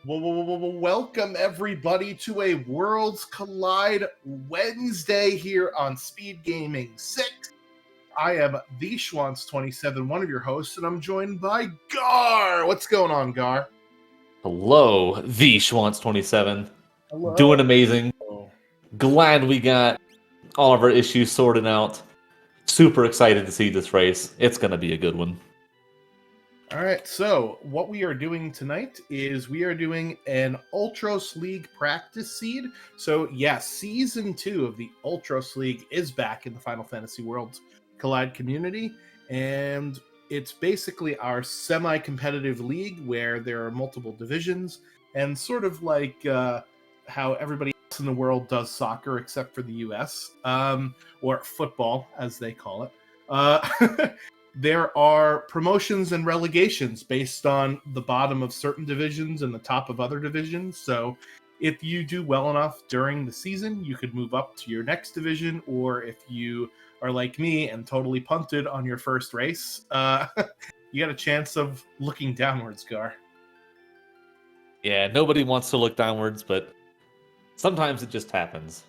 Welcome everybody to a Worlds Collide Wednesday here on Speed Gaming 6. I am the Schwantz27, one of your hosts, and I'm joined by Gar. What's going on, Gar? Hello, the Schwantz27. Hello. Doing amazing. Glad we got all of our issues sorted out. Super excited to see this race. It's going to be a good one. All right, so what we are doing tonight is we are doing an Ultros League practice seed. So yes, Season 2 of the Ultros League is back in the Final Fantasy Worlds Collide community, and it's basically our semi-competitive league where there are multiple divisions, and sort of like how everybody else in the world does soccer except for the US, or football, as they call it. There are promotions and relegations based on the bottom of certain divisions and the top of other divisions. So if you do well enough during the season, you could move up to your next division. Or if you are like me and totally punted on your first race, you got a chance of looking downwards, Gar. Yeah, nobody wants to look downwards, but sometimes it just happens.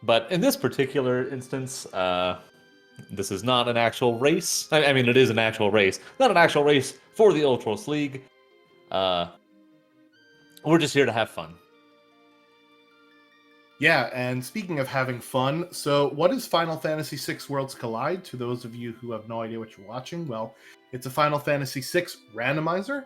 But in this particular instance, this is not an actual race. I mean, it is an actual race. Not an actual race for the Ultros League. We're just here to have fun. Yeah, and speaking of having fun, so what is Final Fantasy VI Worlds Collide? To those of you who have no idea what you're watching, well, it's a Final Fantasy VI randomizer,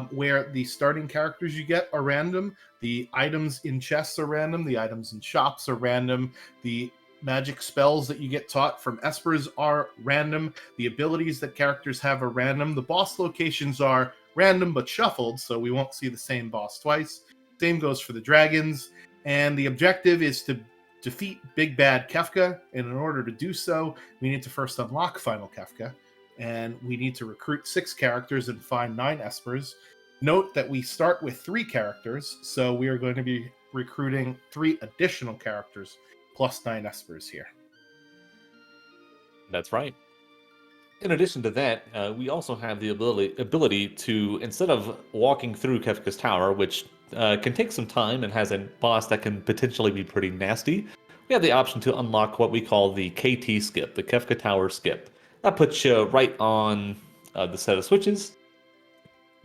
where the starting characters you get are random, the items in chests are random, the items in shops are random, the magic spells that you get taught from espers are random, the abilities that characters have are random, the boss locations are random but shuffled, so we won't see the same boss twice. Same goes for the dragons. And the objective is to defeat Big Bad Kefka. And in order to do so, we need to first unlock Final Kefka. And we need to recruit 6 characters and find 9 espers. Note that we start with 3 characters, so we are going to be recruiting 3 additional characters plus 9 espers here. That's right. In addition to that, we also have the ability to, instead of walking through Kefka's Tower, which can take some time and has a boss that can potentially be pretty nasty, we have the option to unlock what we call the KT skip, the Kefka Tower skip. That puts you right on the set of switches.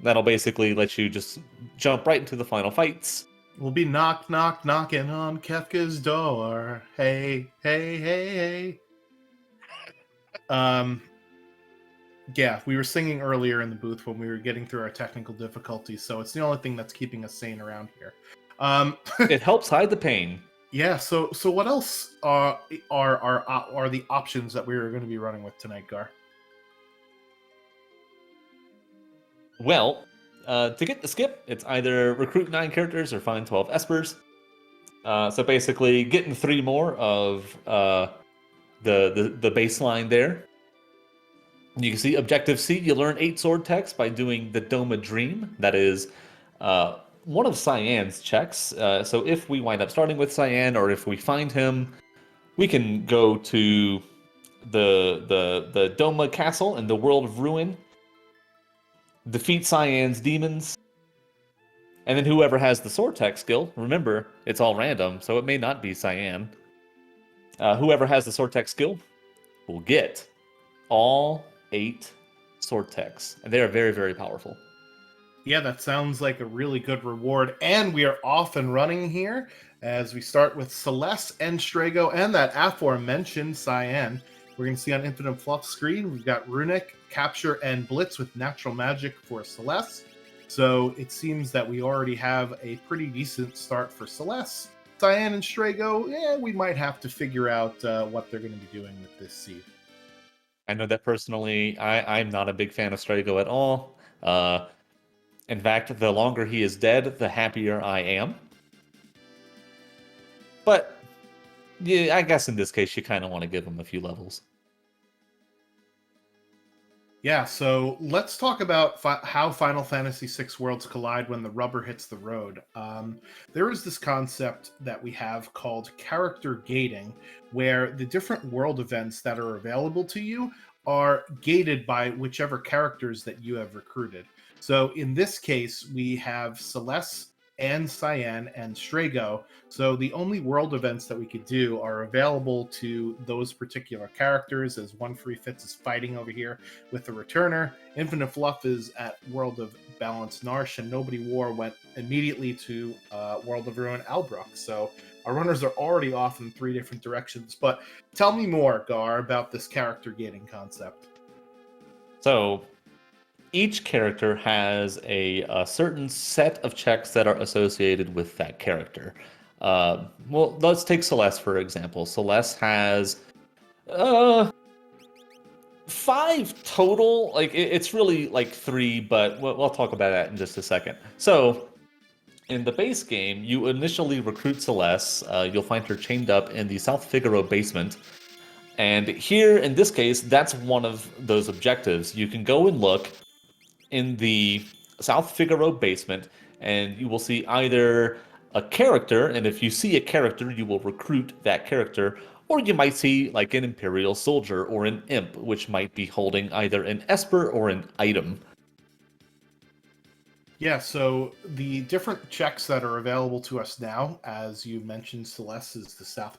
That'll basically let you just jump right into the final fights. We'll be knocking on Kefka's door. Hey, hey, hey, hey. Yeah, we were singing earlier in the booth when we were getting through our technical difficulties, so it's the only thing that's keeping us sane around here. It helps hide the pain. Yeah. So what else are the options that we are going to be running with tonight, Gar? Well, to get the skip, it's either recruit 9 characters or find 12 espers. So basically, getting 3 more of the baseline there. You can see Objective C, you learn 8 sword techs by doing the Doma Dream. That is one of Cyan's checks. So if we wind up starting with Cyan, or if we find him, we can go to the Doma Castle in the World of Ruin, defeat Cyan's demons, and then whoever has the sword tech skill, remember, it's all random, so it may not be Cyan. Whoever has the sword tech skill will get all 8 sword techs, and they are very, very powerful. Yeah, that sounds like a really good reward, and we are off and running here as we start with Celeste and Strago and that aforementioned Cyan. We're going to see on Infinite Fluff screen, we've got Runic, Capture, and Blitz with Natural Magic for Celeste. So it seems that we already have a pretty decent start for Celeste. Cyan and Strago, we might have to figure out what they're going to be doing with this seed. I know that personally, I'm not a big fan of Strago at all. In fact, the longer he is dead, the happier I am. But yeah, I guess in this case, you kind of want to give him a few levels. Yeah, so let's talk about how Final Fantasy VI Worlds collide when the rubber hits the road. There is this concept that we have called character gating, where the different world events that are available to you are gated by whichever characters that you have recruited. So in this case, we have Celeste and Cyan and Strago. So the only world events that we could do are available to those particular characters, as One Free Fits is fighting over here with the Returner. Infinite Fluff is at World of Balance Narsh, and Nobody War went immediately to World of Ruin Albrook. So our runners are already off in 3 different directions. But tell me more, Gar, about this character gating concept. So each character has a certain set of checks that are associated with that character. Well, let's take Celeste for example. Celeste has uh, 5 total. Like it's really like 3, but we'll talk about that in just a second. So in the base game, you initially recruit Celeste. You'll find her chained up in the South Figaro basement. And here, in this case, that's one of those objectives. You can go and look in the South Figaro basement, and you will see either a character, and if you see a character, you will recruit that character, or you might see like an Imperial soldier or an imp, which might be holding either an Esper or an item. Yeah, so the different checks that are available to us now, as you mentioned, Celeste is the South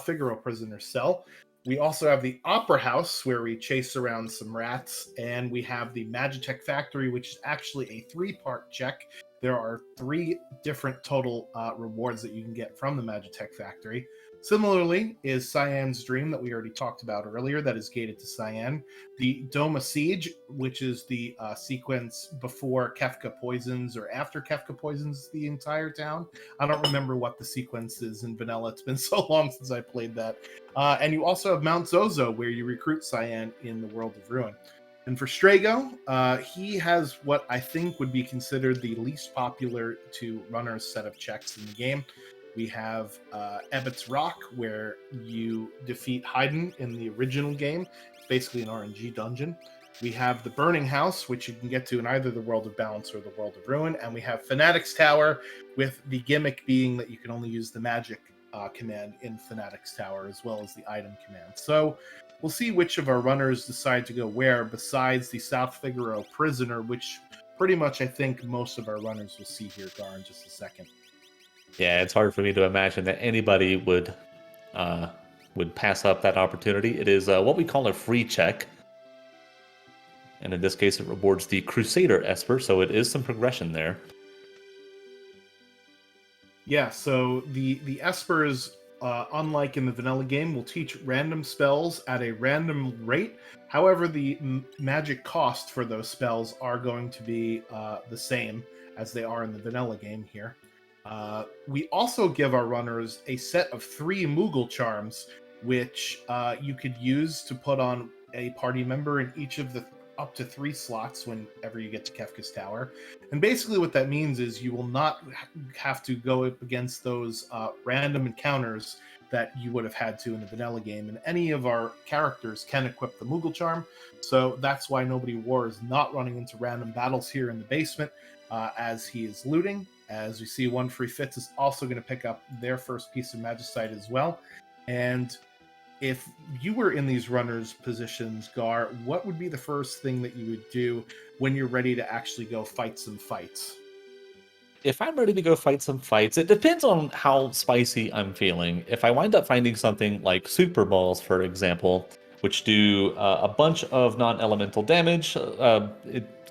Figaro prisoner cell. We also have the Opera House, where we chase around some rats, and we have the Magitech Factory, which is actually a 3-part check. There are 3 different total rewards that you can get from the Magitech Factory. Similarly is Cyan's Dream that we already talked about earlier, that is gated to Cyan. The Doma Siege, which is the sequence before Kefka poisons or after Kefka poisons the entire town. I don't remember what the sequence is in vanilla. It's been so long since I played that. And you also have Mount Zozo, where you recruit Cyan in the World of Ruin. And for Strago, he has what I think would be considered the least popular to runners set of checks in the game. We have Ebbett's Rock, where you defeat Haydn in the original game. It's basically an RNG dungeon. We have the Burning House, which you can get to in either the World of Balance or the World of Ruin. And we have Fanatic's Tower, with the gimmick being that you can only use the magic command in Fanatic's Tower, as well as the item command. So we'll see which of our runners decide to go where, besides the South Figaro prisoner, which pretty much I think most of our runners will see here, Gar, in just a second. Yeah, it's hard for me to imagine that anybody would pass up that opportunity. It is what we call a free check, and in this case, it rewards the Crusader Esper, so it is some progression there. Yeah, so the Espers, unlike in the vanilla game, will teach random spells at a random rate. However, the magic cost for those spells are going to be the same as they are in the vanilla game here. We also give our runners a set of 3 Moogle charms, which you could use to put on a party member in each of the up to 3 slots whenever you get to Kefka's Tower. And basically what that means is you will not have to go up against those random encounters that you would have had to in the vanilla game. And any of our characters can equip the Moogle charm. So that's why Nobody War is not running into random battles here in the basement as he is looting. As we see, One Free Fits is also going to pick up their first piece of Magicite as well. And if you were in these runners' positions, Gar, what would be the first thing that you would do when you're ready to actually go fight some fights? If I'm ready to go fight some fights, it depends on how spicy I'm feeling. If I wind up finding something like Super Balls, for example, which do a bunch of non-elemental damage,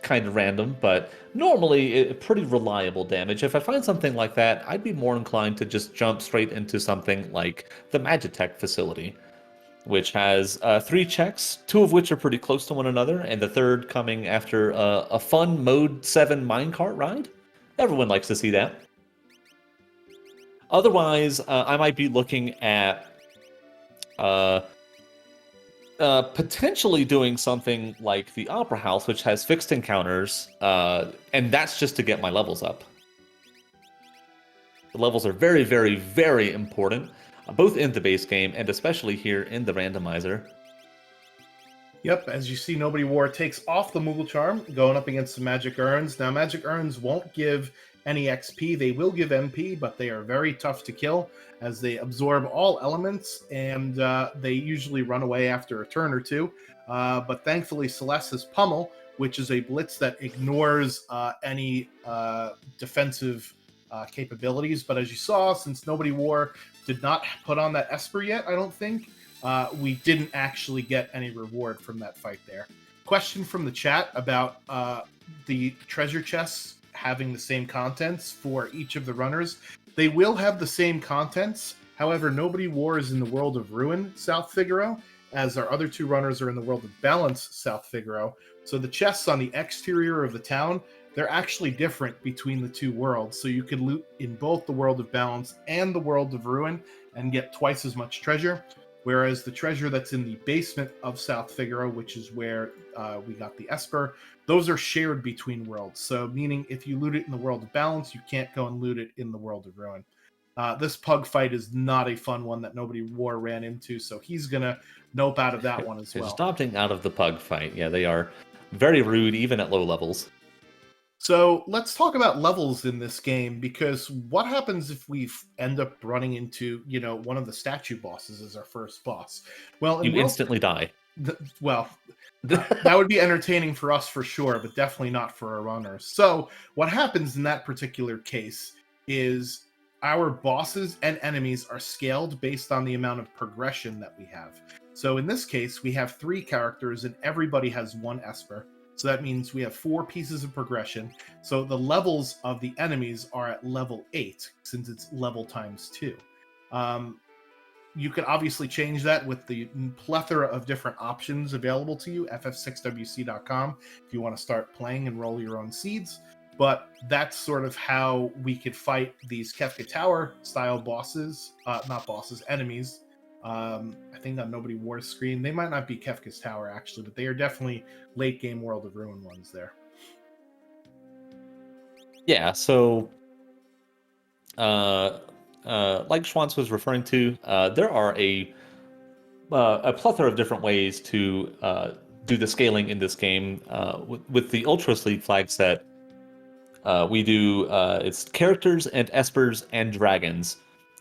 kind of random, but normally pretty reliable damage. If I find something like that, I'd be more inclined to just jump straight into something like the Magitech facility, which has 3 checks, 2 of which are pretty close to one another, and the third coming after a fun Mode 7 minecart ride. Everyone likes to see that. Otherwise, I might be looking at potentially doing something like the Opera House, which has fixed encounters, and that's just to get my levels up. The levels are very, very, very important, both in the base game and especially here in the randomizer. Yep, as you see, Nobody War takes off the Moogle Charm, going up against the Magic Urns. Now, Magic Urns won't give any XP. They will give MP, but they are very tough to kill, as they absorb all elements, and they usually run away after a turn or 2. But thankfully, Celeste's Pummel which is a blitz that ignores any defensive capabilities. But as you saw, since Nobody War did not put on that Esper yet, I don't think, we didn't actually get any reward from that fight there. Question from the chat about the treasure chests having the same contents for each of the runners. They will have the same contents. However, Nobody War is in the world of Ruin, South Figaro, as our other two runners are in the world of Balance, South Figaro. So the chests on the exterior of the town, they're actually different between the two worlds. So you could loot in both the world of Balance and the world of Ruin and get twice as much treasure. Whereas the treasure that's in the basement of South Figaro, which is where we got the Esper, those are shared between worlds. So meaning if you loot it in the world of Balance, you can't go and loot it in the world of Ruin. This pug fight is not a fun one that Nobody War ran into, so he's going to nope out of that one as well. Just opting out of the pug fight. Yeah, they are very rude, even at low levels. So let's talk about levels in this game, because what happens if we end up running into, one of the statue bosses as our first boss? Well, you instantly die. That would be entertaining for us for sure, but definitely not for our runners. So what happens in that particular case is our bosses and enemies are scaled based on the amount of progression that we have. So in this case, we have 3 characters and everybody has 1 Esper. So that means we have 4 pieces of progression. So the levels of the enemies are at level 8, since it's level times 2. You can obviously change that with the plethora of different options available to you, ff6wc.com, if you want to start playing and roll your own seeds. But that's sort of how we could fight these Kefka Tower style bosses, enemies. I think on Nobody War's screen, they might not be Kefka's Tower actually, but they are definitely late game World of Ruin ones there. Yeah, so like Schwantz was referring to, there are a plethora of different ways to do the scaling in this game. With the Ultros League flag set, we do it's characters and espers and dragons.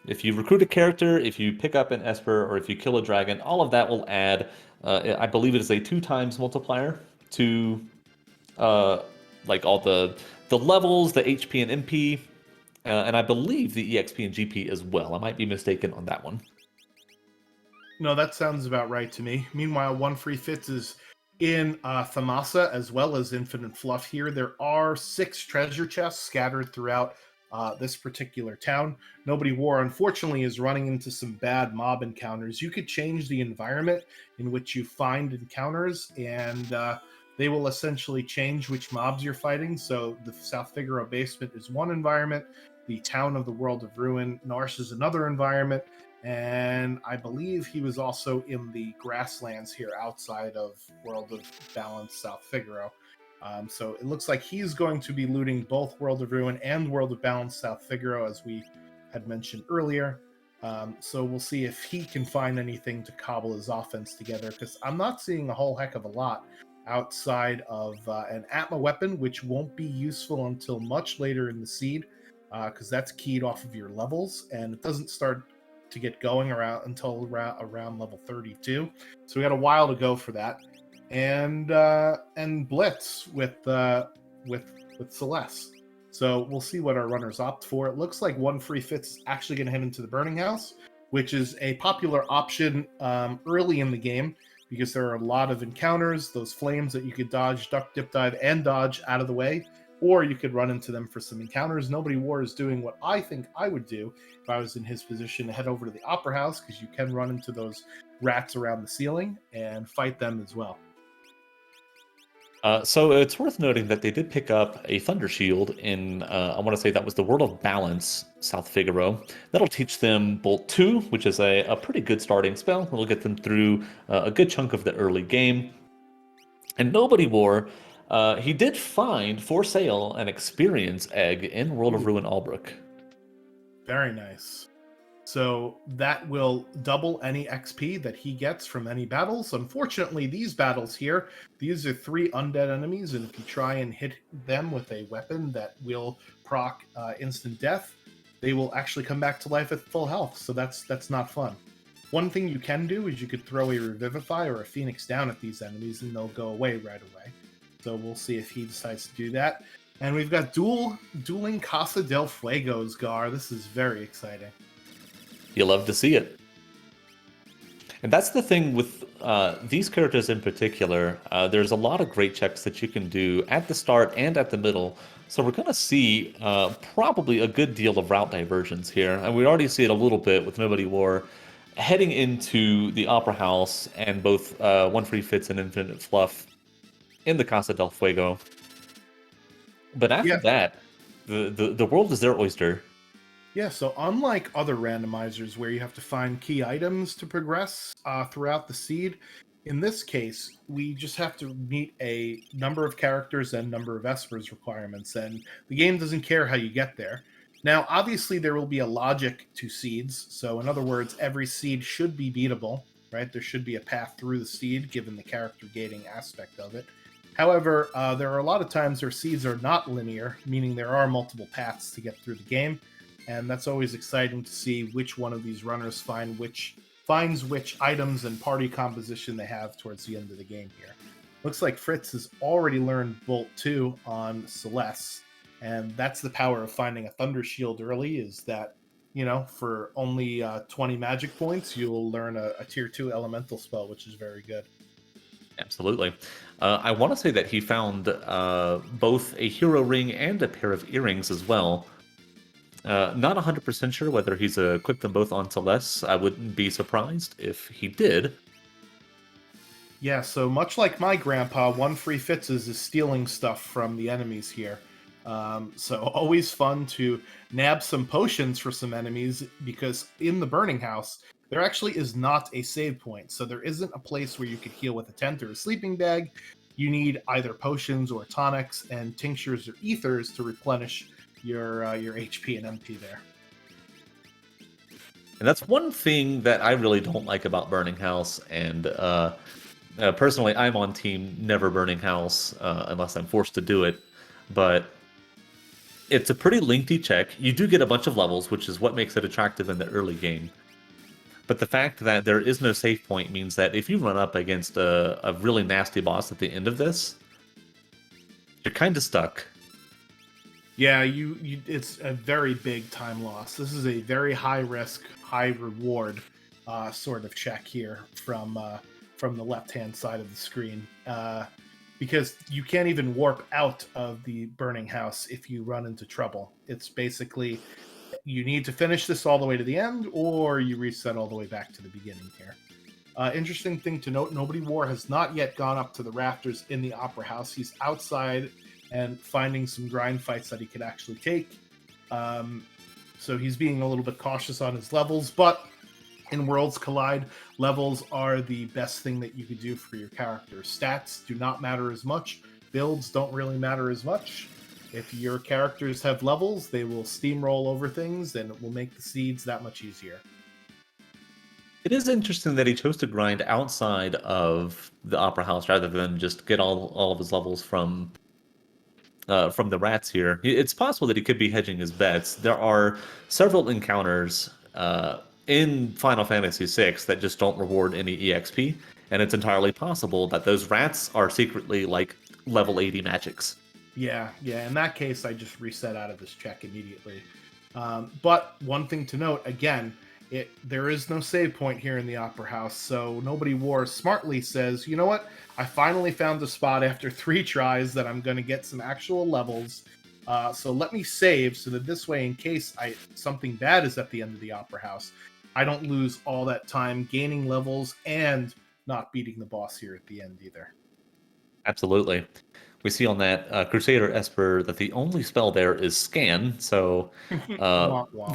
If you recruit a character, if you pick up an esper, or if you kill a dragon, all of that will add, I believe it is a 2 times multiplier to like all the levels, the HP and MP, and I believe the EXP and GP as well. I might be mistaken on that one. No, that sounds about right to me. Meanwhile, One Free Fits is in Thamasa as well as Infinite Fluff here. There are 6 treasure chests scattered throughout this particular town. Nobody War, unfortunately, is running into some bad mob encounters. You could change the environment in which you find encounters, and they will essentially change which mobs you're fighting. So the South Figaro basement is one environment, the town of the World of Ruin, Narsh, is another environment, and I believe he was also in the grasslands here outside of World of Balance, South Figaro. So it looks like he's going to be looting both World of Ruin and World of Balance, South Figaro, as we had mentioned earlier. So we'll see if he can find anything to cobble his offense together, because I'm not seeing a whole heck of a lot outside of an Atma weapon, which won't be useful until much later in the seed, because that's keyed off of your levels, and it doesn't start to get going until around level 32. So we got a while to go for that. And Blitz with Celeste. So we'll see what our runners opt for. It looks like One Free Fits is actually going to head into the Burning House, which is a popular option early in the game, because there are a lot of encounters, those flames that you could dodge, duck, dip, dive, and dodge out of the way, or you could run into them for some encounters. Nobody War is doing what I think I would do if I was in his position, to head over to the Opera House, because you can run into those rats around the ceiling and fight them as well. So it's worth noting that they did pick up a Thunder Shield in, I want to say that was the World of Balance, South Figaro. That'll teach them Bolt 2, which is a pretty good starting spell. It'll get them through a good chunk of the early game. And Nobody War, he did find for sale an Experience Egg in World of Ruin Albrook. Very nice. So that will double any XP that he gets from any battles. Unfortunately, these battles here, these are 3 undead enemies, and if you try and hit them with a weapon that will proc instant death, they will actually come back to life at full health. So that's not fun. One thing you can do is you could throw a Revivify or a Phoenix down at these enemies, and they'll go away right away. So we'll see if he decides to do that. And we've got dueling Casa del Fuegos, Gar. This is very exciting. You love to see it. And that's the thing with these characters in particular. There's a lot of great checks that you can do at the start and at the middle. So we're going to see probably a good deal of route diversions here. And we already see it a little bit with Nobody War heading into the Opera House and both One Free Fits and Infinite Fluff in the Casa del Fuego. But after that, the world is their oyster. Yeah, so unlike other randomizers where you have to find key items to progress throughout the seed, in this case, we just have to meet a number of characters and number of espers requirements, and the game doesn't care how you get there. Now, obviously, there will be a logic to seeds, so in other words, every seed should be beatable, right? There should be a path through the seed, given the character gating aspect of it. However, there are a lot of times where seeds are not linear, meaning there are multiple paths to get through the game. And that's always exciting to see which one of these runners finds which items and party composition they have towards the end of the game here. Looks like Fritz has already learned Bolt 2 on Celeste, and that's the power of finding a Thunder Shield early, is that, you know, for only 20 magic points, you'll learn a tier 2 elemental spell, which is very good. Absolutely. I want to say that he found both a hero ring and a pair of earrings as well. Not 100% sure whether he's equipped them both on Celeste. I wouldn't be surprised if he did. Yeah, so much like my grandpa, One Free Fits is stealing stuff from the enemies here. So always fun to nab some potions for some enemies, because in the Burning House, there actually is not a save point. So there isn't a place where you could heal with a tent or a sleeping bag. You need either potions or tonics and tinctures or ethers to replenish your HP and MP there. And that's one thing that I really don't like about Burning House. And personally, I'm on team never Burning House unless I'm forced to do it. But it's a pretty lengthy check. You do get a bunch of levels, which is what makes it attractive in the early game. But the fact that there is no save point means that if you run up against a really nasty boss at the end of this, you're kind of stuck. Yeah, it's a very big time loss. This is a very high risk, high reward sort of check here from the left-hand side of the screen, because you can't even warp out of the Burning House if you run into trouble. It's basically you need to finish this all the way to the end, or you reset all the way back to the beginning here. Interesting thing to note, Nobody War has not yet gone up to the rafters in the Opera House. He's outside and finding some grind fights that he could actually take. So he's being a little bit cautious on his levels, but in Worlds Collide, levels are the best thing that you could do for your character. Stats do not matter as much. Builds don't really matter as much. If your characters have levels, they will steamroll over things, and it will make the seeds that much easier. It is interesting that he chose to grind outside of the Opera House rather than just get all of his levels from the rats here. It's possible that he could be hedging his bets. There are several encounters in Final Fantasy VI that just don't reward any EXP, and it's entirely possible that those rats are secretly like level 80 magics. Yeah. In that case, I just reset out of this check immediately. But one thing to note, again, there is no save point here in the Opera House, so Nobody War smartly says, you know what? I finally found a spot after 3 tries that I'm going to get some actual levels. So let me save so that this way, in case something bad is at the end of the Opera House, I don't lose all that time gaining levels and not beating the boss here at the end either. Absolutely. We see on that Crusader Esper that the only spell there is Scan, so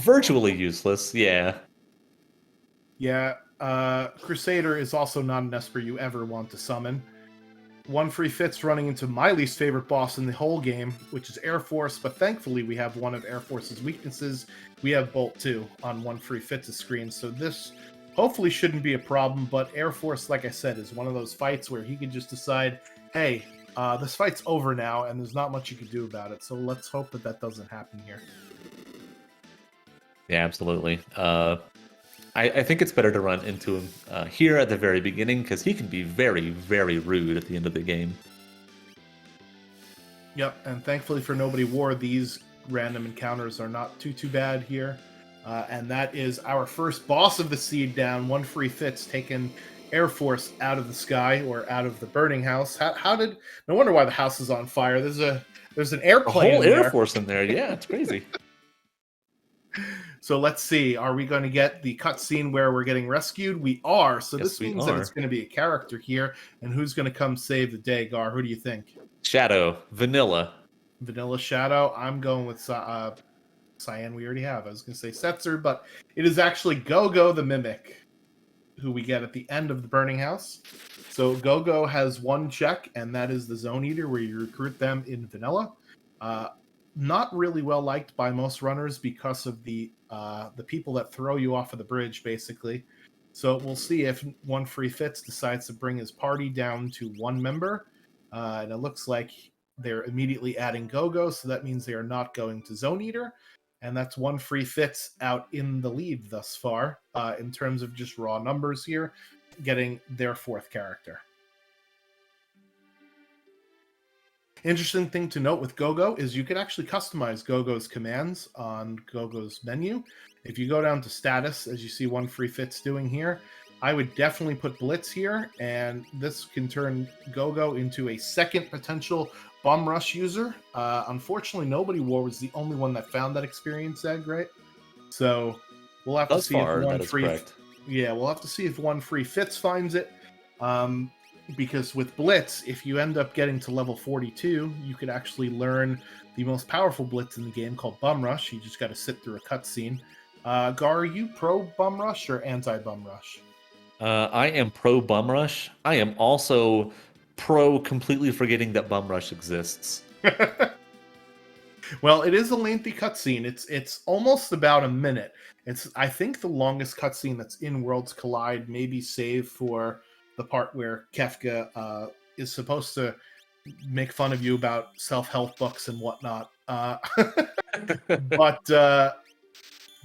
virtually useless. Yeah. Yeah, Crusader is also not an Esper you ever want to summon. One Free Fits running into my least favorite boss in the whole game, which is Air Force, but thankfully we have one of Air Force's weaknesses. We have Bolt 2 on One Free Fits' screen, so this hopefully shouldn't be a problem, but Air Force, like I said, is one of those fights where he could just decide, hey, this fight's over now, and there's not much you can do about it, so let's hope that doesn't happen here. Yeah, absolutely. I think it's better to run into him here at the very beginning, because he can be very, very rude at the end of the game. Yep, and thankfully for Nobody War, these random encounters are not too bad here. And that is our first boss of the seed down. One free fits taking Air Force out of the sky or out of the burning house. How did? No wonder why the house is on fire. There's an A airplane whole in Air there. Force in there. Yeah, it's crazy. So let's see. Are we going to get the cutscene where we're getting rescued? We are. So Yes, this we means that it's are. going to be a character here, and who's going to come save the day? Gar, who do you think? Shadow, Vanilla. Vanilla Shadow. I'm going with Cyan. We already have. I was going to say Setzer, but it is actually Go-Go the Mimic, who we get at the end of the burning house. So Go-Go has one check, and that is the Zone Eater, where you recruit them in vanilla. Not really well liked by most runners because of the people that throw you off of the bridge, basically. So we'll see if One Free Fits decides to bring his party down to one member, and it looks like they're immediately adding Go-Go, so that means they are not going to Zone Eater, and that's One Free Fits out in the lead thus far in terms of just raw numbers here, getting their fourth character. Interesting thing to note with Go-Go is you can actually customize Go-Go's commands on Go-Go's menu. If you go down to status, as you see One Free Fits doing here, I would definitely put Blitz here, and this can turn Go-Go into a second potential Bomb Rush user. Unfortunately, Nobody War was the only one that found that experience egg, right? So we'll have to Thus see if far, One that is Free... correct. Yeah, we'll have to see if One Free Fits finds it. Because with Blitz, if you end up getting to level 42, you could actually learn the most powerful Blitz in the game called Bum Rush. You just got to sit through a cutscene. Gar, are you pro Bum Rush or anti Bum Rush? I am pro Bum Rush. I am also pro completely forgetting that Bum Rush exists. Well, it is a lengthy cutscene. It's almost about a minute. It's I think the longest cutscene that's in Worlds Collide, maybe save for the part where Kefka is supposed to make fun of you about self-help books and whatnot.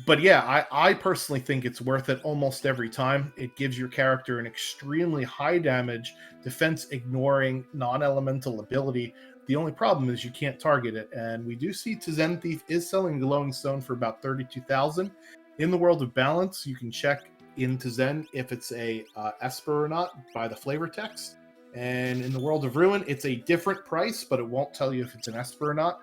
But yeah, I personally think it's worth it almost every time. It gives your character an extremely high damage, defense ignoring, non-elemental ability. The only problem is you can't target it, and we do see Tizen Thief is selling Glowing Stone for about 32,000. In the World of Balance, you can check in Tizen if it's a Esper or not by the flavor text. And in the World of Ruin, it's a different price, but it won't tell you if it's an Esper or not.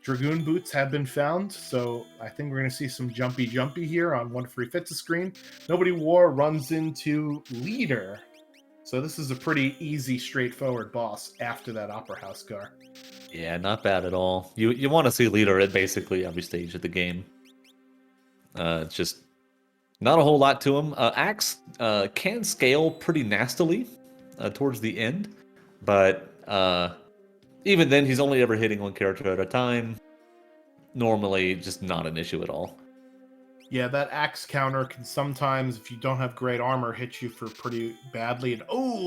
Dragoon boots have been found, so I think we're going to see some jumpy here on One Free Fits screen. Nobody War runs into Leader. So this is a pretty easy, straightforward boss after that Opera House car. Yeah, not bad at all. You want to see Leader at basically every stage of the game. It's just not a whole lot to him. Axe can scale pretty nastily towards the end, but even then, he's only ever hitting one character at a time. Normally, just not an issue at all. Yeah, that axe counter can sometimes, if you don't have great armor, hit you for pretty badly. And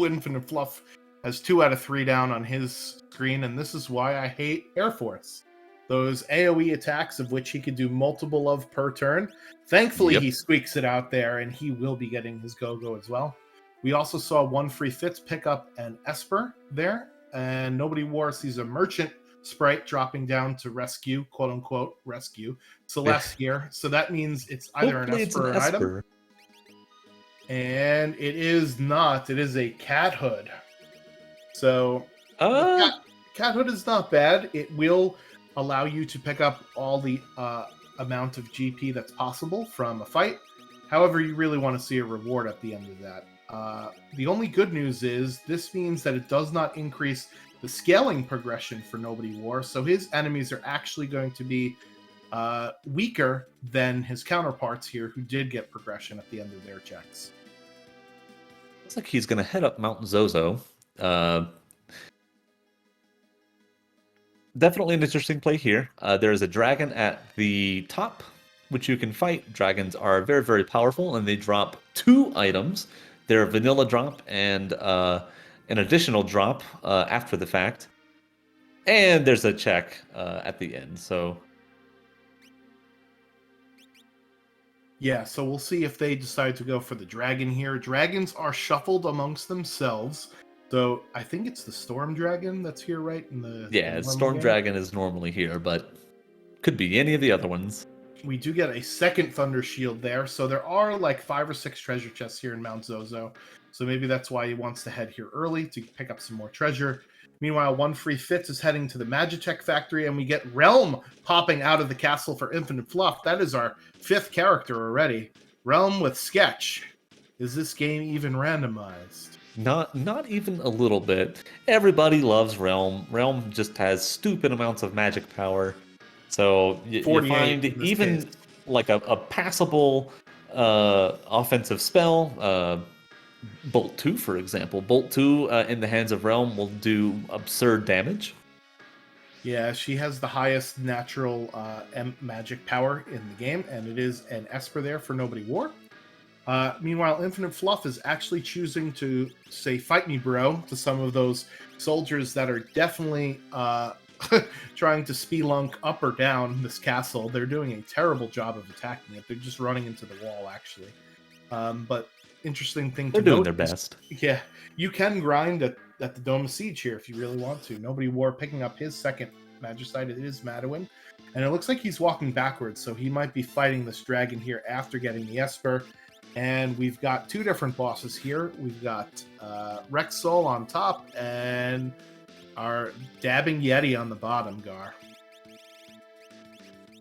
Infinite Fluff has 2 out of 3 down on his screen, and this is why I hate Air Force. Those AoE attacks, of which he could do multiple of per turn. Thankfully, Yep. he squeaks it out there, and he will be getting his Go-Go as well. We also saw One Free Fits pick up an Esper there, and Nobody War sees a Merchant sprite dropping down to rescue, quote unquote, rescue Celeste here. So that means it's either Hopefully an Esper or an item. And it is not. It is a cat hood. So the cat hood is not bad. It will allow you to pick up all the amount of GP that's possible from a fight. However, you really want to see a reward at the end of that. The only good news is this means that it does not increase the scaling progression for Nobody War, so his enemies are actually going to be weaker than his counterparts here who did get progression at the end of their checks. Looks like he's going to head up Mount Zozo. Definitely an interesting play here. There is a dragon at the top, which you can fight. Dragons are very, very powerful, and they drop 2 items. They're a vanilla drop and an additional drop after the fact. And there's a check at the end, so... Yeah, so we'll see if they decide to go for the dragon here. Dragons are shuffled amongst themselves, So I think it's the Storm Dragon that's here, right? In the Yeah, normal Storm game. Dragon is normally here, but could be any of the other ones. We do get a second Thunder Shield there, so there are like 5 or 6 treasure chests here in Mount Zozo. So maybe that's why he wants to head here early to pick up some more treasure. Meanwhile, one free Fitz is heading to the Magitech factory, and we get Realm popping out of the castle for Infinite Fluff. That is our 5th character already. Realm with Sketch. Is this game even randomized? Not even a little bit. Everybody loves Realm. Realm just has stupid amounts of magic power. So you 48 find in this even case. like a passable offensive spell, Bolt 2, for example. Bolt 2 in the hands of Realm will do absurd damage. Yeah, she has the highest natural magic power in the game, and it is an Esper there for Nobody War. Meanwhile, Infinite Fluff is actually choosing to say, "Fight me, bro," to some of those soldiers that are definitely trying to spelunk up or down this castle. They're doing a terrible job of attacking it. They're just running into the wall, actually. But interesting thing They're to doing note their is, best. yeah, you can grind at the Dome of Siege here if you really want to. Nobody War picking up his second Magicite. It is Madwin. And it looks like he's walking backwards, so he might be fighting this dragon here after getting the Esper. And we've got 2 different bosses here. We've got Rexol on top and our Dabbing Yeti on the bottom, Gar.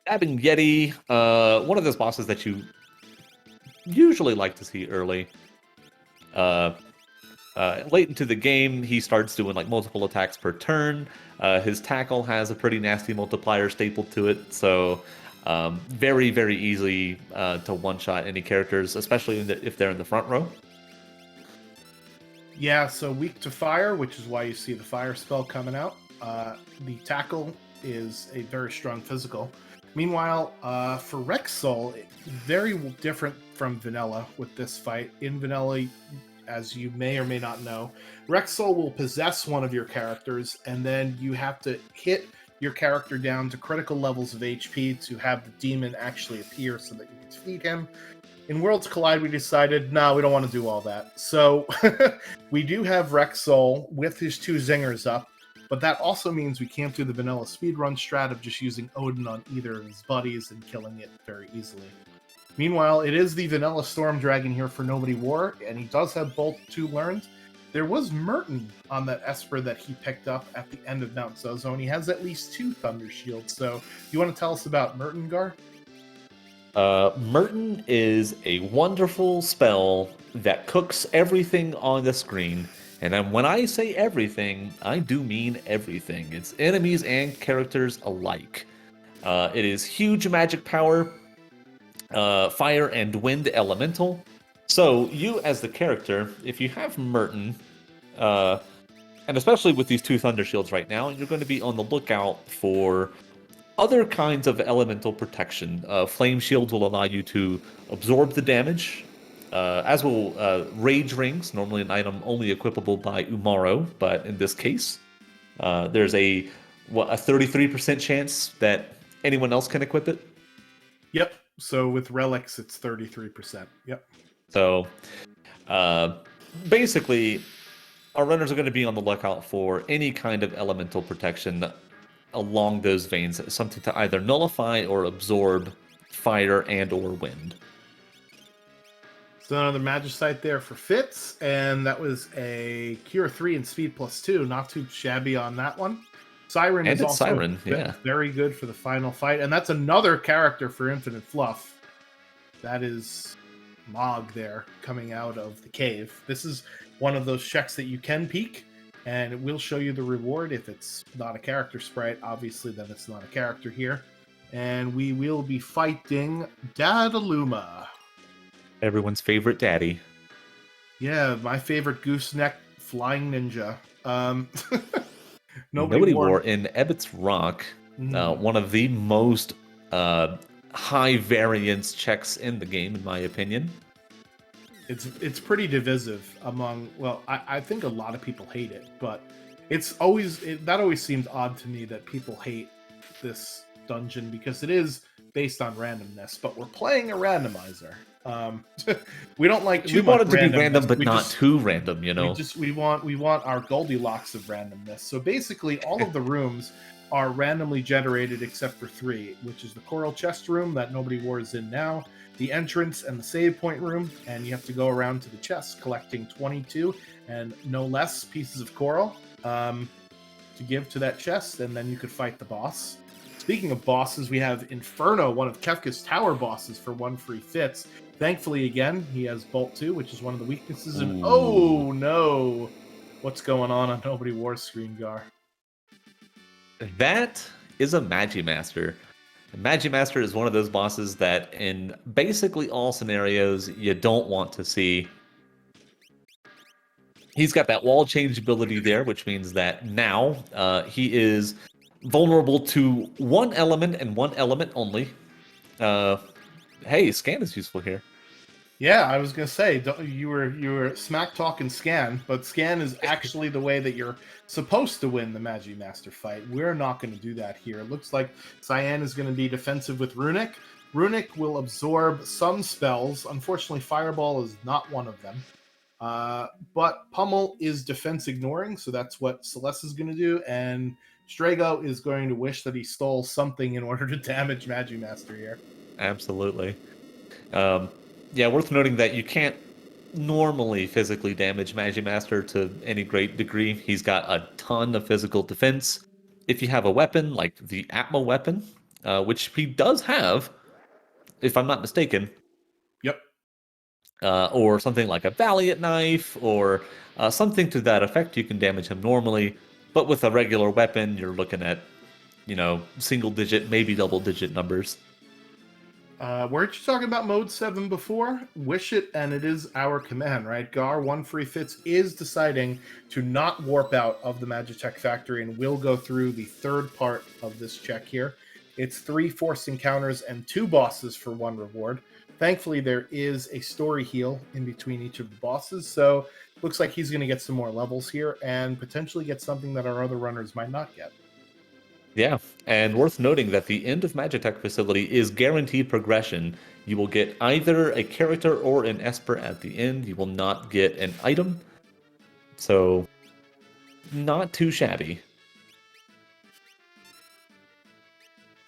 Dabbing Yeti, one of those bosses that you usually like to see early. Late into the game, he starts doing like multiple attacks per turn. His tackle has a pretty nasty multiplier stapled to it, so very, very easy to one-shot any characters, especially if they're in the front row. Yeah, so weak to fire, which is why you see the fire spell coming out. The tackle is a very strong physical. Meanwhile, for Rexol, very different from Vanilla with this fight. In Vanilla, as you may or may not know, Rexol will possess one of your characters, and then you have to hit your character down to critical levels of HP to have the demon actually appear so that you can defeat him. In Worlds Collide, we decided, no, we don't want to do all that. So we do have Rexol with his 2 zingers up, but that also means we can't do the vanilla speedrun strat of just using Odin on either of his buddies and killing it very easily. Meanwhile, it is the vanilla Storm Dragon here for Nobody War, and he does have Bolt 2 learned. There was Merton on that Esper that he picked up at the end of Mount Zozo, and he has at least 2 Thunder Shields. So you want to tell us about Merton, Gar? Merton is a wonderful spell that cooks everything on the screen. And then when I say everything, I do mean everything. It's enemies and characters alike. It is huge magic power, fire and wind elemental. So you as the character, if you have Merton, and especially with these 2 Thunder Shields right now, you're going to be on the lookout for other kinds of elemental protection. Flame Shield will allow you to absorb the damage, as will Rage Rings, normally an item only equipable by Umaro, but in this case, there's a 33% chance that anyone else can equip it. Yep. So with relics, it's 33%. Yep. So basically, our runners are going to be on the lookout for any kind of elemental protection along those veins, something to either nullify or absorb fire and or wind. So another Magicite there for Fitz, and that was a Cure 3 and Speed +2. Not too shabby on that one. Siren And is it's also Siren, yeah. very good for the final fight, and that's another character for Infinite Fluff. That is Mog there, coming out of the cave. This is one of those checks that you can peek, and it will show you the reward. If it's not a character sprite, obviously then it's not a character here. And we will be fighting Dadaluma. Everyone's favorite daddy. Yeah, my favorite gooseneck flying ninja. Nobody War in Ebbett's Rock, one of the most high variance checks in the game, in my opinion. It's pretty divisive among, well, I think a lot of people hate it, but that always seemed odd to me that people hate this dungeon because it is based on randomness, but we're playing a randomizer. We don't like too We much want it to be randomness. random, but we not just, too random, you know? we want our Goldilocks of randomness. So basically, all of the rooms are randomly generated except for 3, which is the coral chest room that Nobody War is in now, the entrance and the save point room, and you have to go around to the chest collecting 22 and no less pieces of coral to give to that chest, and then you could fight the boss. Speaking of bosses, we have Inferno, one of Kefka's tower bosses, for 1 free fits. Thankfully, again, he has Bolt 2, which is one of the weaknesses. And oh no! What's going on Nobody War screen, Gar? That is a Magimaster. Magimaster is one of those bosses that in basically all scenarios you don't want to see. He's got that wall change ability there, which means that now he is vulnerable to 1 element and 1 element only. Hey, scan is useful here. Yeah, I was gonna say you were smack talking scan, but scan is actually the way that you're supposed to win the Magimaster fight. We're not going to do that here. It looks like Cyan is going to be defensive with Runic. Runic will absorb some spells. Unfortunately, Fireball is not one of them. But Pummel is defense ignoring, so that's what Celeste is going to do, and Strago is going to wish that he stole something in order to damage Magimaster here. Absolutely. Yeah, worth noting that you can't normally physically damage Magimaster to any great degree. He's got a ton of physical defense. If you have a weapon like the Atma weapon, which he does have, if I'm not mistaken. Yep. Or something like a Valiant Knife, or something to that effect, you can damage him normally. But with a regular weapon, you're looking at, single-digit, maybe double-digit numbers. Weren't you talking about mode 7 before? Wish it, and it is our command, right? Gar, 1 free fits, is deciding to not warp out of the Magitech factory and will go through the 3rd part of this check here. It's 3 forced encounters and 2 bosses for 1 reward. Thankfully, there is a story heal in between each of the bosses, so looks like he's going to get some more levels here and potentially get something that our other runners might not get. Yeah, and worth noting that the end of Magitech facility is guaranteed progression. You will get either a character or an Esper at the end. You will not get an item. So, not too shabby.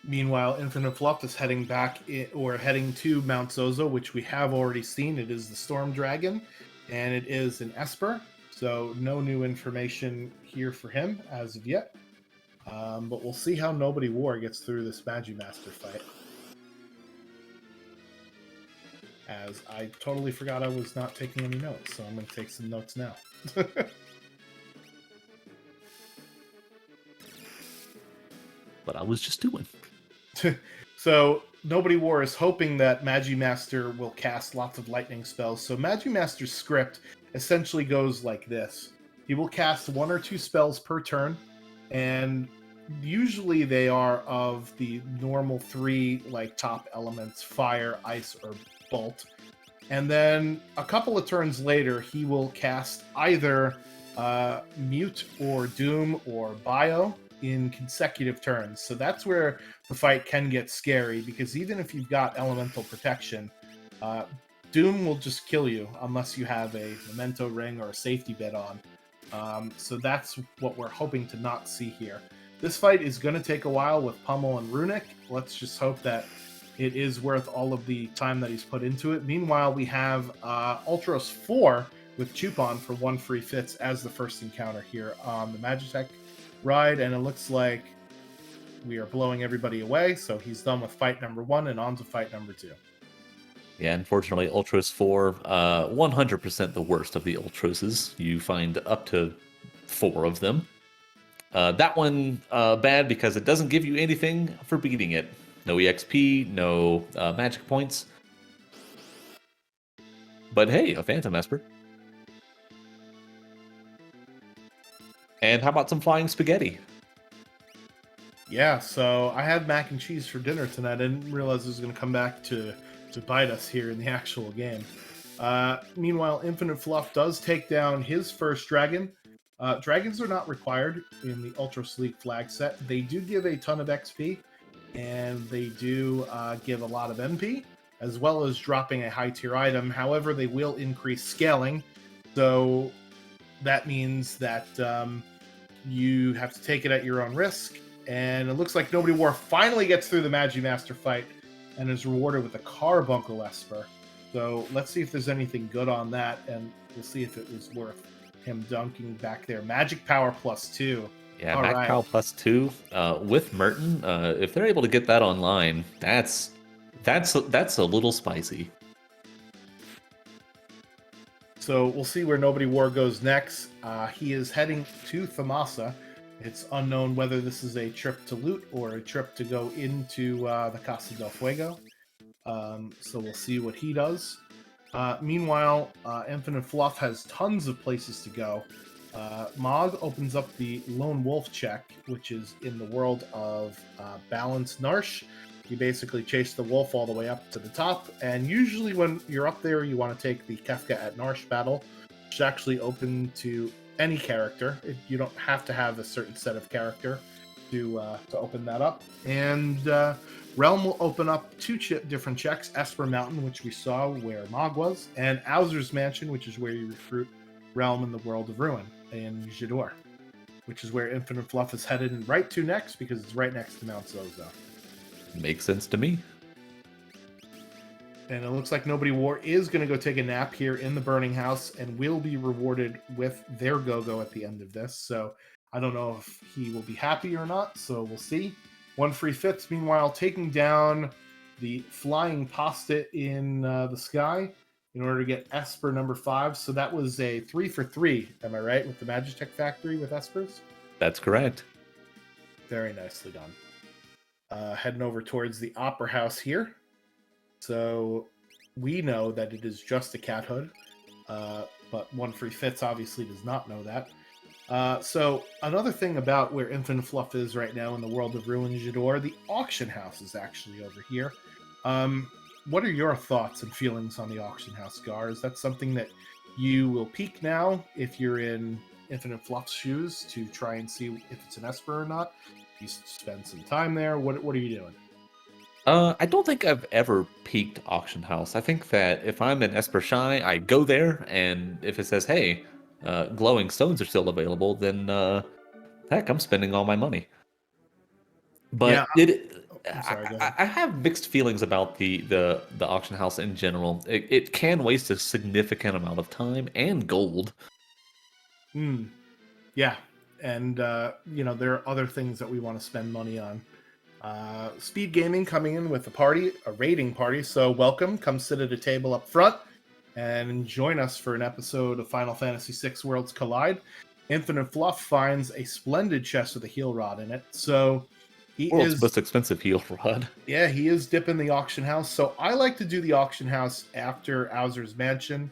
Meanwhile, Infinite Fluff is heading heading to Mount Zozo, which we have already seen. It is the Storm Dragon, and it is an Esper. So no new information here for him as of yet. But we'll see how Nobody War gets through this Magimaster fight. As I totally forgot I was not taking any notes, so I'm going to take some notes now. But I was just doing. So Nobody War is hoping that Magimaster will cast lots of lightning spells. So Magimaster's script essentially goes like this. He will cast 1 or 2 spells per turn, and usually they are of the normal 3 top elements: fire, ice, or bolt. And then a couple of turns later, he will cast either Mute or Doom or Bio in consecutive turns. So that's where the fight can get scary, because even if you've got elemental protection, Doom will just kill you unless you have a memento ring or a safety bit on. So that's what we're hoping to not see here. This fight is going to take a while with Pummel and Runic. Let's just hope that it is worth all of the time that he's put into it. Meanwhile, we have Ultros 4 with Chupon for 1 free fits as the first encounter here on the Magitech ride, and it looks like we are blowing everybody away, so he's done with fight number 1 and on to fight number 2. Yeah, unfortunately, Ultros 4, 100% the worst of the Ultroses. You find up to 4 of them. That one bad because it doesn't give you anything for beating it. No EXP, no magic points. But hey, a Phantom Esper. And how about some flying spaghetti? Yeah, so I had mac and cheese for dinner tonight. I didn't realize it was going to come back to bite us here in the actual game. Meanwhile, Infinite Fluff does take down his first dragon. Dragons are not required in the Ultra Sleek flag set. They do give a ton of XP, and they do give a lot of MP, as well as dropping a high tier item. However, they will increase scaling, so that means that you have to take it at your own risk. And it looks like Nobody War finally gets through the Magimaster fight and is rewarded with a Carbuncle Esper. So let's see if there's anything good on that, and we'll see if it was worth him dunking back there. Magic Power +2. Yeah, All Mac right. Pow +2 with Merton. If they're able to get that online, that's a little spicy. So we'll see where Nobody War goes next. He is heading to Thamasa. It's unknown whether this is a trip to loot or a trip to go into the Casa del Fuego. So we'll see what he does. Meanwhile, Infinite Fluff has tons of places to go. Mog opens up the Lone Wolf check, which is in the world of Balanced Narsh. You basically chase the wolf all the way up to the top, and usually when you're up there, you want to take the Kefka at Narsh battle, which is actually open to any character. You don't have to have a certain set of character to open that up. And Realm will open up two different checks: Esper Mountain, which we saw where Mog was, and Owzer's Mansion, which is where you recruit Realm in the World of Ruin in Jador, which is where Infinite Fluff is headed right to next because it's right next to Mount Zozo. Makes sense to me. And it looks like Nobody War is going to go take a nap here in the Burning House and will be rewarded with their go-go at the end of this. So I don't know if he will be happy or not, so we'll see. One free Fitz, meanwhile, taking down the flying pasta in the sky in order to get Esper number 5. So that was a 3 for 3, am I right, with the Magitech Factory with Espers? That's correct. Very nicely done. Heading over towards the Opera House here. So we know that it is just a cat hood, but One Free Fitz obviously does not know that. So another thing about where Infinite Fluff is right now in the world of Ruin Jador, the auction house is actually over here. What are your thoughts and feelings on the auction house, Gar? Is that something that you will peek now if you're in Infinite Fluff's shoes to try and see if it's an Esper or not? You spend some time there. What are you doing? I don't think I've ever peeked auction house. I think that if I'm in Esper Shy, I go there, and if it says, "Hey, glowing stones are still available," then heck, I'm spending all my money. Yeah, But I'm sorry. Go ahead. I have mixed feelings about the auction house in general. It can waste a significant amount of time and gold. Yeah, and there are other things that we want to spend money on. SpeedGaming coming in with a raiding party. So welcome, come sit at a table up front and join us for an episode of Final Fantasy VI Worlds Collide. Infinite Fluff finds a splendid chest with a heal rod in it. So he World's is most expensive heal rod. Yeah, he is dipping the auction house. So I like to do the auction house after Owzer's Mansion,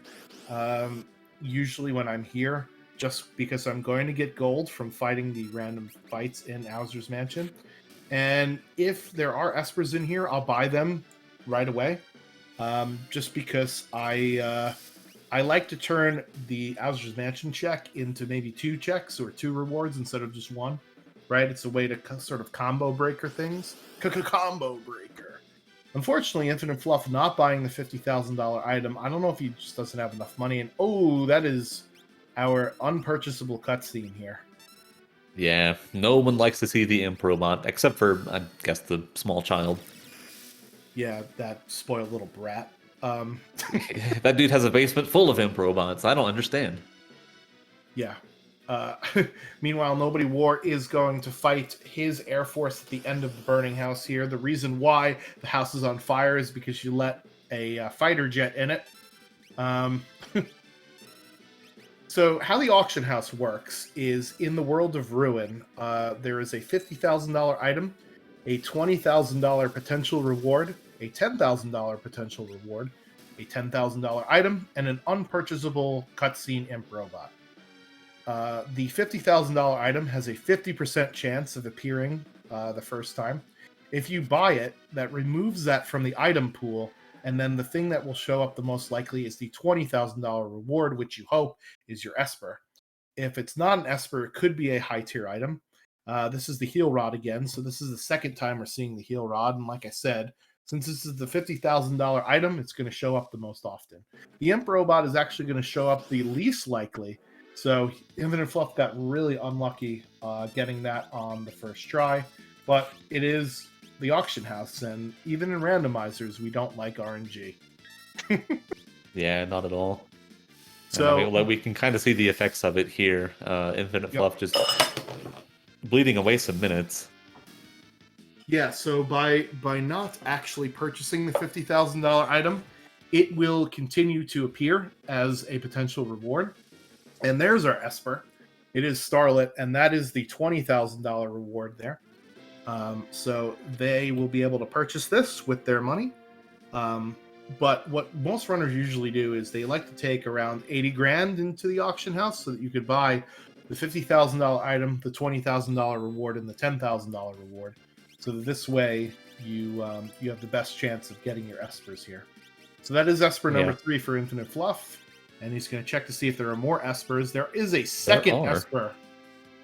usually when I'm here, just because I'm going to get gold from fighting the random fights in Owzer's Mansion. And if there are Espers in here, I'll buy them right away, just because I like to turn the Owzer's Mansion check into maybe 2 checks or 2 rewards instead of just 1. Right? It's a way to sort of combo breaker things. Combo breaker. Unfortunately, Infinite Fluff not buying the $50,000 item. I don't know if he just doesn't have enough money. And that is our unpurchasable cutscene here. Yeah, no one likes to see the Improbot, except for, I guess, the small child. Yeah, that spoiled little brat. That dude has a basement full of Improbots. I don't understand. Yeah. Meanwhile, Nobody War is going to fight his Air Force at the end of the Burning House here. The reason why the house is on fire is because you let a fighter jet in it. So how the auction house works is in the world of Ruin, there is a $50,000 item, a $20,000 potential reward, a $10,000 potential reward, a $10,000 item, and an unpurchasable cutscene Improbot. The $50,000 item has a 50% chance of appearing the first time. If you buy it, that removes that from the item pool, and then the thing that will show up the most likely is the $20,000 reward, which you hope is your Esper. If it's not an Esper, it could be a high tier item. This is the heal rod again. So this is the second time we're seeing the heal rod. And like I said, since this is the $50,000 item, it's going to show up the most often. The Imp Robot is actually going to show up the least likely. So Infinite Fluff got really unlucky getting that on the first try. But it is the auction house. And even in randomizers, we don't like RNG. Yeah, not at all. So I mean, we can kind of see the effects of it here. Infinite Fluff just bleeding away some minutes. yeah, so by not actually purchasing the $50,000 item, it will continue to appear as a potential reward. And there's our Esper. It is Starlet, and that is the $20,000 reward there. So they will be able to purchase this with their money. But what most runners usually do is they like to take around 80 grand into the auction house so that you could buy the $50,000 item, the $20,000 reward, and the $10,000 reward. So that this way you have the best chance of getting your Espers here. So that is Esper number 3 for Infinite Fluff. And he's going to check to see if there are more Espers. There is a second Esper.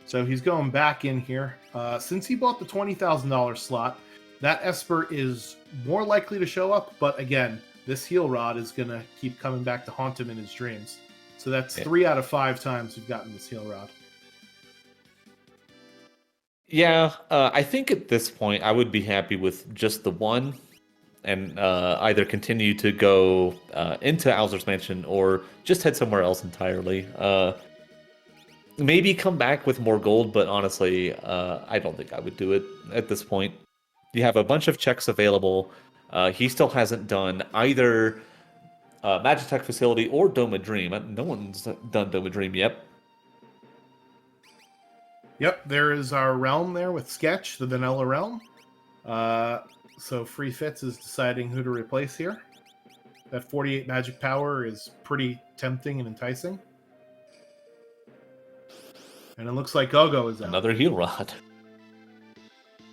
So he's going back in here. Since he bought the $20,000 slot, that Esper is more likely to show up. But again, this heal rod is going to keep coming back to haunt him in his dreams. So that's 3 out of 5 times we've gotten this heal rod. Yeah, I think at this point I would be happy with just the one, and either continue to go into Owl's Mansion or just head somewhere else entirely. Maybe come back with more gold, but honestly, I don't think I would do it at this point. You have a bunch of checks available. He still hasn't done either Magitech Facility or Dome of Dream. No one's done Dome of Dream yet. Yep, there is our realm there with Sketch, the vanilla realm. So Free Fits is deciding who to replace here. That 48 magic power is pretty tempting and enticing. And it looks like Gogo is out. Another heal rod.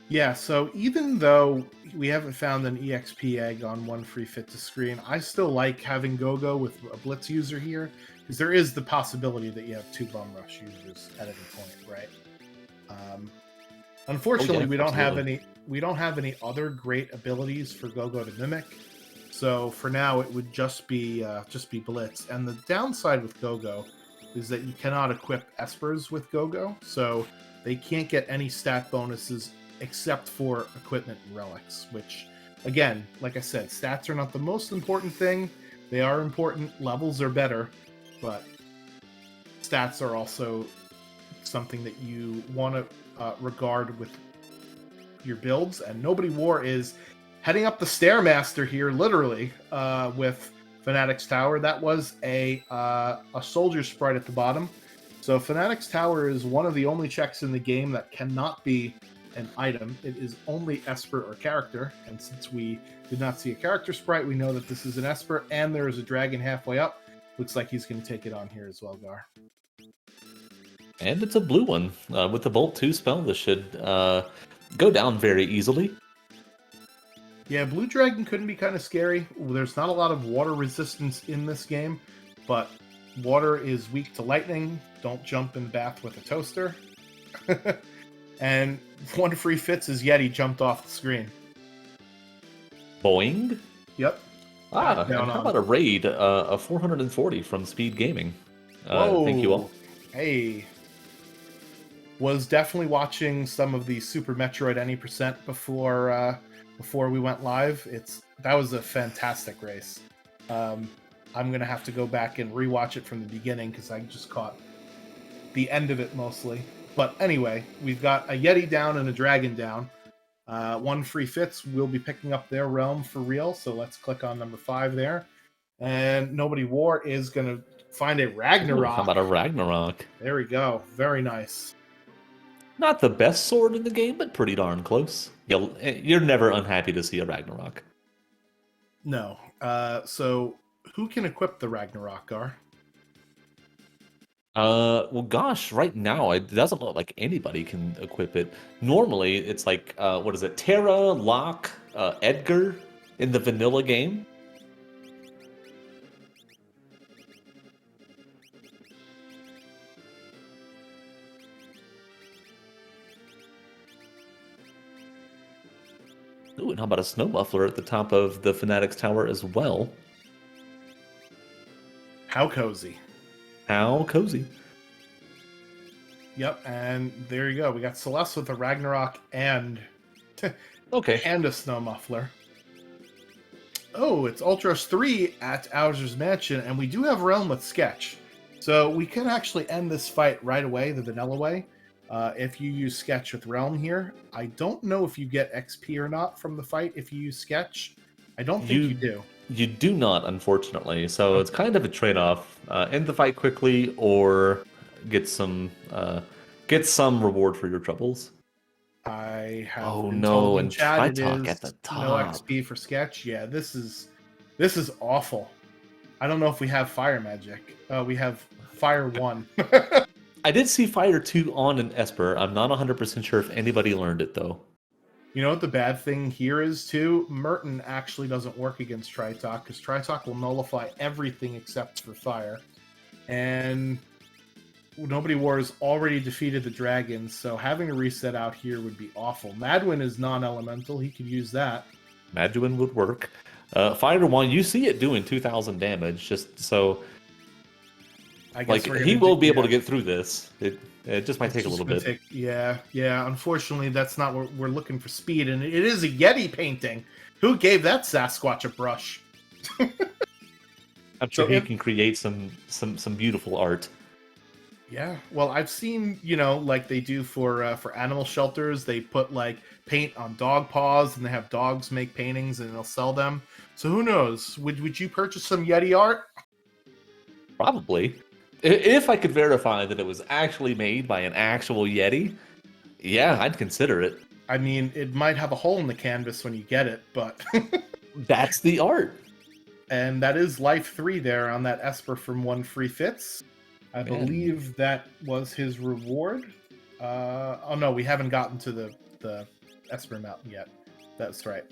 Yeah, so even though we haven't found an EXP egg on one Free Fit to screen, I still like having Gogo with a Blitz user here, because there is the possibility that you have 2 Bum Rush users at any point, right? Unfortunately, we don't have any other great abilities for Gogo to mimic. So for now, it would just be Blitz. And the downside with Gogo is that you cannot equip Espers with Gogo, so they can't get any stat bonuses except for equipment and relics. Which, again, like I said, stats are not the most important thing. They are important. Levels are better, but stats are also something that you want to regard with your builds. And Nobody War is heading up the Stairmaster here, literally, with Fanatic's Tower. That was a soldier sprite at the bottom. So Fanatic's Tower is one of the only checks in the game that cannot be an item. It is only Esper or character. And since we did not see a character sprite, we know that this is an Esper, and there is a dragon halfway up. Looks like he's going to take it on here as well, Gar. And it's a blue one. With the Bolt 2 spell, this should go down very easily. Yeah, Blue Dragon couldn't be kind of scary. There's not a lot of water resistance in this game, but water is weak to lightning. Don't jump in bath with a toaster. And one Free Fits is Yeti jumped off the screen. Boing? Yep. And how about a raid of 440 from SpeedGaming? Thank you all. Hey. Was definitely watching some of the Super Metroid Any Percent before we went live. That was a fantastic race. I'm gonna have to go back and rewatch it from the beginning because I just caught the end of it mostly. But anyway, we've got a Yeti down and a Dragon down. One Free Fits will be picking up their realm for real. So let's click on number 5 there. And Nobody War is gonna find a Ragnarok. Ooh, how about a Ragnarok? There we go. Very nice. Not the best sword in the game, but pretty darn close. You're never unhappy to see a Ragnarok. No. So who can equip the Ragnarok, Gar? Well, gosh, right now it doesn't look like anybody can equip it. Normally, it's like what is it? Terra, Locke, Edgar in the vanilla game. Ooh, and how about a snow muffler at the top of the Fanatic's tower as well? How cozy. How cozy. Yep, and there you go. We got Celeste with a Ragnarok and Okay. and a snow muffler. Oh, it's Ultros 3 at Bowser's Mansion, and we do have Realm with Sketch. So we can actually end this fight right away, the vanilla way, if you use Sketch with Realm here. I don't know if you get XP or not from the fight if you use Sketch. I don't think you do. You do not, unfortunately. So it's kind of a trade-off: end the fight quickly, or get some reward for your troubles. I have Oh been told no, in and chat it Tritalk is at the no top. XP for Sketch. Yeah, this is awful. I don't know if we have Fire Magic. We have Fire 1. I did see Fire 2 on an Esper. I'm not 100% sure if anybody learned it, though. You know what the bad thing here is, too? Merton actually doesn't work against Tritalk, because Tritalk will nullify everything except for Fire. And Nobody War has already defeated the dragons, so having a reset out here would be awful. Madwin is non-elemental. He could use that. Maduin would work. Fire 1, you see it doing 2,000 damage, just so... I guess he will be able to get through this. It just might take a little bit. Yeah. Unfortunately, that's not what we're looking for speed, and it is a Yeti painting. Who gave that Sasquatch a brush? I'm sure he can create some beautiful art. Yeah, well, I've seen, like they do for animal shelters, they put like paint on dog paws, and they have dogs make paintings, and they'll sell them. So who knows? Would you purchase some Yeti art? Probably. If I could verify that it was actually made by an actual Yeti, yeah, I'd consider it. I mean, it might have a hole in the canvas when you get it, but... That's the art. And that is Life 3 there on that Esper from 1 Free Fits. I believe that was his reward. Oh no, we haven't gotten to the Esper Mountain yet. That's right.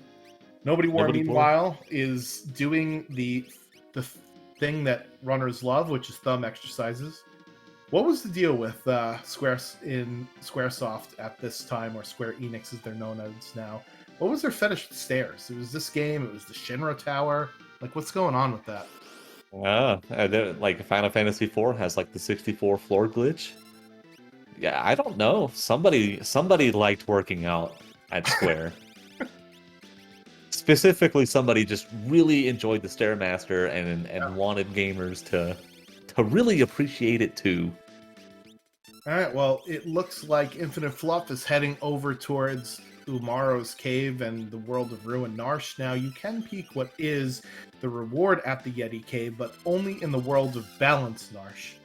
Nobody War, meanwhile, is doing the thing that runners love, which is thumb exercises. What was the deal with Squaresoft at this time, or Square Enix as they're known as now? What was their fetish with stairs? It was this game, it was the Shinra Tower. Like, what's going on with that? Like Final Fantasy IV has like the 64 floor glitch. Yeah, I don't know. Somebody liked working out at Square. Specifically, somebody just really enjoyed the Stairmaster and wanted gamers to really appreciate it too. All right, well, it looks like Infinite Fluff is heading over towards Umaro's Cave and the World of Ruin Narsh. Now, you can peek what is the reward at the Yeti Cave, but only in the World of Balance Narsh.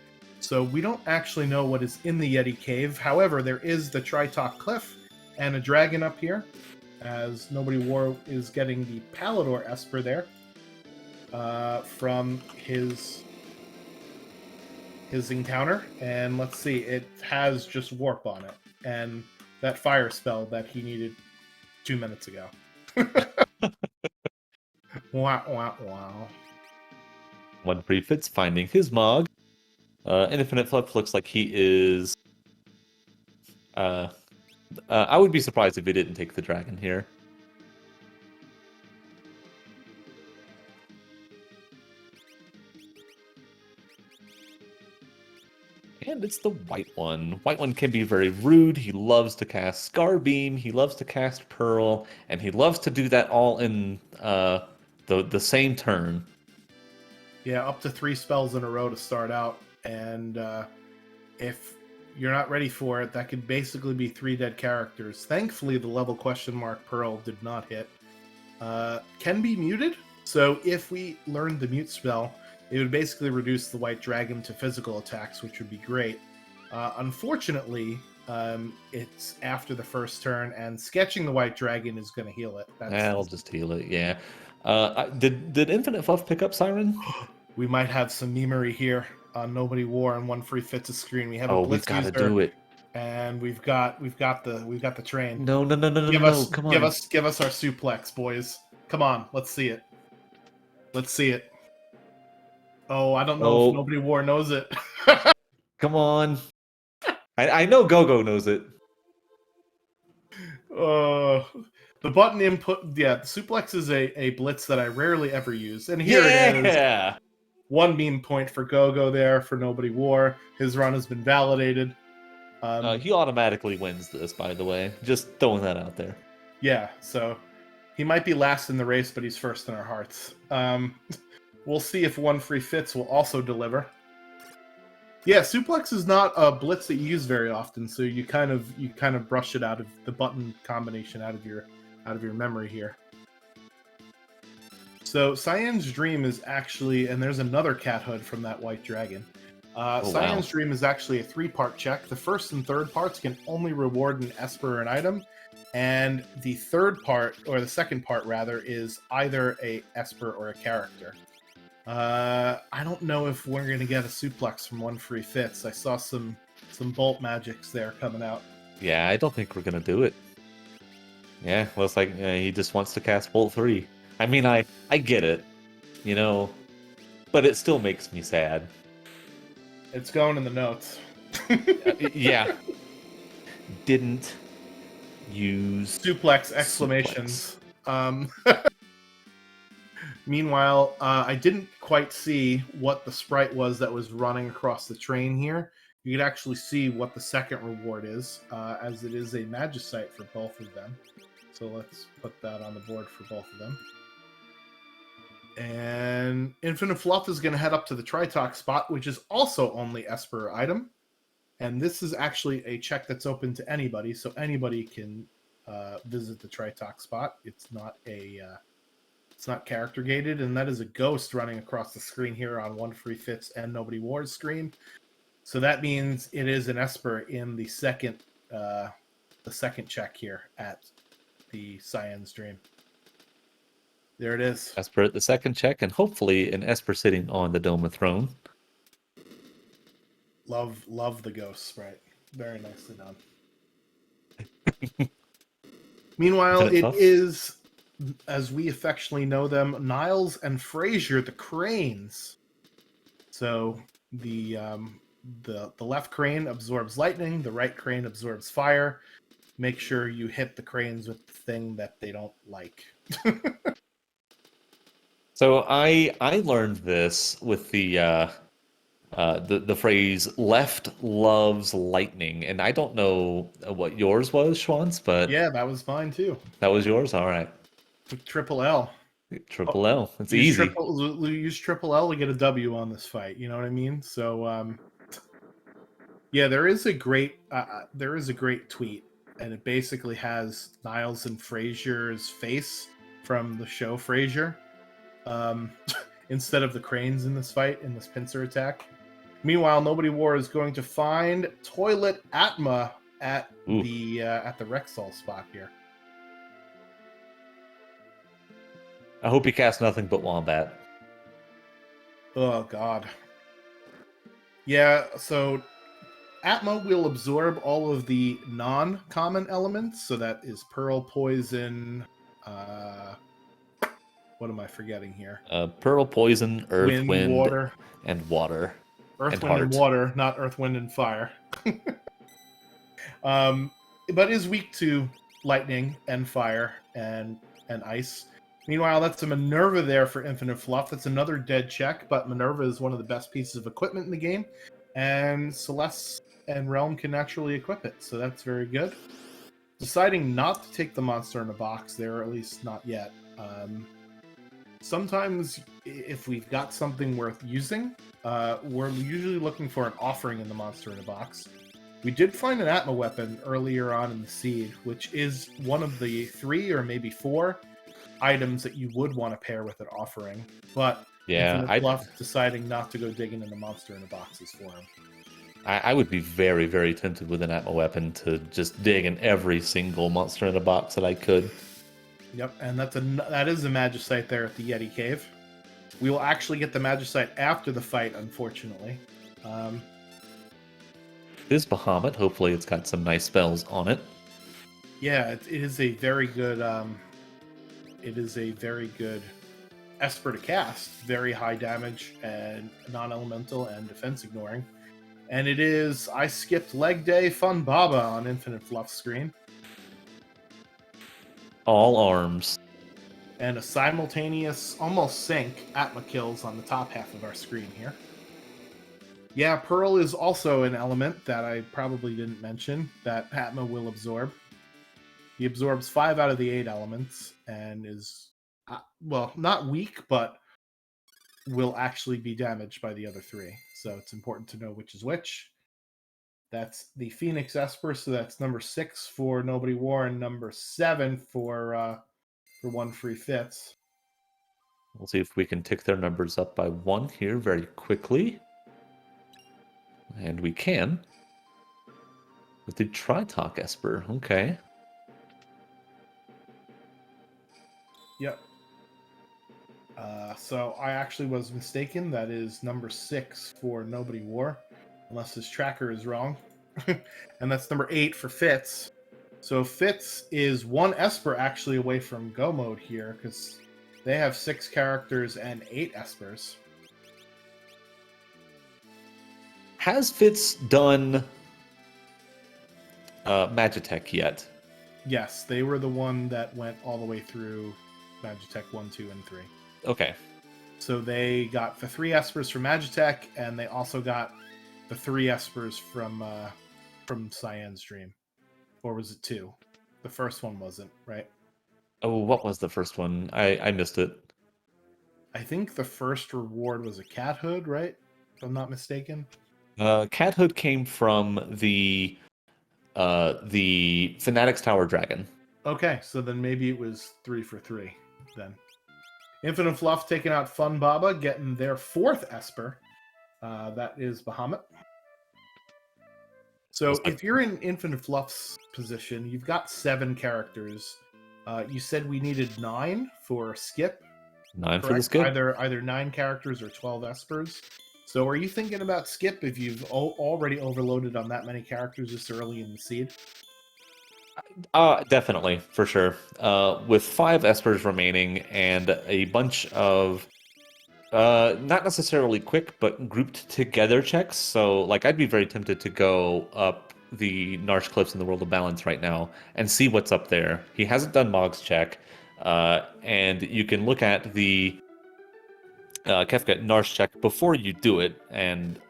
So we don't actually know what is in the Yeti Cave. However, there is the Tritalk Cliff and a dragon up here, as Nobody War is getting the Palador Esper there from his encounter. And let's see, it has just Warp on it, and that fire spell that he needed 2 minutes ago. Wow. One Free Fits finding his Mog. Infinite Fluff looks like he is... I would be surprised if he didn't take the dragon here. And it's the white one. White one can be very rude. He loves to cast Scar Beam, he loves to cast Pearl, and he loves to do that all in the same turn. Yeah, up to 3 spells in a row to start out. And if you're not ready for it, that could basically be 3 dead characters. Thankfully, the level question mark Pearl did not hit. Can be muted. So if we learned the mute spell, it would basically reduce the white dragon to physical attacks, which would be great. Unfortunately, it's after the first turn, and sketching the white dragon is going to heal it. I'll just heal it, yeah. Did Infinite Fluff pick up Siren? We might have some memery here on Nobody War on One Free Fits a screen. We have a We've got to do it. And we've got the train. No, come on. Give us our suplex, boys. Come on, let's see it. Oh, I don't know if Nobody War knows it. Come on. I know Gogo knows it. The button input, yeah, the suplex is a blitz that I rarely ever use. And here it is. Yeah. 1 meme point for Gogo there for Nobody War. His run has been validated. He automatically wins this, by the way. Just throwing that out there. Yeah, so he might be last in the race, but he's first in our hearts. We'll see if One Free Fits will also deliver. Yeah, suplex is not a blitz that you use very often, so you kind of brush it out of the button combination out of your memory here. So Cyan's Dream is actually, and there's another cat hood from that white dragon. Cyan's Dream is actually a 3-part check. The first and third parts can only reward an Esper or an item, and the third part, or the second part rather, is either a Esper or a character. I don't know if we're gonna get a suplex from One Free Fits. I saw some bolt magics there coming out. Yeah, I don't think we're gonna do it. Yeah, looks like he just wants to cast Bolt 3. I mean, I get it, you know, but it still makes me sad. It's going in the notes. Yeah. Didn't use suplex exclamations. Meanwhile, I didn't quite see what the sprite was that was running across the train here. You could actually see what the second reward is, as it is a Magicite for both of them. So let's put that on the board for both of them. And Infinite Fluff is going to head up to the Tritalk spot, which is also only Esper item. And this is actually a check that's open to anybody, so anybody can visit the Tritalk spot. It's not character gated, and that is a ghost running across the screen here on One Free Fits and Nobody Wars screen. So that means it is an Esper in the second check here at the Cyan's Dream. There it is. Esper at the second check, and hopefully an Esper sitting on the Dome of Throne. Love the ghost sprite. Very nicely done. Meanwhile, it is, as we affectionately know them, Niles and Frazier, the cranes. So the left crane absorbs lightning, the right crane absorbs fire. Make sure you hit the cranes with the thing that they don't like. So I learned this with the phrase "left loves lightning," and I don't know what yours was, Schwantz, but yeah, that was mine too. That was yours. All right. Triple L. Triple L. It's easy. Use Triple L to get a W on this fight. You know what I mean? So yeah, there is a great tweet, and it basically has Niles and Frazier's face from the show Frasier, instead of the cranes in this fight, in this pincer attack. Meanwhile, Nobody War is going to find Toilet Atma at the Rexall spot here. I hope he casts nothing but Wombat. Oh God. Yeah, so Atma will absorb all of the non-common elements, so that is Pearl, Poison, what am I forgetting here? Pearl, Poison, Earth, Wind, Water. And Water. Earth, and Wind, Heart. and Water, not Earth, Wind, and Fire. But is weak to lightning and fire and ice. Meanwhile, that's a Minerva there for Infinite Fluff. That's another dead check, but Minerva is one of the best pieces of equipment in the game, and Celeste and Realm can naturally equip it, so that's very good. Deciding not to take the monster in a box there, or at least not yet. Sometimes, if we've got something worth using, we're usually looking for an offering in the monster in a box. We did find an Atma weapon earlier on in the seed, which is one of the 3 or maybe 4 items that you would want to pair with an offering, but yeah, Fluff deciding not to go digging in the monster in the boxes for him. I would be very, very tempted with an Atma weapon to just dig in every single monster in a box that I could. Yep, and that is a Magicite there at the Yeti Cave. We will actually get the Magicite after the fight, unfortunately. This Bahamut, hopefully it's got some nice spells on it. Yeah, it is a very good Esper to cast. Very high damage and non-elemental and defense ignoring. And it is I skipped leg day Fun Baba on Infinite Fluff screen. All arms. And a simultaneous, almost sync Atma kills on the top half of our screen here. Yeah, Pearl is also an element that I probably didn't mention that Atma will absorb. He absorbs 5 out of the 8 elements and is, well, not weak, but will actually be damaged by the other 3. So it's important to know which is which. That's the Phoenix Esper, so that's number 6 for Nobody War and number 7 for 1 free Fitz. We'll see if we can tick their numbers up by 1 here very quickly. And we can. With the Tritalk Esper. Okay. Yep. So I actually was mistaken. That is number 6 for Nobody War, unless his tracker is wrong. And that's number 8 for Fitz. So Fitz is 1 Esper actually away from Go mode here, because they have 6 characters and 8 Espers. Has Fitz done Magitech yet? Yes, they were the one that went all the way through Magitech 1, 2, and 3. Okay. So they got the 3 Espers from Magitech, and they also got the 3 Espers from Cyan's Dream. Or was it 2? The first one wasn't, right? Oh, what was the first one? I missed it. I think the first reward was a cat hood, right? If I'm not mistaken. Cat Hood came from the Fanatics Tower Dragon. Okay, so then maybe it was 3 for 3 then. Infinite Fluff taking out Fun Baba, getting their 4th Esper. That is Bahamut. So if you're in Infinite Fluff's position, you've got 7 characters. You said we needed 9 for Skip. 9 correct? For the Skip. Either 9 characters or 12 Espers. So are you thinking about Skip if you've already overloaded on that many characters this early in the seed? Definitely, for sure. With 5 Espers remaining and a bunch of not necessarily quick, but grouped together checks. So, like, I'd be very tempted to go up the Narsh Cliffs in the World of Balance right now and see what's up there. He hasn't done Mog's check, and you can look at the Kefka Narsh check before you do it, and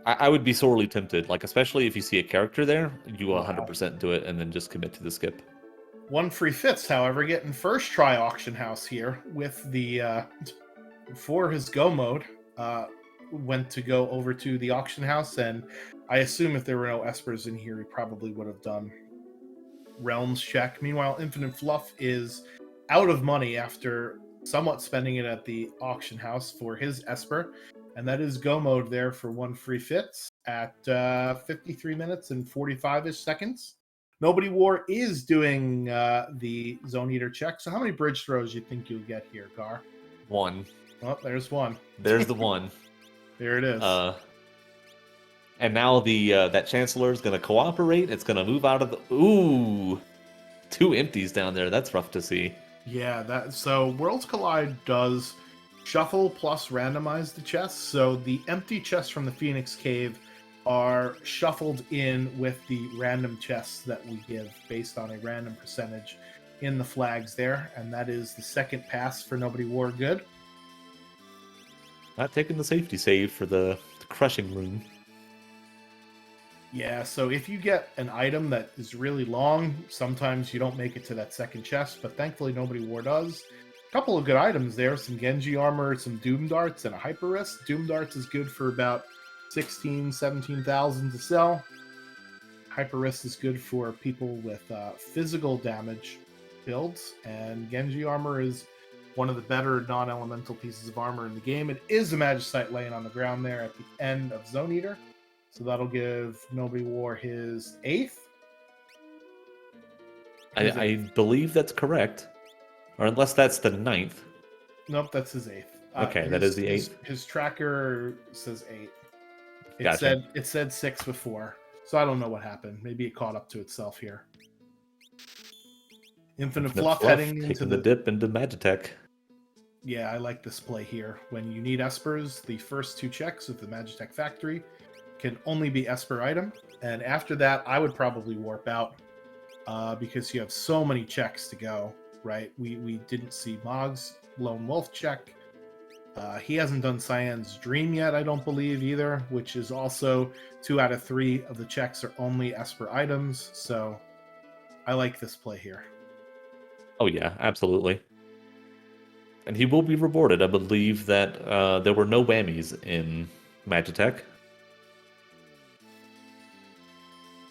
I would be sorely tempted, like, especially if you see a character there, you will 100% do it and then just commit to the skip. 1 free Fitz, however, getting first try Auction House here with the for his Go mode, went to go over to the Auction House, and I assume if there were no Espers in here, he probably would have done Realms check. Meanwhile, Infinite Fluff is out of money after somewhat spending it at the Auction House for his Esper, and that is Go mode there for 1 free Fitz at 53 minutes and 45-ish seconds. Nobody War is doing the Zone Eater check, so how many bridge throws do you think you'll get here, Gar? 1. Oh, there's 1. There's the 1. There it is. And now the that Chancellor is going to cooperate. It's going to move out of the... Ooh! 2 empties down there. That's rough to see. Yeah, so Worlds Collide does shuffle plus randomize the chests. So the empty chests from the Phoenix Cave are shuffled in with the random chests that we give based on a random percentage in the flags there. And that is the second pass for Nobody War good. Not taking the safety save for the crushing rune. Yeah, so if you get an item that is really long, sometimes you don't make it to that second chest, but thankfully Nobody War does. A couple of good items there, some Genji armor, some Doom Darts, and a Hyper Wrist. Doom Darts is good for about 16,000, 17,000 to sell. Hyper Wrist is good for people with physical damage builds, and Genji armor is one of the better non-elemental pieces of armor in the game. It is a Magicite laying on the ground there at the end of Zone Eater. So that'll give Nobody War his 8th. I believe that's correct. Or unless that's the 9th. Nope, that's his 8th. Okay, that is the 8th. His tracker says 8. Gotcha. It said 6 before. So I don't know what happened. Maybe it caught up to itself here. Infinite Fluff heading into the dip into Magitech. Yeah, I like this play here. When you need Espers, the first 2 checks of the Magitech Factory can only be Esper item, and after that, I would probably warp out. because you have so many checks to go, right? We didn't see Mog's Lone Wolf check. He hasn't done Cyan's Dream yet, I don't believe either, which is also 2 out of 3 of the checks are only Esper items. So I like this play here. Oh yeah, absolutely. And he will be rewarded. I believe that there were no whammies in Magitech.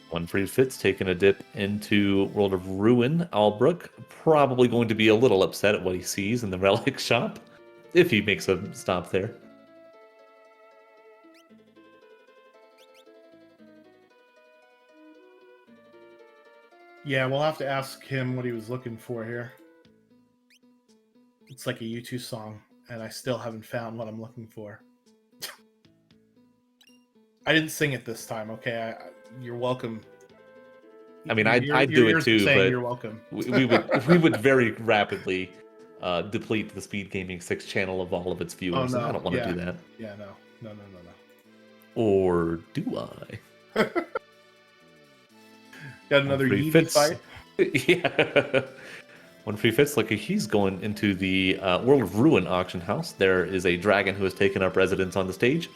One free Fitz taking a dip into World of Ruin. Albrook probably going to be a little upset at what he sees in the relic shop, if he makes a stop there. Yeah, we'll have to ask him what he was looking for here. It's like a U2 song, and I still haven't found what I'm looking for. I didn't sing it this time, okay? You're welcome. I mean, I'd do it too, but you're welcome. we would very rapidly deplete the SpeedGaming 6 channel of all of its viewers. Oh, no. I don't want to do that. Yeah, no. Or do I? Got another free Yeezy Fitz. fight. Yeah. One free Fitz, like he's going into the World of Ruin auction house. There is a dragon who has taken up residence on the stage.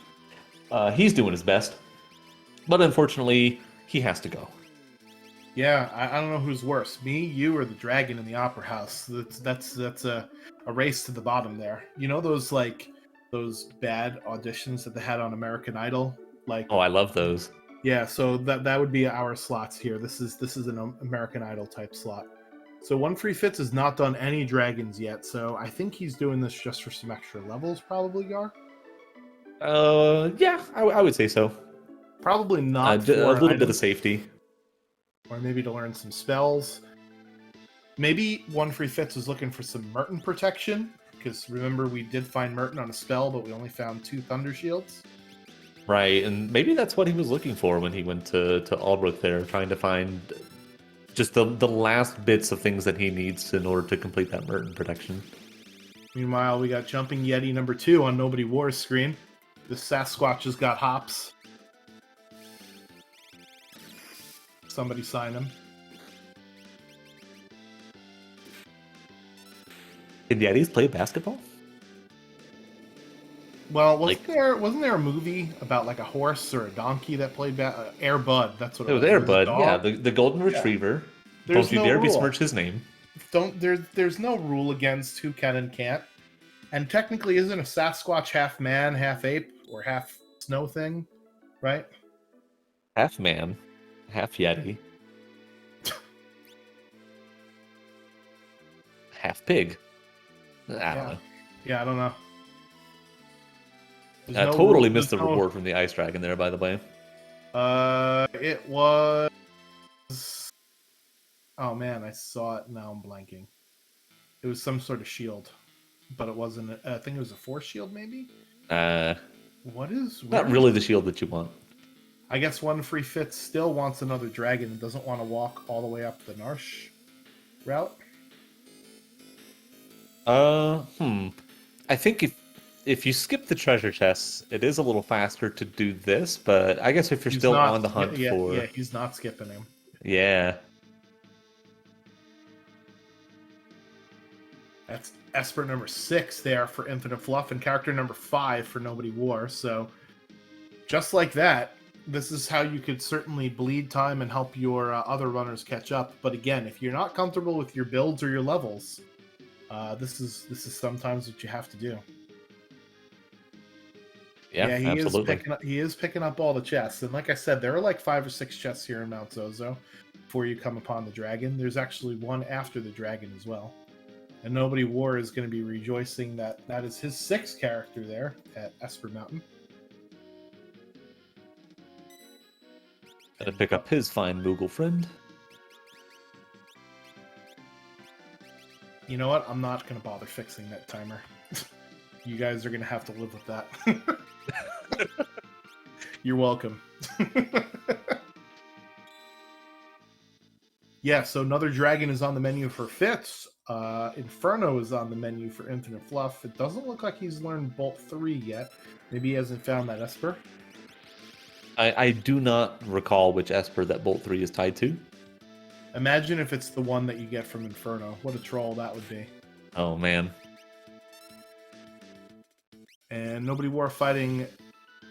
He's doing his best, but unfortunately, he has to go. Yeah, I don't know who's worse, me, you, or the dragon in the opera house. That's a race to the bottom there. You know those bad auditions that they had on American Idol? Oh, I love those. Yeah, so that would be our slots here. This is an American Idol type slot. So One Free Fitz has not done any dragons yet, so I think he's doing this just for some extra levels, probably, Gar? Yeah, I would say so. Probably not a little bit of safety. Or maybe to learn some spells. Maybe One Free Fitz is looking for some Merton protection, because remember we did find Merton on a spell, but we only found 2 Thunder Shields. Right, and maybe that's what he was looking for when he went to Albrook there, trying to find just the last bits of things that he needs in order to complete that Merton protection. Meanwhile, we got Jumping Yeti number 2 on Nobody Wars screen. The Sasquatch has got hops. Somebody sign him. Did Yetis play basketball? Well, wasn't there a movie about like a horse or a donkey that played Air Bud? That's what it was. Air Bud, yeah, the golden retriever. Don't you dare besmirch his name. There's no rule against who can and can't. And technically, isn't a Sasquatch half man, half ape, or half snow thing, right? Half man, half Yeti, half pig. I don't know. Yeah, I don't know. I totally missed the reward from the ice dragon there, by the way. It was... Oh man, I saw it, now I'm blanking. It was some sort of shield, but it wasn't... I think it was a force shield, maybe? What is... Not really the shield that you want. I guess One Free Fitz still wants another dragon and doesn't want to walk all the way up the Narsh route. I think if you skip the treasure chests, it is a little faster to do this, but I guess if you're still on the hunt for... Yeah, he's not skipping him. Yeah. That's Esper number 6 there for Infinite Fluff and character number 5 for Nobody War. So just like that, this is how you could certainly bleed time and help your other runners catch up. But again, if you're not comfortable with your builds or your levels, this is sometimes what you have to do. Yeah, he absolutely. is picking up all the chests. And like I said, there are like 5 or 6 chests here in Mount Zozo before you come upon the dragon. There's actually one after the dragon as well. And Nobody War is going to be rejoicing that that is his 6th character there at Esper Mountain. Gonna pick up his fine Moogle friend. You know what? I'm not going to bother fixing that timer. You guys are going to have to live with that. You're welcome. Yeah, so another dragon is on the menu for Fitz. Inferno is on the menu for Infinite Fluff. It doesn't look like he's learned Bolt 3 yet. Maybe he hasn't found that Esper. I do not recall which Esper that Bolt 3 is tied to. Imagine if it's the one that you get from Inferno. What a troll that would be. Oh man. And Nobody War fighting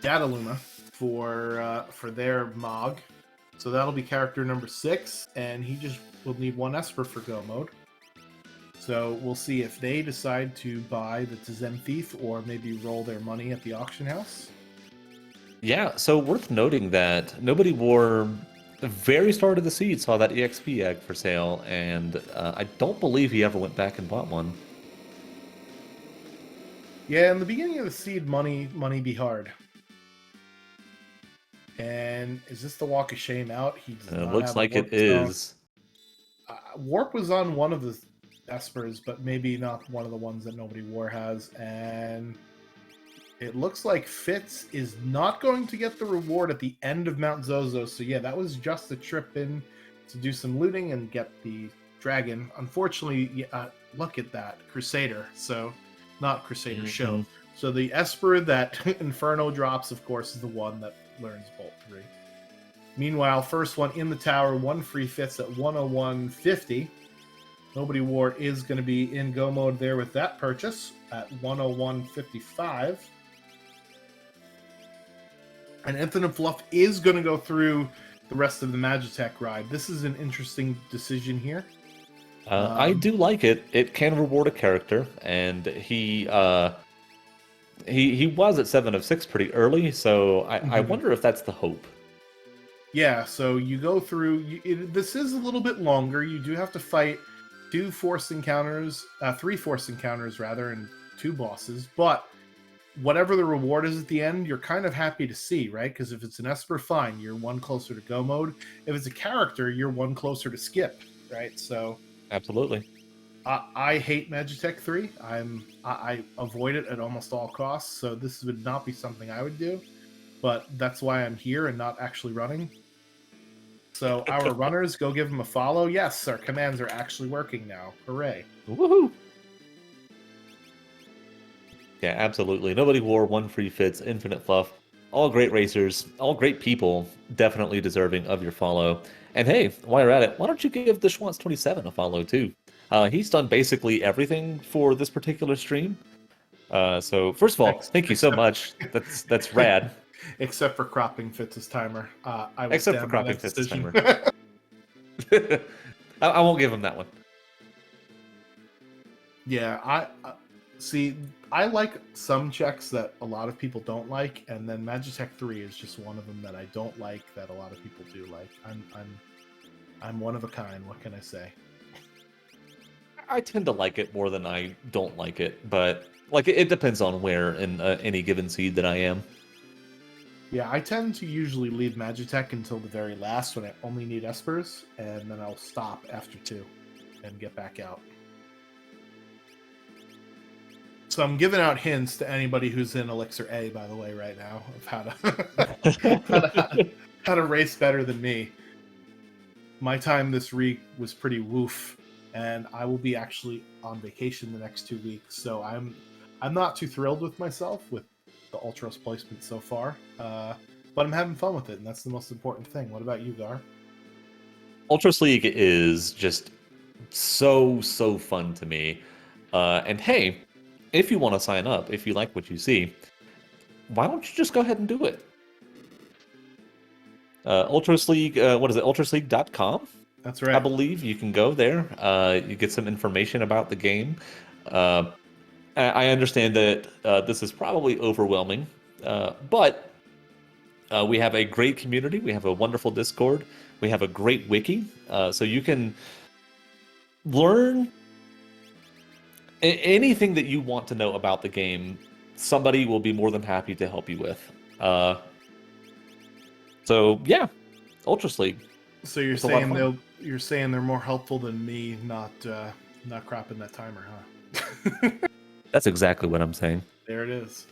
Dataluma for their Mog. So that'll be character number 6, and he just will need 1 Esper for go mode. So we'll see if they decide to buy the Tzem Thief or maybe roll their money at the auction house. Yeah, so worth noting that Nobody War, the very start of the seed, saw that EXP egg for sale, and I don't believe he ever went back and bought one. Yeah, in the beginning of the seed, money be hard. And is this the Walk of Shame out? He does not Looks have like a it is. Warp was on one of the Espers, but maybe not one of the ones that Nobody War has. And it looks like Fitz is not going to get the reward at the end of Mount Zozo. So yeah, that was just a trip in to do some looting and get the dragon. Unfortunately, look at that. Crusader. So not Crusader Show. So the Esper that Inferno drops, of course, is the one that learns Bolt 3. Meanwhile, first one in the tower, 1 free Fitz at 101.50. Nobody War is going to be in go mode there with that purchase at 101.55. And Infinite Fluff is going to go through the rest of the Magitech ride. This is an interesting decision here. I do like it. It can reward a character, and he was at 7 of 6 pretty early, so I wonder if that's the hope. Yeah, so you go through... this is a little bit longer. You do have to fight 3 force encounters, rather, and 2 bosses, but whatever the reward is at the end, you're kind of happy to see, right? Because if it's an Esper, fine, you're 1 closer to go mode. If it's a character, you're 1 closer to skip, right? So... Absolutely. I hate Magitech 3. I avoid it at almost all costs, so this would not be something I would do. But that's why I'm here and not actually running. So our runners, go give them a follow. Yes, our commands are actually working now. Hooray. Woohoo! Yeah, absolutely. Nobody War, 1 free Fitz, Infinite Fluff. All great racers, all great people, definitely deserving of your follow. And hey, while you're at it, why don't you give the Schwantz27 a follow too? He's done basically everything for this particular stream. So first of all, thank you so much. That's rad. Except for cropping Fitz's timer. I will Except for cropping Fitz's timer. I won't give him that one. Yeah, I see. I like some checks that a lot of people don't like, and then Magitech 3 is just one of them that I don't like that a lot of people do like. I'm one of a kind. What can I say? I tend to like it more than I don't like it, but like it depends on where in any given seed that I am. Yeah, I tend to usually leave Magitech until the very last when I only need Espers, and then I'll stop after 2 and get back out. So I'm giving out hints to anybody who's in Elixir A, by the way, right now, of how to race better than me. My time this week was pretty woof, and I will be actually on vacation the next 2 weeks, so I'm not too thrilled with myself with the Ultros placement so far, but I'm having fun with it, and that's the most important thing. What about you, Gar? Ultros League is just so fun to me, and hey, if you want to sign up, if you like what you see, why don't you just go ahead and do it? Ultros League, what is it? ultrosleague.com? That's right. I believe you can go there. You get some information about the game. I understand that this is probably overwhelming, but we have a great community. We have a wonderful Discord. We have a great wiki, so you can learn anything that you want to know about the game. Somebody will be more than happy to help you with. So yeah, Ultros League. So you're saying they're more helpful than me not cropping that timer, huh? That's exactly what I'm saying. There it is.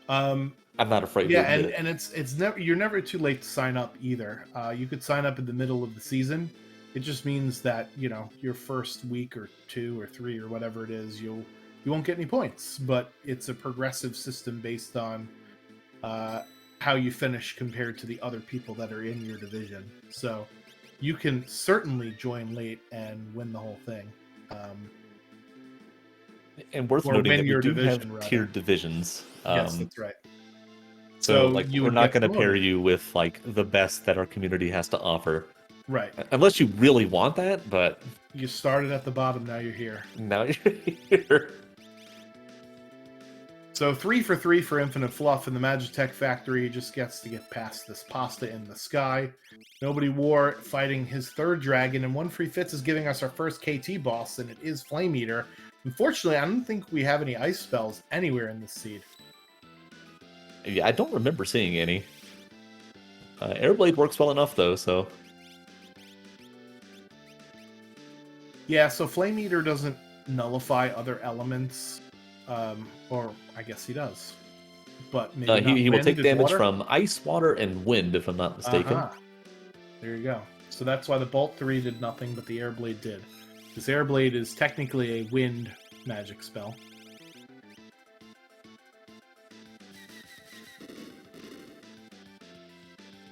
I'm not afraid. Yeah, and it's never, you're never too late to sign up either. You could sign up in the middle of the season. It just means that, you know, your first week or 2 or 3 or whatever it is, you won't get any points. But it's a progressive system based on how you finish compared to the other people that are in your division. So you can certainly join late and win the whole thing. And worth Or noting win that we your do have division, rather. tiered divisions. Yes, that's right. So, So like, you we're would not get going to pair promoted. you with, like, the best that our community has to offer. Right. Unless you really want that, but You started at the bottom, now you're here. now you're here. So 3 for 3 for Infinite Fluff, and the Magitech Factory just gets to get past this pasta in the sky. Nobody War fighting his third dragon, and 1 Free Fits is giving us our first KT boss, and it is Flame Eater. Unfortunately, I don't think we have any ice spells anywhere in this seed. Yeah, I don't remember seeing any. Airblade works well enough, though, so... Yeah, so Flame Eater doesn't nullify other elements, or I guess he does. But maybe not he will wind take and damage water? from ice, water, and wind, if I'm not mistaken. Uh-huh. There you go. So that's why the Bolt 3 did nothing, but the Airblade did. Because Airblade is technically a wind magic spell.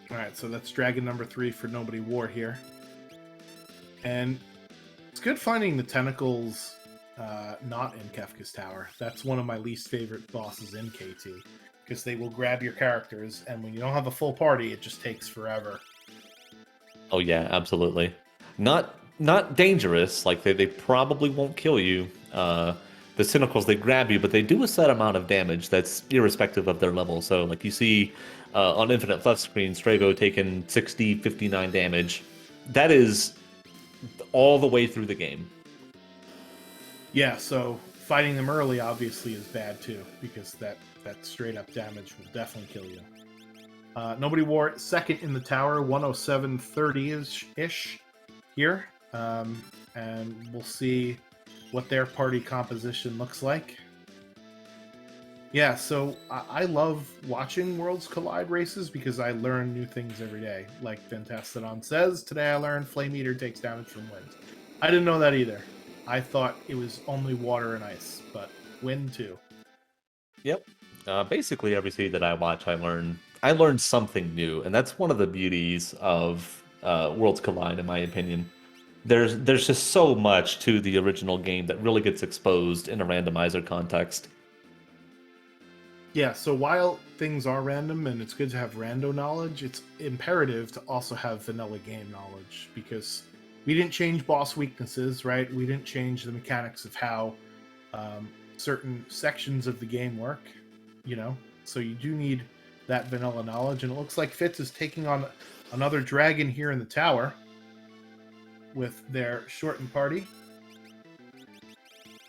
Alright, so that's Dragon number 3 for Nobody War here. And it's good finding the tentacles not in Kefka's Tower. That's one of my least favorite bosses in KT. Because they will grab your characters, and when you don't have a full party, it just takes forever. Oh yeah, absolutely. Not dangerous. Like they probably won't kill you. The Cynicals, they grab you, but they do a set amount of damage that's irrespective of their level. So like you see on Infinite Left screen, Strago taking 60, 59 damage. That is all the way through the game. Yeah, so fighting them early obviously is bad too, because that straight up damage will definitely kill you. Nobody War second in the tower, 107.30-ish here. And we'll see what their party composition looks like. Yeah, so I love watching Worlds Collide races because I learn new things every day. Like Ventastodon says, today I learned Flame Eater takes damage from wind. I didn't know that either. I thought it was only water and ice, but wind too. Yep. Basically, every seed that I watch, I learn something new, and that's one of the beauties of Worlds Collide, in my opinion. There's just so much to the original game that really gets exposed in a randomizer context. Yeah, so while things are random and it's good to have rando knowledge, it's imperative to also have vanilla game knowledge because we didn't change boss weaknesses, right? We didn't change the mechanics of how certain sections of the game work, you know? So you do need that vanilla knowledge, and it looks like Fitz is taking on another dragon here in the tower with their shortened party.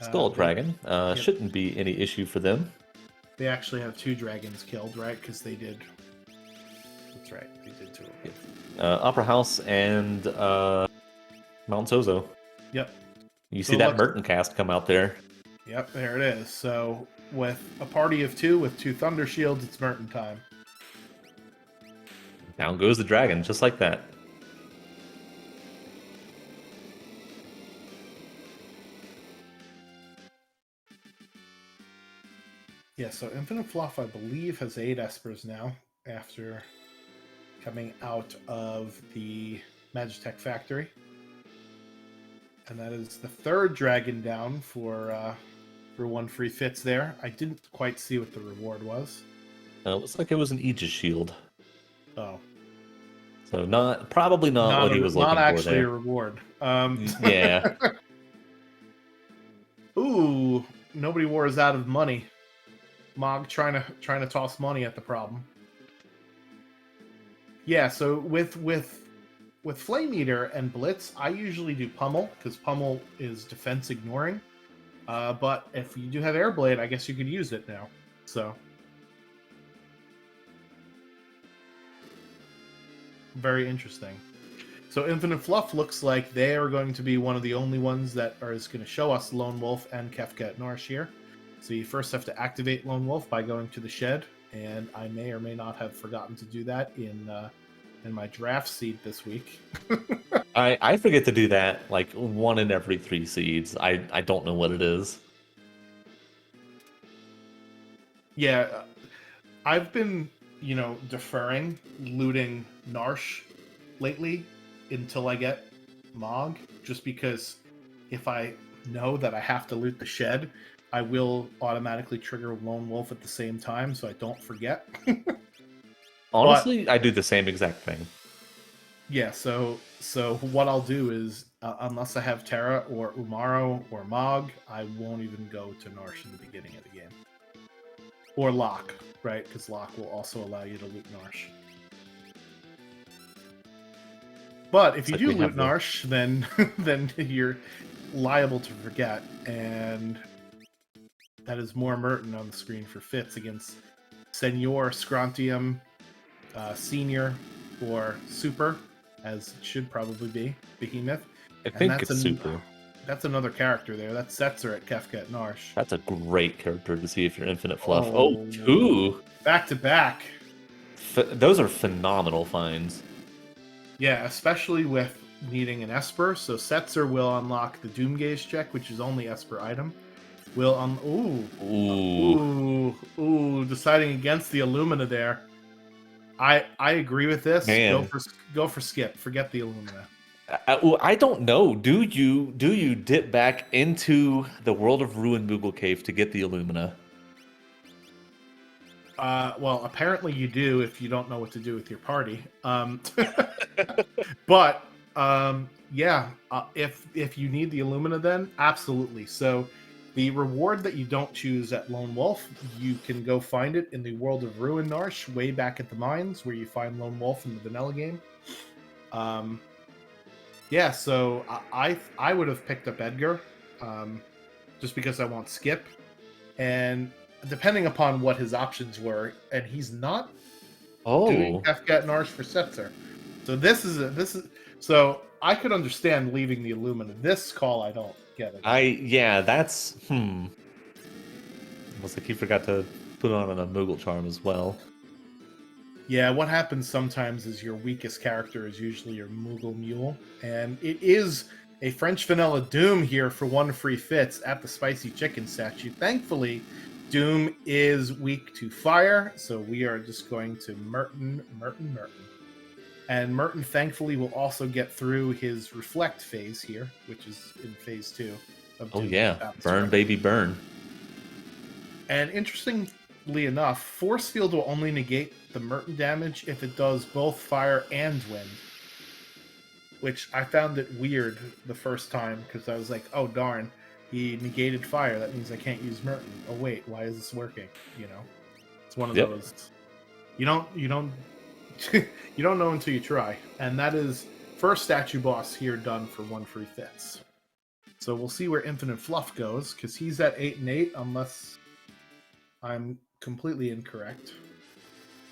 Still a dragon. Shouldn't be any issue for them. They actually have 2 dragons killed, right? Because they did. That's right. They did 2 of them. Opera House and Mount Zozo. Yep. You see that Merton cast come out there. Yep, there it is. So with a party of 2 with 2 Thunder Shields, it's Merton time. Down goes the dragon, just like that. Yeah, so Infinite Fluff, I believe, has 8 Espers now after coming out of the Magitech Factory. And that is the 3rd dragon down for 1 Free Fits there. I didn't quite see what the reward was. Looks like it was an Aegis Shield. Oh. So probably not what he was looking for there. Not actually a reward. Yeah. Ooh, Nobody War is out of money. Mog trying to toss money at the problem. Yeah, so with Flame Eater and Blitz, I usually do Pummel because Pummel is defense ignoring. But if you do have Airblade, I guess you could use it now. So very interesting. So Infinite Fluff looks like they are going to be one of the only ones that is going to show us Lone Wolf and Kefka at Norsh here. So you first have to activate Lone Wolf by going to the shed, and I may or may not have forgotten to do that in my draft seed this week. I forget to do that like 1 in every 3 seeds. I don't know what it is. Yeah, I've been deferring looting Narsh lately until I get Mog, just because if I know that I have to loot the shed, I will automatically trigger Lone Wolf at the same time, so I don't forget. Honestly, I do the same exact thing. Yeah, so what I'll do is, unless I have Terra or Umaro or Mog, I won't even go to Narsh in the beginning of the game. Or Lock, right? Because Lock will also allow you to loot Narsh. But if It's you like do we loot have the- Narsh, then you're liable to forget, and that is more Merton on the screen for Fitz against Senor, Scrontium, Senior, or Super, as it should probably be, Behemoth. I And think it's super. that's another character there. That's Setzer at Kefka at Narsh. That's a great character to see if you're Infinite Fluff. Oh, two. back to back. Those are phenomenal finds. Yeah, especially with needing an Esper. So Setzer will unlock the Doom Gaze check, which is only Esper item. Ooh, deciding against the Illumina there. I agree with this. Man. Go for skip. Forget the Illumina. I don't know. Do you dip back into the world of Ruin Moogle Cave to get the Illumina? Well, apparently you do if you don't know what to do with your party. But yeah, if you need the Illumina, then absolutely. So the reward that you don't choose at Lone Wolf, you can go find it in the world of Ruin Narsh, way back at the mines where you find Lone Wolf in the vanilla game. Yeah, so I would have picked up Edgar, just because I want skip, and depending upon what his options were, and he's not doing Kefka Narsh for Setzer. So this is so I could understand leaving the Illumina. This call I don't get it. That's Almost like he forgot to put on a Moogle charm as well. Yeah, what happens sometimes is your weakest character is usually your Moogle Mule, and it is a French vanilla Doom here for one free Fitz at the Spicy Chicken statue. Thankfully, Doom is weak to fire, so we are just going to Merton. And Merton, thankfully, will also get through his Reflect phase here, which is in phase 2 of Doom. Oh yeah, burn baby burn. And interestingly enough, Force Field will only negate the Merton damage if it does both fire and wind. Which I found it weird the first time, because I was like, oh darn, he negated fire, that means I can't use Merton. Oh wait, why is this working? You know? It's one of those. You don't you don't know until you try. And that is first statue boss here done for one free Fitz. So we'll see where Infinite Fluff goes, because he's at 8 and 8, unless I'm completely incorrect.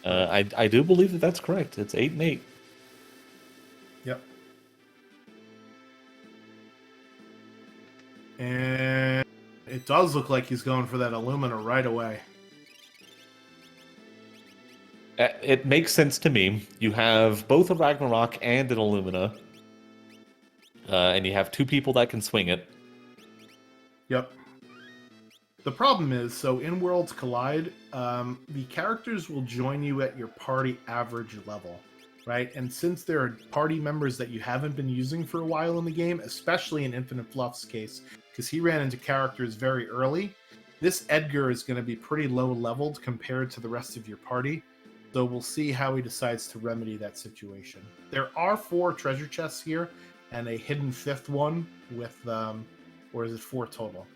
I do believe that that's correct. It's 8 and 8. Yep. And it does look like he's going for that Illumina right away. It makes sense to me. You have both a Ragnarok and an Illumina. And you have two people that can swing it. Yep. The problem is, so in Worlds Collide, the characters will join you at your party average level, right? And since there are party members that you haven't been using for a while in the game, especially in Infinite Fluff's case, because he ran into characters very early, this Edgar is going to be pretty low leveled compared to the rest of your party. So we'll see how he decides to remedy that situation. There are 4 treasure chests here, and a hidden 5th one with, or is it 4 total?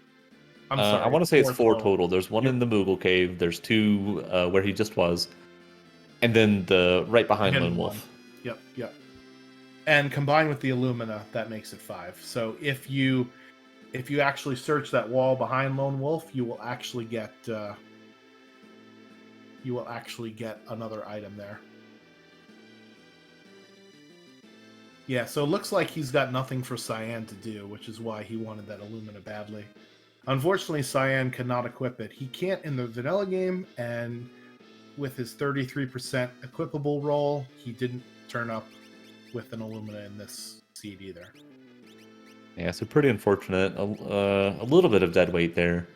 I'm sorry. I want to say it's 4 total. There's one in the Moogle Cave. There's 2 where he just was. And then the right behind Lone Wolf. Yep. And combined with the Illumina, that makes it 5. So if you actually search that wall behind Lone Wolf, you will actually get another item there. Yeah, so it looks like he's got nothing for Cyan to do, which is why he wanted that Illumina badly. Unfortunately, Cyan cannot equip it. He can't in the vanilla game, and with his 33% equipable roll, he didn't turn up with an Illumina in this seed either. Yeah, so pretty unfortunate. A little bit of dead weight there.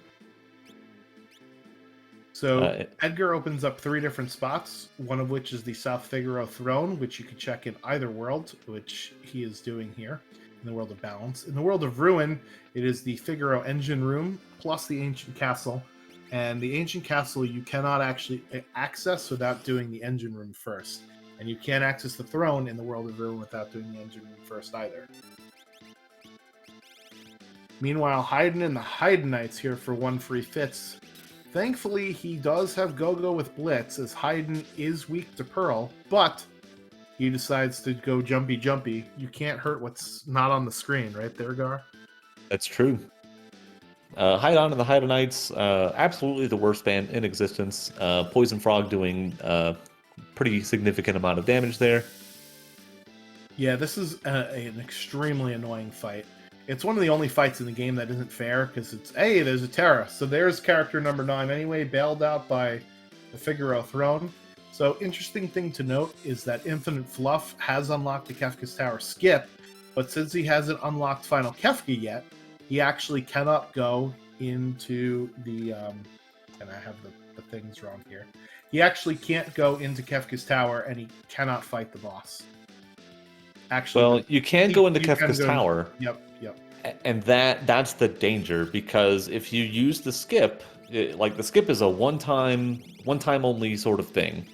So Edgar opens up 3 different spots, one of which is the South Figaro throne, which you can check in either world, which he is doing here in the world of balance. In the world of ruin, it is the Figaro engine room plus the ancient castle. And the ancient castle you cannot actually access without doing the engine room first. And you can't access the throne in the world of ruin without doing the engine room first either. Meanwhile, Haydn and the Haydnites here for 1 free fits. Thankfully, he does have Go-Go with Blitz, as Haydn is weak to Pearl, but he decides to go jumpy. You can't hurt what's not on the screen, right there, Gar? That's true. Haydn and the Haydnites, absolutely the worst band in existence. Poison Frog doing pretty significant amount of damage there. Yeah, this is an extremely annoying fight. It's one of the only fights in the game that isn't fair, because it's, hey, there's a Terra. So there's character number 9 anyway, bailed out by the Figaro throne. So interesting thing to note is that Infinite Fluff has unlocked the Kefka's Tower skip, but since he hasn't unlocked Final Kefka yet, he actually cannot go into the, and I have the things wrong here. He actually can't go into Kefka's Tower, and he cannot fight the boss. Actually, well, you can go into Kefka's Tower. Yep. And that's the danger, because if you use the skip, the skip is a one-time only sort of thing.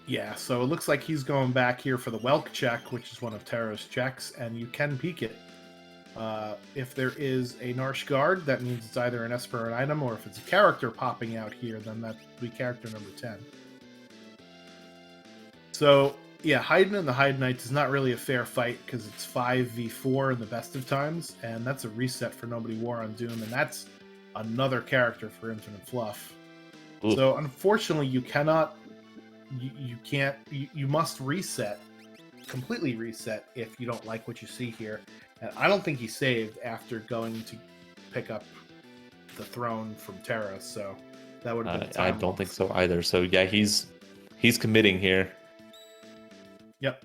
Yeah, so it looks like he's going back here for the Welk check, which is one of Terra's checks, and you can peek it. If there is a Narsh guard, that means it's either an Esper or an item, or if it's a character popping out here, then that would be character number 10. So, yeah, Haydn and the Haydnites is not really a fair fight, because it's 5v4 in the best of times, and that's a reset for Nobody War on Doom, and that's another character for Infinite Fluff. Ooh. So, unfortunately, you cannot... You must reset, completely reset, if you don't like what you see here. And I don't think he saved after going to pick up the throne from Terra, so that would have been I don't think so either. So yeah, he's committing here. Yep.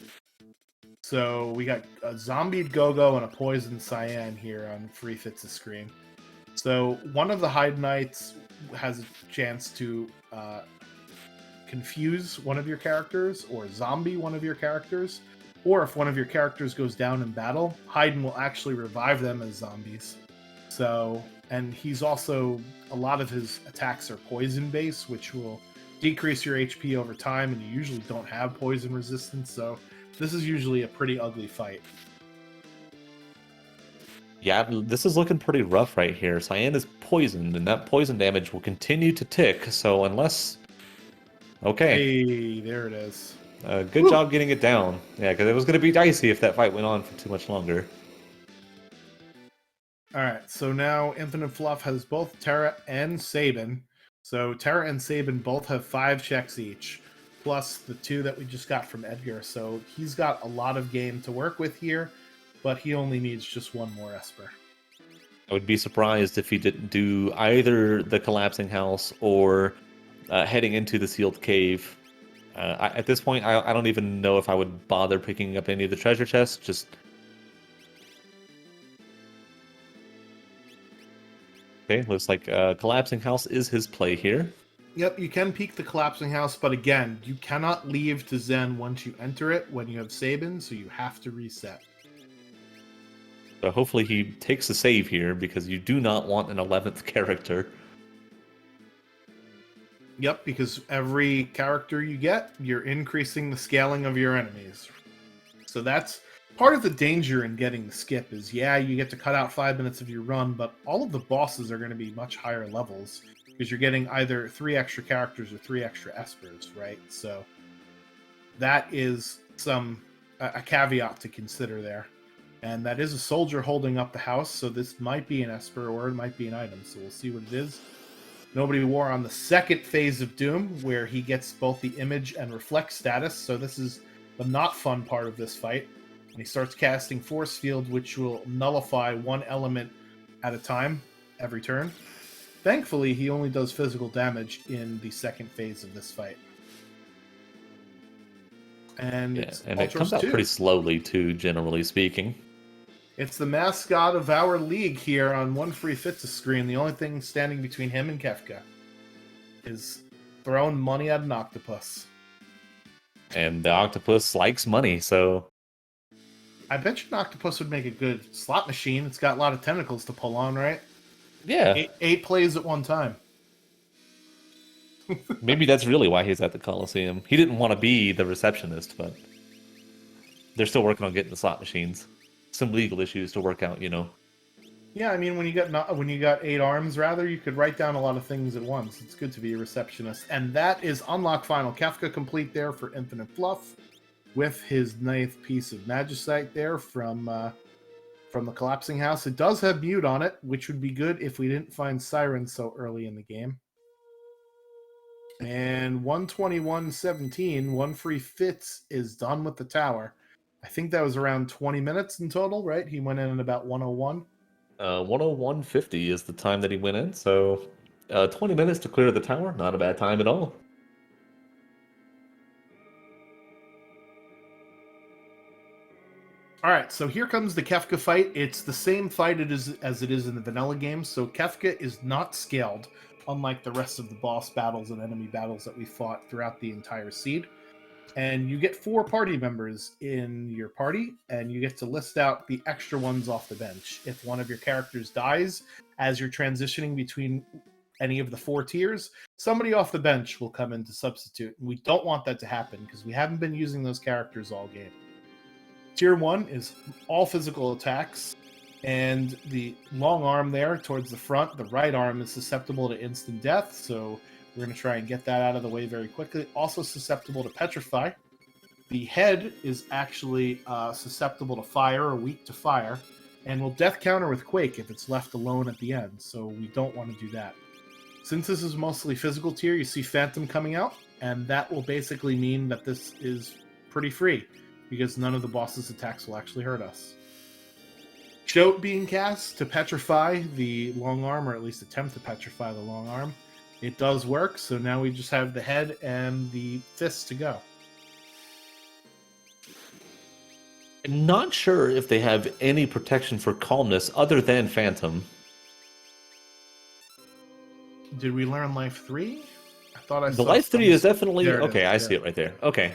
So we got a zombied Go-Go and a poisoned Cyan here on Free Fits' screen. So one of the Haydnites has a chance to confuse one of your characters or zombie one of your characters, or if one of your characters goes down in battle, Haydn will actually revive them as zombies. So, and he's also, a lot of his attacks are poison based, which will decrease your HP over time, and you usually don't have poison resistance, so this is usually a pretty ugly fight. Yeah, this is looking pretty rough right here. Cyan is poisoned, and that poison damage will continue to tick, so unless... Okay. Hey, there it is. Good job getting it down. Yeah, because it was going to be dicey if that fight went on for too much longer. Alright, so now Infinite Fluff has both Terra and Sabin. So Terra and Sabin both have 5 checks each, plus the 2 that we just got from Edgar. So he's got a lot of game to work with here, but he only needs just 1 more Esper. I would be surprised if he didn't do either the Collapsing House or heading into the Sealed Cave. At this point, I don't even know if I would bother picking up any of the treasure chests. Just... Okay, looks like Collapsing House is his play here. Yep, you can peek the Collapsing House, but again, you cannot leave to Zen once you enter it when you have Sabin, so you have to reset. So hopefully he takes a save here, because you do not want an 11th character. Yep, because every character you get, you're increasing the scaling of your enemies. So that's part of the danger in getting the skip is, yeah, you get to cut out 5 minutes of your run, but all of the bosses are going to be much higher levels, because you're getting either 3 extra characters or 3 extra Espers, right? So that is a caveat to consider there. And that is a soldier holding up the house, so this might be an Esper or it might be an item, so we'll see what it is. Nobody War on the second phase of Doom, where he gets both the image and reflect status, so this is the not fun part of this fight. And he starts casting Force Field, which will nullify 1 element at a time every turn. Thankfully, he only does physical damage in the second phase of this fight. And, it comes out pretty slowly, too, generally speaking. It's the mascot of our league here on One Free Fitz screen. The only thing standing between him and Kefka is throwing money at an octopus. And the octopus likes money, so I bet you an octopus would make a good slot machine. It's got a lot of tentacles to pull on, right? yeah. Eight plays at one time. Maybe that's really why he's at the Coliseum. He didn't want to be the receptionist, but they're still working on getting the slot machines. Some legal issues to work out, you know. Yeah, I mean, when you got 8 arms, rather, you could write down a lot of things at once. It's good to be a receptionist, and that is unlock final Kefka complete there for Infinite Fluff, with his 9th piece of Magicite there from the Collapsing House. It does have mute on it, which would be good if we didn't find Siren so early in the game. And 121.17, One Free Fitz is done with the tower. I think that was around 20 minutes in total, right? He went in at about 101. 101.50 is the time that he went in, so 20 minutes to clear the tower, not a bad time at all. All right, so here comes the Kefka fight. It's the same fight as it is in the vanilla game, so Kefka is not scaled, unlike the rest of the boss battles and enemy battles that we fought throughout the entire seed. And you get 4 party members in your party, and you get to list out the extra ones off the bench. If one of your characters dies as you're transitioning between any of the 4 tiers, somebody off the bench will come in to substitute. And we don't want that to happen because we haven't been using those characters all game. Tier 1 is all physical attacks, and the long arm there towards the front, the right arm is susceptible to instant death, so we're going to try and get that out of the way very quickly. Also susceptible to petrify. The head is actually susceptible to fire or weak to fire, and will death counter with quake if it's left alone at the end, so we don't want to do that. Since this is mostly physical tier, you see Phantom coming out, and that will basically mean that this is pretty free, because none of the boss's attacks will actually hurt us. Chote being cast to petrify the long arm, or at least attempt to petrify the long arm. It does work, so now we just have the head and the fists to go. I'm not sure if they have any protection for calmness other than Phantom. Did we learn Life 3? I thought I saw the Life 3 is definitely... There it Okay, is, I see it right there. Okay.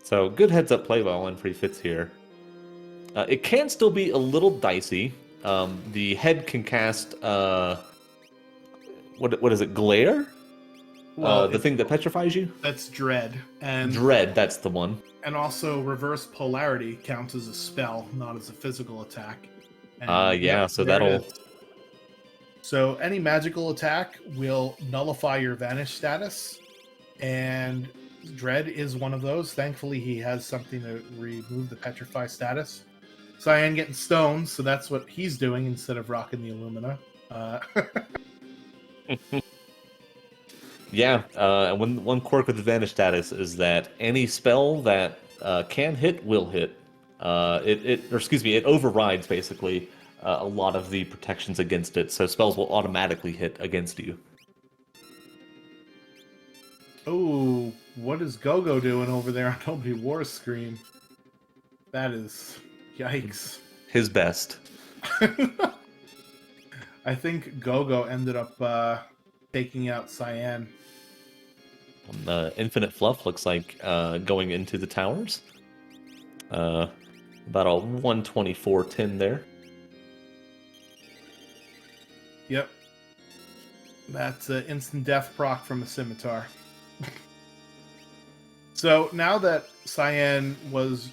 So, good heads-up play by One Free Fitz here. It can still be a little dicey. The head can cast... What is it? Glare? Well, the thing that petrifies you? That's Dread. And Dread, that's the one. And also, Reverse Polarity counts as a spell, not as a physical attack. Yeah, so there that'll... it is. So any magical attack will nullify your Vanish status, and Dread is one of those. Thankfully, he has something to remove the Petrify status. Cyan getting stoned, so that's what he's doing instead of rocking the Illumina. Yeah, one quirk with the Vanish status is that any spell that can hit will hit. It overrides basically a lot of the protections against it, so spells will automatically hit against you. Oh, what is Gogo doing over there on Nobody War's screen? That is... yikes. His best. I think Gogo ended up taking out Cyan. Infinite Fluff looks like going into the towers. About a 124-10 there. Yep. That's an instant death proc from a scimitar. So now that Cyan was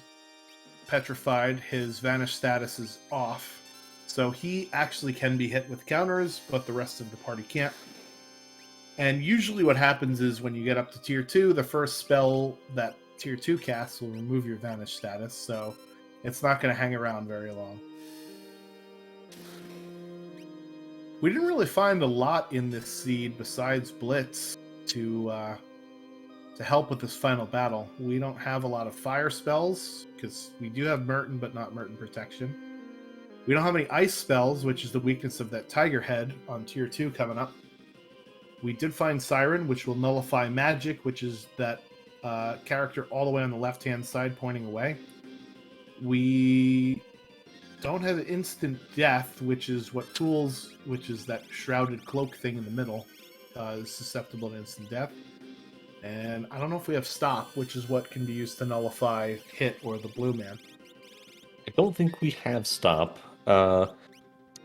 petrified, his Vanish status is off. So he actually can be hit with counters, but the rest of the party can't. And usually what happens is when you get up to Tier 2, the first spell that Tier 2 casts will remove your Vanish status, so it's not going to hang around very long. We didn't really find a lot in this seed besides Blitz to help with this final battle. We don't have a lot of fire spells, because we do have Merton, but not Merton protection. We don't have any ice spells, which is the weakness of that Tiger Head on Tier 2 coming up. We did find Siren, which will nullify magic, which is that character all the way on the left-hand side pointing away. We don't have instant death, which is what tools, which is that shrouded cloak thing in the middle, is susceptible to instant death. And I don't know if we have stop, which is what can be used to nullify hit or the blue man. I don't think we have stop.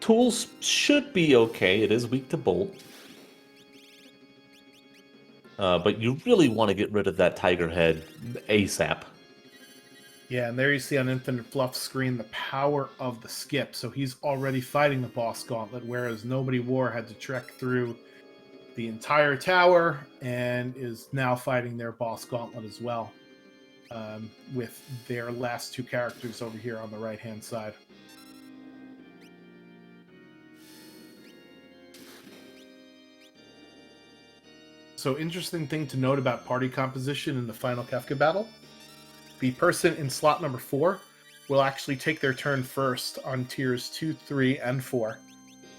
Tools should be okay. It is weak to bolt. But you really want to get rid of that tiger head ASAP. Yeah, and there you see on Infinite Fluff's screen the power of the skip. So he's already fighting the boss gauntlet, whereas Nobody War had to trek through the entire tower and is now fighting their boss gauntlet as well, with their last two characters over here on the right-hand side. So interesting thing to note about party composition in the final Kefka battle. The person in slot number 4 will actually take their turn first on tiers 2, 3, and 4.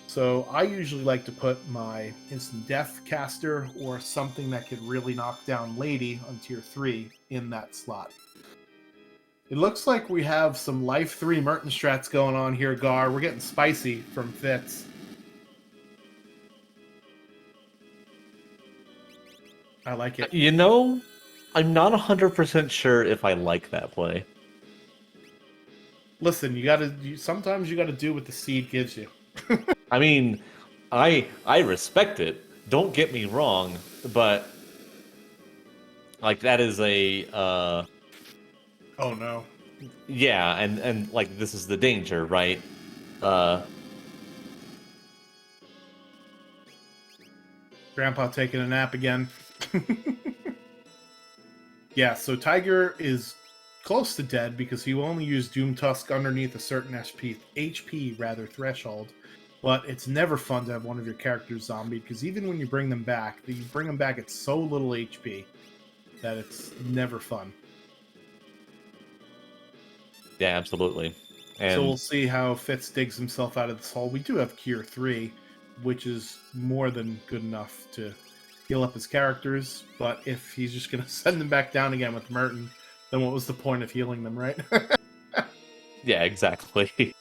So I usually like to put my instant death caster or something that could really knock down Lady on tier 3 in that slot. It looks like we have some life 3 Merton strats going on here, Gar. We're getting spicy from Fitz. I like it. You know, I'm not 100% sure if I like that play. Listen, sometimes you gotta do what the seed gives you. I mean, I respect it. Don't get me wrong, but like that is a Oh no. yeah, and like this is the danger, right? Grandpa taking a nap again. Yeah, so Tiger is close to dead because he will only use Doom Tusk underneath a certain HP threshold. But it's never fun to have one of your characters zombie because even when you bring them back at so little HP that it's never fun. Yeah, absolutely. And so we'll see how Fitz digs himself out of this hole. We do have Cure 3, which is more than good enough to heal up his characters, but if he's just going to send them back down again with Merton, then what was the point of healing them, right? yeah, exactly.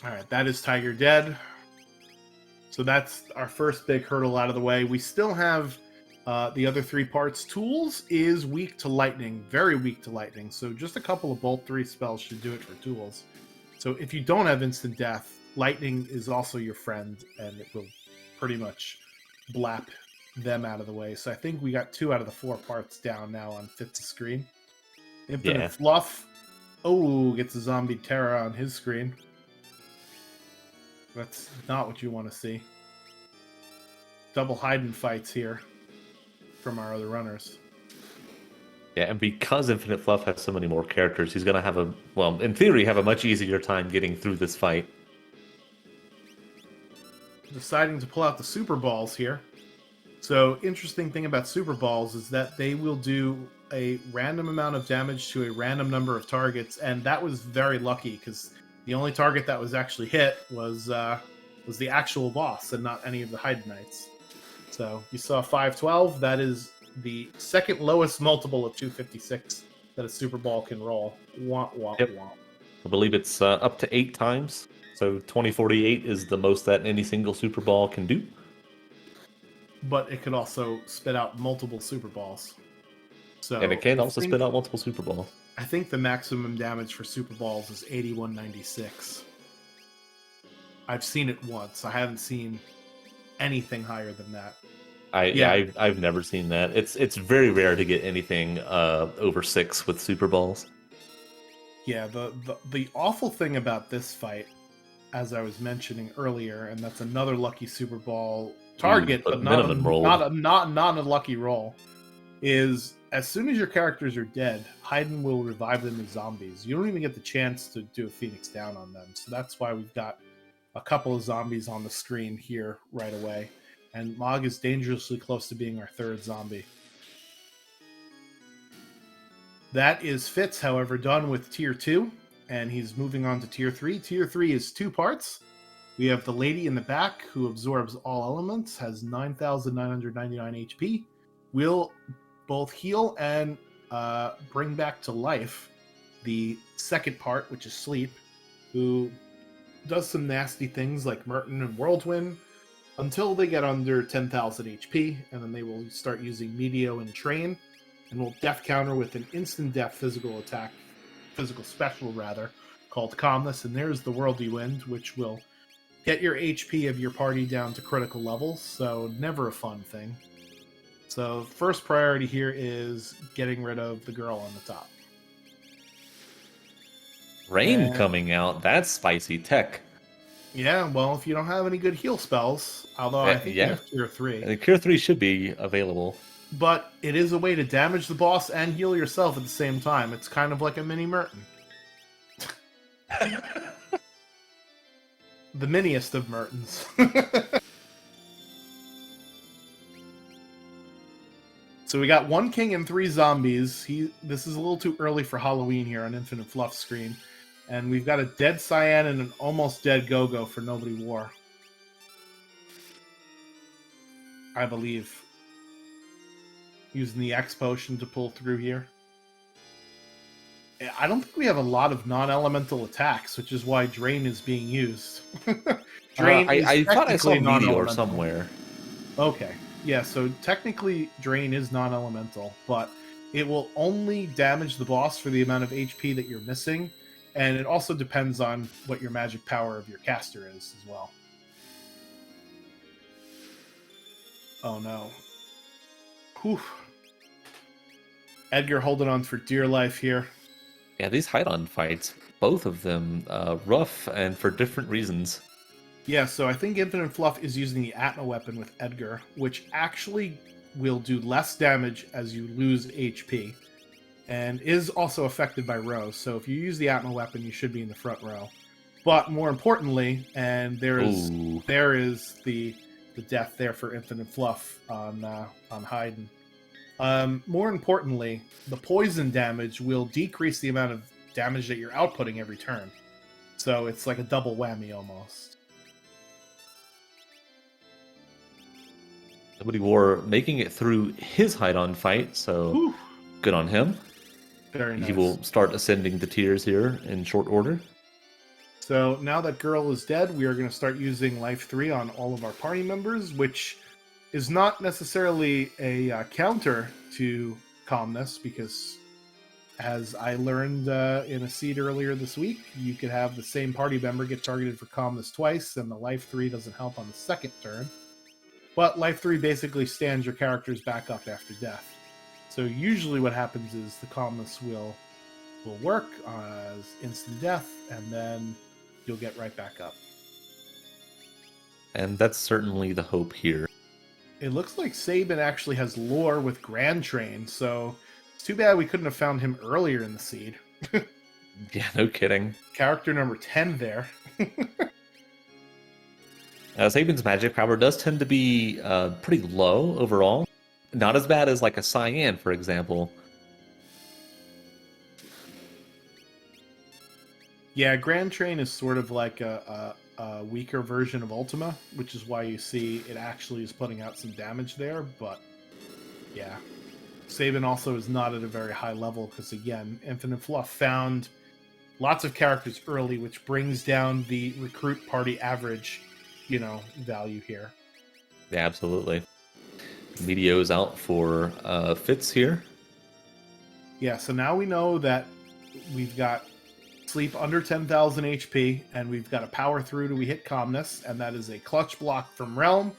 Alright, that is Tiger dead. So that's our first big hurdle out of the way. We still have the other 3 parts. Tools is weak to lightning, very weak to lightning, so just a couple of Bolt 3 spells should do it for Tools. So if you don't have instant death, lightning is also your friend, and it will pretty much blap them out of the way. So I think we got 2 out of the 4 parts down now on Fitz's screen. Infinite Fluff. Oh, gets a zombie Terra on his screen. That's not what you want to see. Double hide-and fights here from our other runners. Yeah, and because Infinite Fluff has so many more characters, he's going to have in theory, have a much easier time getting through this fight. Deciding to pull out the Super Balls here. So, interesting thing about Super Balls is that they will do a random amount of damage to a random number of targets, and that was very lucky because the only target that was actually hit was the actual boss and not any of the Hide Knights. So you saw 512. That is the second lowest multiple of 256 that a Super Ball can roll. Womp, womp, Yep. womp. I believe it's up to 8 times. So 2048 is the most that any single Super Ball can do. But it could also spit out multiple Super Balls. So And it can also spit out multiple Super Balls. I think the maximum damage for Super Balls is 8196. I've seen it once. I haven't seen anything higher than that. I've never seen that. It's very rare to get anything over 6 with Super Balls. Yeah, the awful thing about this fight, as I was mentioning earlier, and that's another lucky Super Ball target, but not a lucky roll, is as soon as your characters are dead, Haydn will revive them as zombies. You don't even get the chance to do a Phoenix Down on them. So that's why we've got a couple of zombies on the screen here right away. And Mog is dangerously close to being our 3rd zombie. That is Fitz, however, done with Tier 2, and he's moving on to Tier 3. Tier 3 is 2 parts. We have the lady in the back who absorbs all elements, has 9,999 HP, will both heal and bring back to life the second part, which is Sleep, who does some nasty things like Merton and Whirlwind until they get under 10,000 HP, and then they will start using Meteo and Train, and will death counter with an instant death physical special rather, called Calmness, and there's the Worldly Wind, which will get your HP of your party down to critical levels, so never a fun thing. So first priority here is getting rid of the girl on the top. Rain coming out. That's spicy tech. Yeah, well, if you don't have any good heal spells, although I think you have Cure 3. The Cure 3 should be available. But it is a way to damage the boss and heal yourself at the same time. It's kind of like a mini Merton. The miniest of Mertons. So we got 1 king and 3 zombies. This is a little too early for Halloween here on Infinite Fluff's screen. And we've got a dead Cyan and an almost dead Go-Go for Nobody War. I believe. Using the X potion to pull through here. I don't think we have a lot of non-elemental attacks, which is why Drain is being used. Drain I thought I saw Meteor somewhere. Okay. Yeah, so technically Drain is non-elemental, but it will only damage the boss for the amount of HP that you're missing, and it also depends on what your magic power of your caster is as well. Oh no. Whew. Edgar holding on for dear life here. Yeah, these hide-on fights, both of them rough and for different reasons. Yeah, so I think Infinite Fluff is using the Atma weapon with Edgar, which actually will do less damage as you lose HP, and is also affected by Rose. So if you use the Atma weapon, you should be in the front row. But more importantly, and there is the death there for Infinite Fluff on Haydn. More importantly, the poison damage will decrease the amount of damage that you're outputting every turn. So it's like a double whammy almost. Nobody War making it through his hide-on fight, so Whew. Good on him. Very nice. He will start ascending the tiers here in short order. So now that girl is dead, we are going to start using Life 3 on all of our party members, which is not necessarily a counter to Calmness, because as I learned in a seed earlier this week, you could have the same party member get targeted for Calmness twice, and the Life 3 doesn't help on the second turn. But Life 3 basically stands your characters back up after death. So usually what happens is the Calmness will work as instant death, and then you'll get right back up. And that's certainly the hope here. It looks like Sabin actually has lore with Grand Train, so it's too bad we couldn't have found him earlier in the seed. Yeah, no kidding. Character number 10 there. Sabin's magic power does tend to be pretty low overall. Not as bad as like a Cyan, for example. Yeah, Grand Train is sort of like a weaker version of Ultima, which is why you see it actually is putting out some damage there, but yeah. Sabin also is not at a very high level because, again, Infinite Fluff found lots of characters early, which brings down the recruit party average, value here. Yeah, absolutely. Meteo's out for Fitz here. Yeah, so now we know that we've got Sleep under 10,000 HP, and we've got a power through till we hit Calmness, and that is a clutch block from Realm,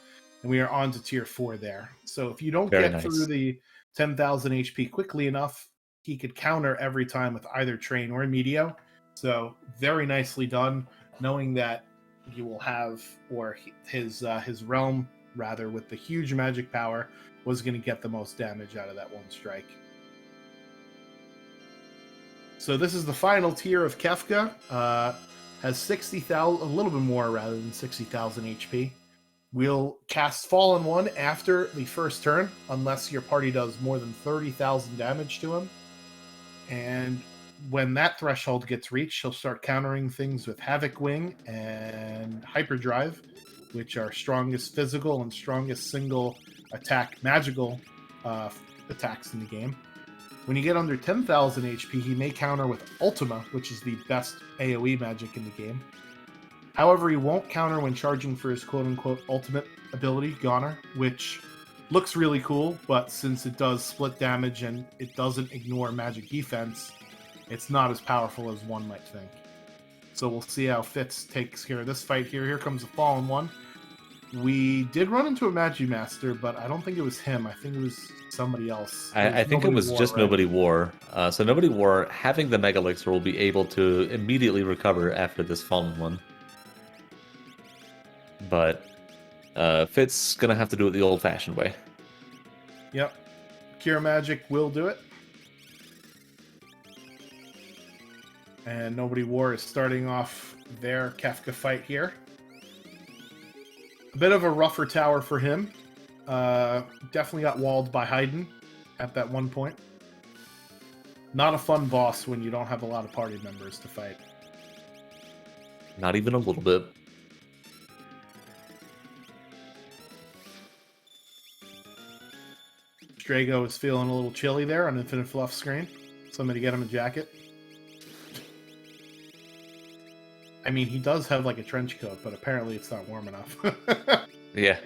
and we are on to tier 4 there. So if you don't get through the 10,000 HP quickly enough, he could counter every time with either Train or Meteo. So very nicely done, knowing that you will have, or his Realm, rather, with the huge magic power, was going to get the most damage out of that one strike. So this is the final tier of Kefka. Has 60,000, a little bit more rather than 60,000 HP. We'll cast Fallen One after the first turn, unless your party does more than 30,000 damage to him. And when that threshold gets reached, he'll start countering things with Havoc Wing and Hyperdrive, which are strongest physical and strongest single attack magical attacks in the game. When you get under 10,000 HP, he may counter with Ultima, which is the best AoE magic in the game. However, he won't counter when charging for his quote-unquote ultimate ability, Goner, which looks really cool, but since it does split damage and it doesn't ignore magic defense, it's not as powerful as one might think. So we'll see how Fitz takes care of this fight here. Here comes the Fallen One. We did run into a Magimaster, but I don't think it was him. I think it was somebody else. I think it was just right? Nobody War. So Nobody War, having the Mega Elixir, will be able to immediately recover after this Fallen One. But Fitz gonna have to do it the old-fashioned way. Yep. Cure Magic will do it. And Nobody War is starting off their Kefka fight here. A bit of a rougher tower for him. Definitely got walled by Haydn at that one point. Not a fun boss when you don't have a lot of party members to fight. Not even a little bit. Drago is feeling a little chilly there on Infinite Fluff screen. Somebody get him a jacket. I mean, he does have like a trench coat, but apparently it's not warm enough. Yeah.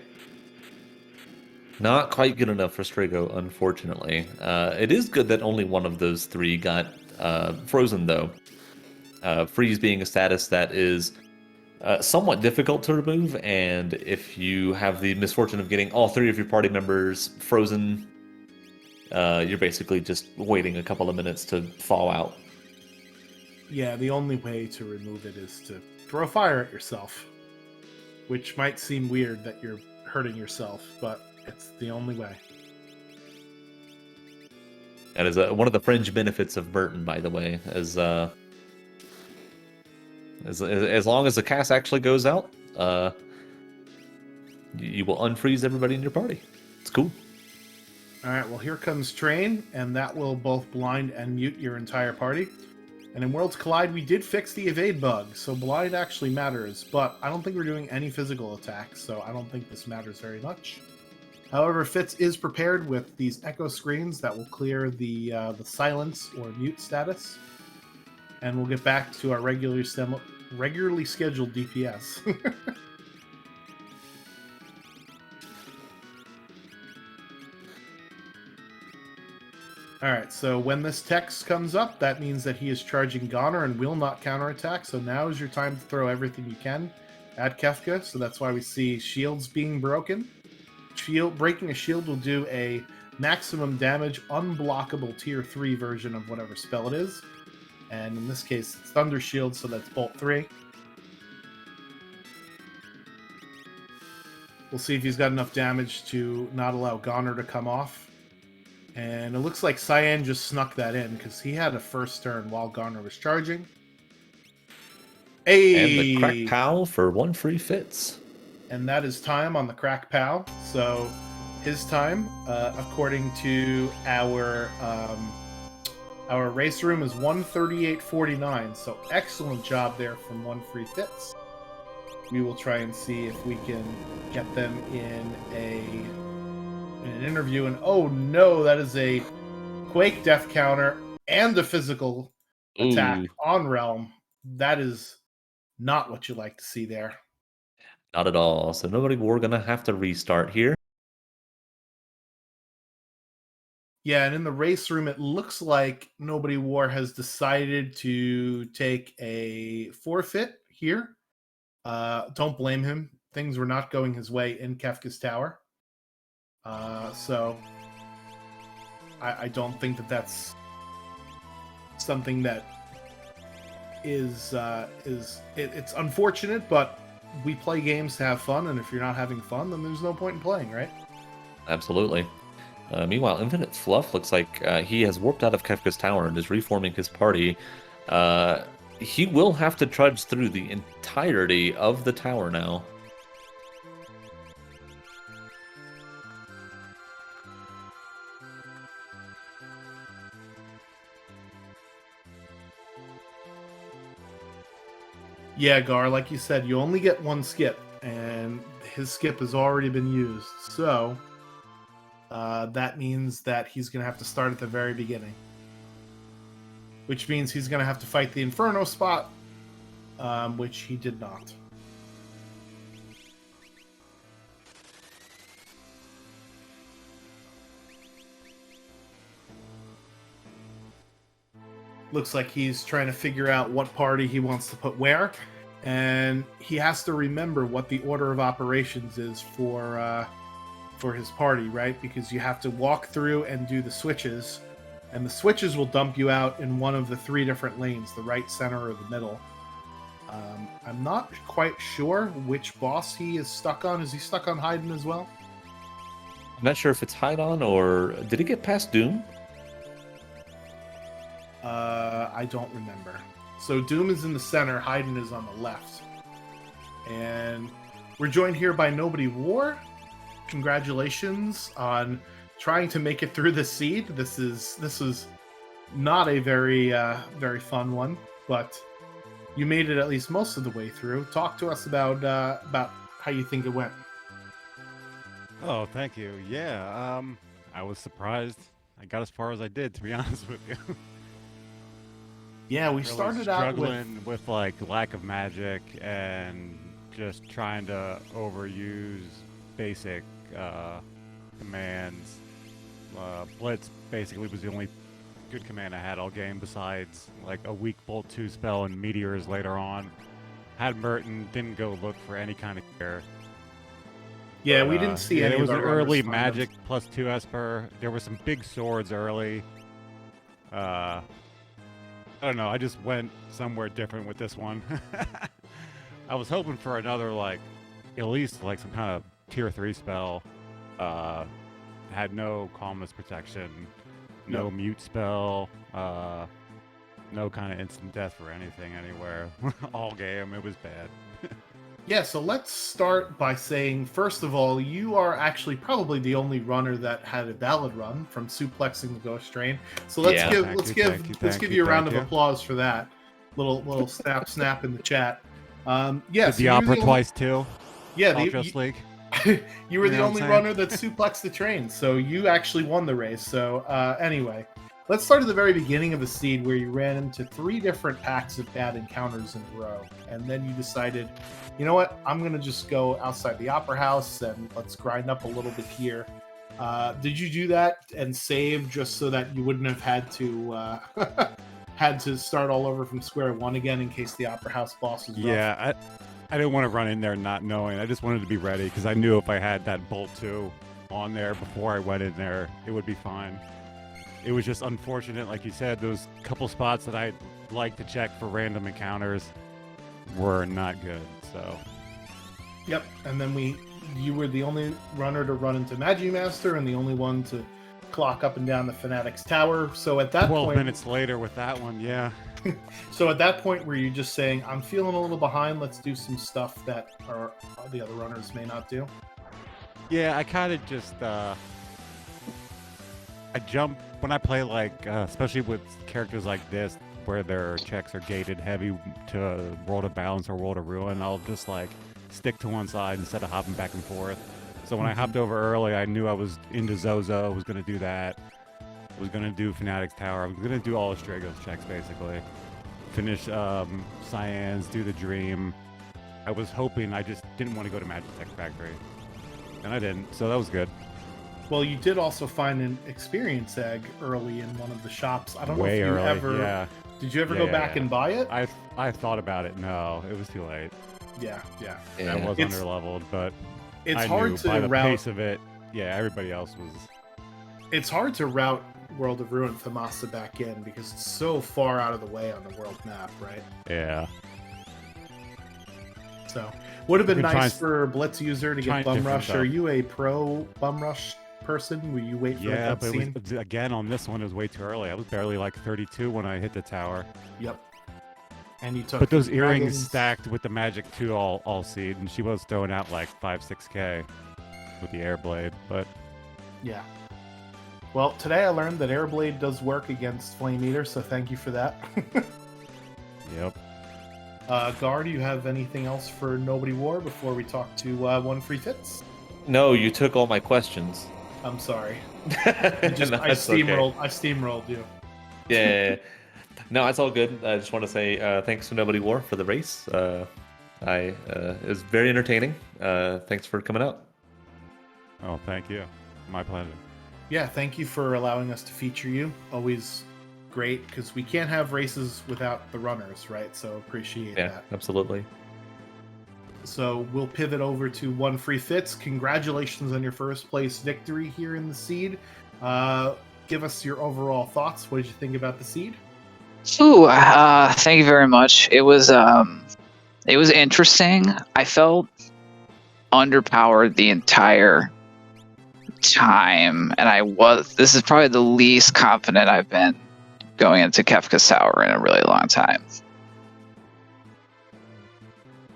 Not quite good enough for Strago, unfortunately. It is good that only one of those three got frozen, though. Freeze being a status that is somewhat difficult to remove, and if you have the misfortune of getting all three of your party members frozen, you're basically just waiting a couple of minutes to thaw out. Yeah, the only way to remove it is to throw fire at yourself, which might seem weird that you're hurting yourself, but it's the only way. That is one of the fringe benefits of Burton, by the way, as long as the cast actually goes out, you will unfreeze everybody in your party. It's cool. All right, well, here comes Train, and that will both blind and mute your entire party. And in Worlds Collide, we did fix the evade bug, so blind actually matters, but I don't think we're doing any physical attacks, so I don't think this matters very much. However, Fitz is prepared with these echo screens that will clear the silence or mute status, and we'll get back to our regularly scheduled DPS. Alright, so when this text comes up, that means that he is charging Goner and will not counterattack, so now is your time to throw everything you can at Kefka, so that's why we see shields being broken. Breaking a shield will do a maximum damage, unblockable tier 3 version of whatever spell it is, and in this case, it's Thunder Shield, so that's Bolt 3. We'll see if he's got enough damage to not allow Goner to come off. And it looks like Cyan just snuck that in because he had a first turn while Goner was charging. Hey! And the crack pow for one free Fitz. And that is time on the crack pow. So his time, according to our race room, is 1:38:49. So excellent job there from one free Fitz. We will try and see if we can get them in an interview, and oh no, that is a Quake death counter and a physical attack on Realm. That is not what you like to see there. Not at all. So Nobody War gonna have to restart here. Yeah, and in the race room, it looks like Nobody War has decided to take a forfeit here. Don't blame him. Things were not going his way in Kefka's Tower. So I don't think that that's something that is it's unfortunate, but we play games to have fun, and if you're not having fun, then there's no point in playing, right? Absolutely. Meanwhile, Infinite Fluff looks like he has warped out of Kefka's Tower and is reforming his party. He will have to trudge through the entirety of the tower now. Yeah, Gar, like you said, you only get one skip, and his skip has already been used. So that means that he's going to have to start at the very beginning. which means he's going to have to fight the Inferno spot, which he did not. Looks like he's trying to figure out what party he wants to put where, and he has to remember what the order of operations is for his party, right? Because you have to walk through and do the switches, and the switches will dump you out in one of the 3 different lanes, the right, center, or the middle. I'm not quite sure which boss he is stuck on. Is he stuck on Haydn as well? I'm not sure if it's Haydn or did he get past Doom? I don't remember. So Doom is in the center, Haydn is on the left. And we're joined here by Nobody War. Congratulations on trying to make it through the seed. This is not a very fun one, but you made it at least most of the way through. Talk to us about how you think it went. Oh, thank you. Yeah, I was surprised. I got as far as I did, to be honest with you. Yeah, we Really started out struggling with like lack of magic and just trying to overuse basic commands. Blitz basically was the only good command I had all game, besides like a weak Bolt 2 spell and meteors later on. Had Merton, didn't go look for any kind of care. Yeah, we didn't see any There was of an our early runners magic plus 2 Esper. There were some big swords early. I don't know, I just went somewhere different with this one. I was hoping for another, like, at least like some kind of tier 3 spell. Had no calmness protection, no mute spell, no kind of instant death for anything anywhere. All game, it was bad. Yeah, so let's start by saying, first of all, you are actually probably the only runner that had a valid run from suplexing the Ghost Train. So let's give you a round of applause for that. Little snap in the chat. Did the opera twice too? Yeah, Ultros League. You were the only runner that suplexed the train, so you actually won the race. So anyway, let's start at the very beginning of the seed, where you ran into 3 different packs of bad encounters in a row, and then you decided, you know what, I'm going to just go outside the Opera House and let's grind up a little bit here. Did you do that and save just so that you wouldn't have had to start all over from square one again in case the Opera House boss was rough? Yeah, I didn't want to run in there not knowing. I just wanted to be ready because I knew if I had that Bolt 2 on there before I went in there, it would be fine. It was just unfortunate, like you said, those couple spots that I like to check for random encounters were not good. So, yep, and then you were the only runner to run into Magimaster and the only one to clock up and down the Fanatic's Tower. So at that 12 minutes later with that one, yeah. So at that point, were you just saying, I'm feeling a little behind, let's do some stuff that the other runners may not do? Yeah, I kind of just, I jump, when I play, like, especially with characters like this, where their checks are gated heavy to roll to balance or roll to ruin, I'll just, like, stick to one side instead of hopping back and forth. So when I hopped over early, I knew I was into Zozo, was going to do that. I was going to do Fanatic's Tower. I was going to do all Astrago's checks, basically. Finish Cyan's, do the Dream. I was hoping, I just didn't want to go to Magic Tech Factory. And I didn't, so that was good. Well, you did also find an experience egg early in one of the shops. I don't know if you early, ever... Yeah. Did you ever go back and buy it? I thought about it. No, it was too late. Yeah. I was underleveled, but it's I hard knew to by the route... pace of it, yeah, everybody else was... It's hard to route World of Ruin Famasa back in because it's so far out of the way on the world map, right? Yeah. So, would have been nice for a Blitz user to get Bum Rush. Are you a pro Bum Rush person? Will you wait for yeah, that but scene? it was, again, on this one, it was way too early. I was barely like 32 when I hit the tower. Yep. And you took... But those earrings stacked with the Magic 2 all seed, and she was throwing out like 5-6k with the Airblade, but... Yeah. Well, today I learned that Airblade does work against Flame Eater, so thank you for that. Yep. Gar, do you have anything else for Nobody War before we talk to One Free Fits? No, you took all my questions. I'm sorry. I I steamrolled you. Yeah. No, it's all good. I just want to say thanks to Nobody War for the race. It was very entertaining. Thanks for coming out. Oh, thank you. My pleasure. Yeah, thank you for allowing us to feature you. Always great, because we can't have races without the runners, right? So appreciate that. Absolutely. So we'll pivot over to One Free Fits. Congratulations on your first place victory here in the seed. Give us your overall thoughts. What did you think about the seed? Ooh, thank you very much. It was interesting. I felt underpowered the entire time, and this is probably the least confident I've been going into Kefka's Tower in a really long time.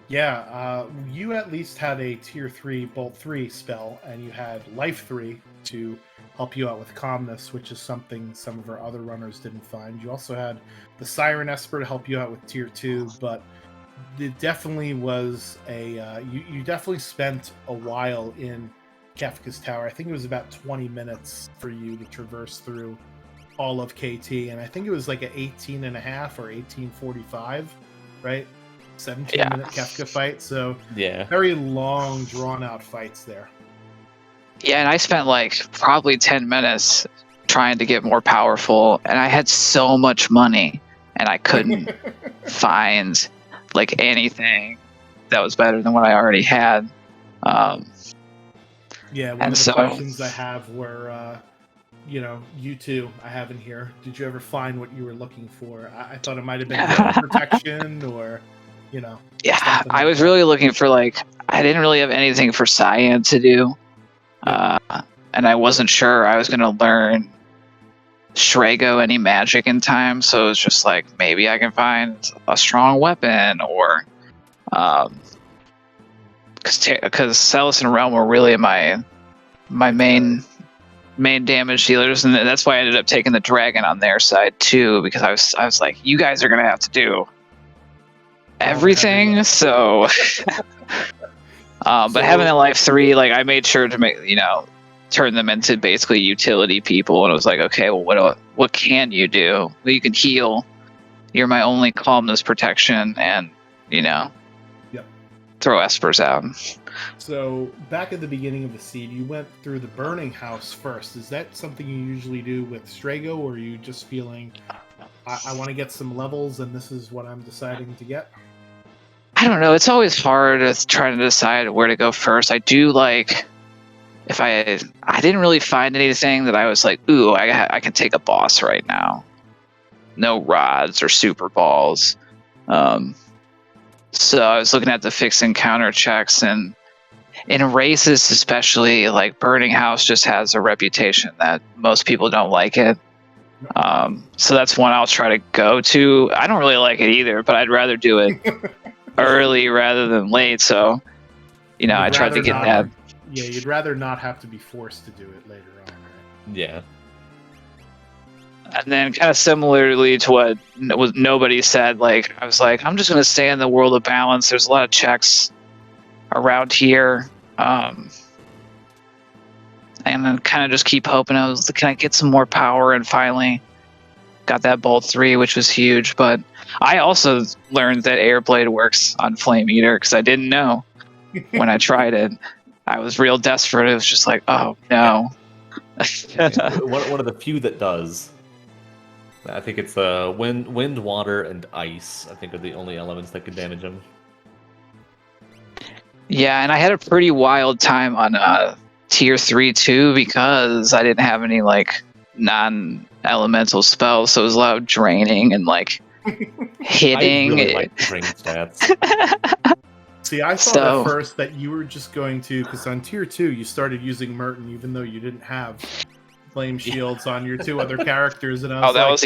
Yeah, you at least had a tier 3 Bolt 3 spell, and you had Life 3 to help you out with Calmness, which is something some of our other runners didn't find. You also had the Siren Esper to help you out with tier 2, but it definitely was you definitely spent a while in Kefka's Tower. I think it was about 20 minutes for you to traverse through all of KT, and I think it was like an 18 and a half or 18:45, right? 17-minute Kefka fight, so very long, drawn-out fights there. Yeah, and I spent like probably 10 minutes trying to get more powerful, and I had so much money, and I couldn't find like anything that was better than what I already had. Yeah, one of the questions I have were, you two I have in here. Did you ever find what you were looking for? I thought it might have been protection or, Yeah, I was really looking for I didn't really have anything for Cyan to do. And I wasn't sure I was going to learn Shrego any magic in time, so it was just like, maybe I can find a strong weapon, or because Celis and Realm were really my main damage dealers, and that's why I ended up taking the dragon on their side too, because I was like, you guys are going to have to do everything, so but having a Life 3, I made sure to make turn them into basically utility people, and it was like, okay, well, what can you do? Well, you can heal. You're my only Calmness protection, and throw Espers out. So back at the beginning of the seed, you went through the Burning House first. Is that something you usually do with Shrego, or are you just feeling I want to get some levels and this is what I'm deciding to get? I don't know. It's always hard trying to decide where to go first. I do if I didn't really find anything that I was like, ooh, I can take a boss right now. No rods or super balls. So I was looking at the fixed encounter checks, and in races especially, Burning House just has a reputation that most people don't like it. So that's one I'll try to go to. I don't really like it either, but I'd rather do it early rather than late. So, I tried to get that. Yeah, you'd rather not have to be forced to do it later on, right? Yeah. And then kind of similarly to what nobody said, I was like, I'm just going to stay in the World of Balance. There's a lot of checks around here. And then kind of just keep hoping. Can I get some more power? And finally got that Bolt 3, which was huge. But I also learned that Airblade works on Flame Eater, because I didn't know when I tried it. I was real desperate. It was just like, oh no. One of the few that does. I think it's wind, water, and ice. I think are the only elements that can damage him. Yeah, and I had a pretty wild time on tier 3 too, because I didn't have any non-elemental spells, so it was a lot of draining and hitting. I really like drain stats. See, I thought at first that you were just going to, because on tier 2 you started using Merton even though you didn't have flame shields on your two other characters, and I was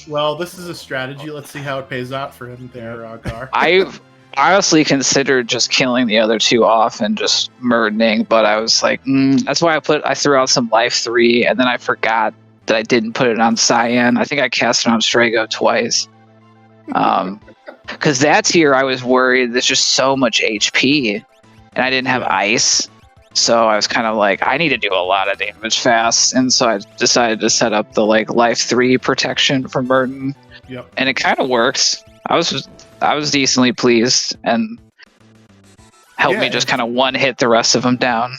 well, this is a strategy. Let's see how it pays out for him there, Gar. I honestly considered just killing the other two off and just Mertoning, but I was like, that's why I threw out some Life 3, and then I forgot that I didn't put it on Cyan. I think I cast it on Shrego twice. Because that tier, I was worried there's just so much HP, and I didn't have ice. So I was kind of like, I need to do a lot of damage fast, and so I decided to set up the Life 3 protection for Merton. Yep. and it kind of worked. I was decently pleased, and helped me just kind of one hit the rest of them down.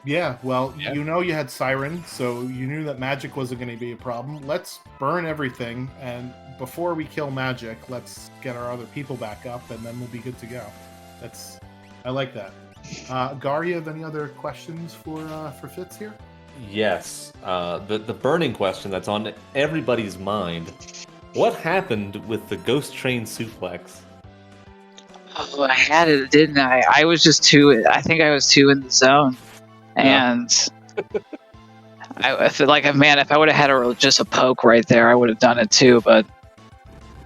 Yeah, well, Yeah. you know you had Siren, so you knew that magic wasn't going to be a problem. Let's burn everything, and before we kill magic, let's get our other people back up, and then we'll be good to go. I like that. Gar, you have any other questions for Fitz here? Yes. The burning question that's on everybody's mind. What happened with the ghost train suplex? Oh, I had it, didn't I? I think I was too in the zone. And I feel like, man, if I would have had just a poke right there, I would have done it too. But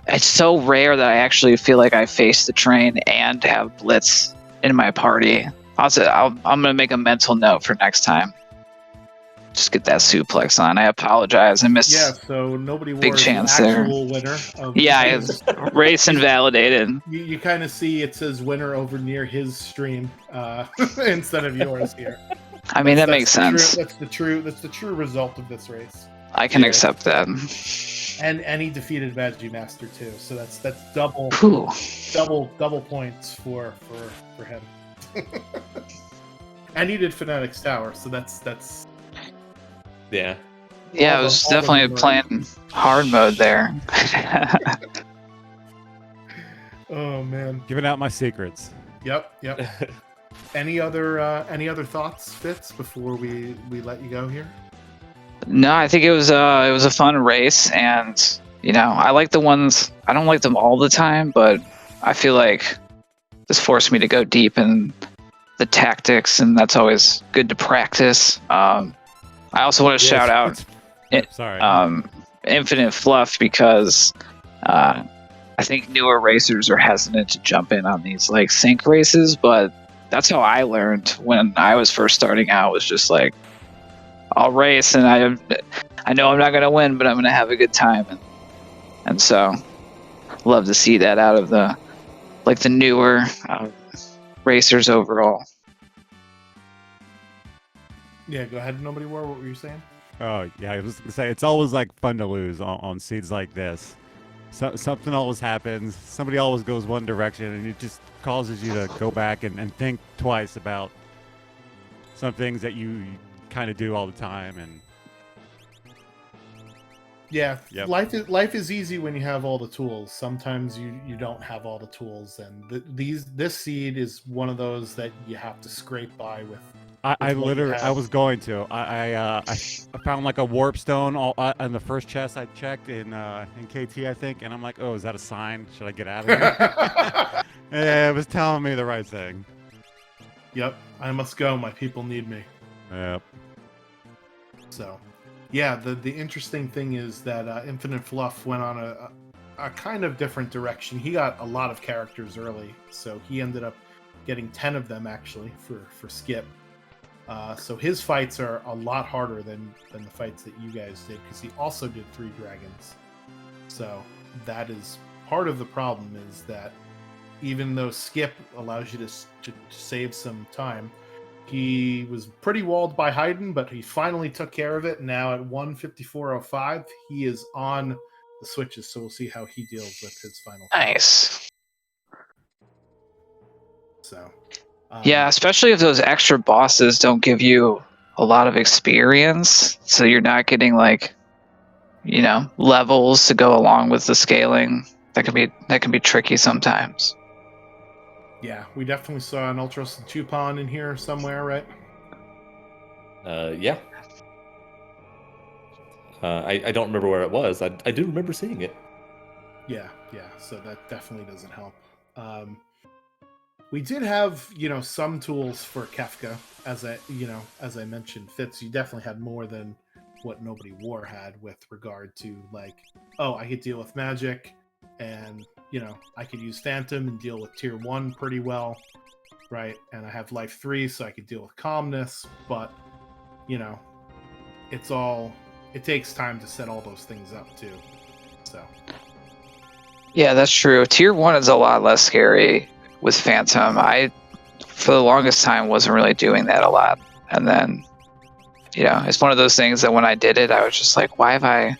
it's so rare that I actually feel like I face the train and have Blitz in my party. I'm going to make a mental note for next time. Just get that suplex on. I apologize. I missed. Yeah, so nobody Big was chance the there. actual winner. Of Yeah, race. race invalidated. You kind of see it says winner over near his stream instead of yours here. I mean, that That's makes the sense. That's the true result of this race. I can Yeah. accept that. And he defeated Magic Master too, so that's double Whew. double points for him. And he did Fnatic's Tower, so that's Yeah. Yeah, I All was the definitely memories. playing hard mode there. oh man. Giving out my secrets. Yep. Any other thoughts, Fitz, before we let you go here? No, I think it was a fun race, and I like the ones. I don't like them all the time, but I feel like this forced me to go deep in the tactics, and that's always good to practice. I also want to shout out Sorry. Infinite Fluff, because I think newer racers are hesitant to jump in on these like sync races, but that's how I learned when I was first starting out. Was just like, I'll race, and I know I'm not going to win, but I'm going to have a good time, and so love to see that out of the newer racers overall. Yeah, go ahead. Nobody war. What were you saying? Oh yeah, I was gonna say it's always like fun to lose on seeds like this. Something always happens. Somebody always goes one direction, and it just causes you to go back and think twice about some things that you kind of do all the time. And Yeah, Yep. life is easy when you have all the tools. Sometimes you don't have all the tools, and this seed is one of those that you have to scrape by with. I what you literally, have. I was going to. I found like a warp stone in the first chest I checked in KT, I think, and I'm like, oh, is that a sign? Should I get out of here? Yeah, it was telling me the right thing. Yep, I must go. My people need me. Yep. So, yeah, the interesting thing is that Infinite Fluff went on a kind of different direction. He got a lot of characters early, so he ended up getting 10 of them actually for Skip. So his fights are a lot harder than the fights that you guys did, because he also did 3 dragons. So that is part of the problem, is that even though Skip allows you to save some time, he was pretty walled by Haydn, but he finally took care of it. Now at 154.05, he is on the switches, so we'll see how he deals with his final fight. Nice. So Yeah, especially if those extra bosses don't give you a lot of experience, so you're not getting levels to go along with the scaling. That can be tricky sometimes. yeah, we definitely saw an Ultros and Chupon in here somewhere, right? Yeah. I don't remember where it was. I do remember seeing it. Yeah. So that definitely doesn't help. We did have, some tools for Kefka, as I mentioned. Fitz, you definitely had more than what Nobody War had with regard to I could deal with magic, and I could use Phantom and deal with tier 1 pretty well, right? And I have life 3, so I could deal with calmness, but it takes time to set all those things up too. So Yeah, that's true. Tier 1 is a lot less scary with Phantom. I, for the longest time, wasn't really doing that a lot. And then, it's one of those things that when I did it, I was just like, why have I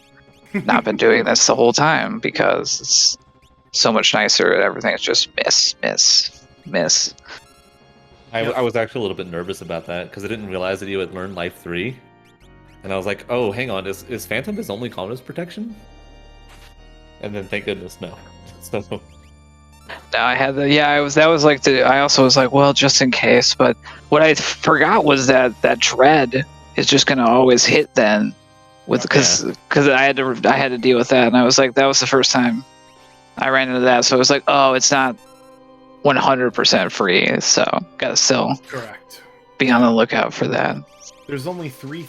not been doing this the whole time because it's so much nicer. Everything is just miss. I was actually a little bit nervous about that because I didn't realize that you had learned Life 3. And I was like, oh, hang on, is Phantom his only comms protection? And then thank goodness, no. So No, I had the I also was like, well, just in case. But what I forgot was that dread is just gonna always hit then, because I had to deal with that, and I was like, that was the first time I ran into that, so I was like, oh, it's not 100% free, so gotta still Correct. be on the lookout for that. There's only 3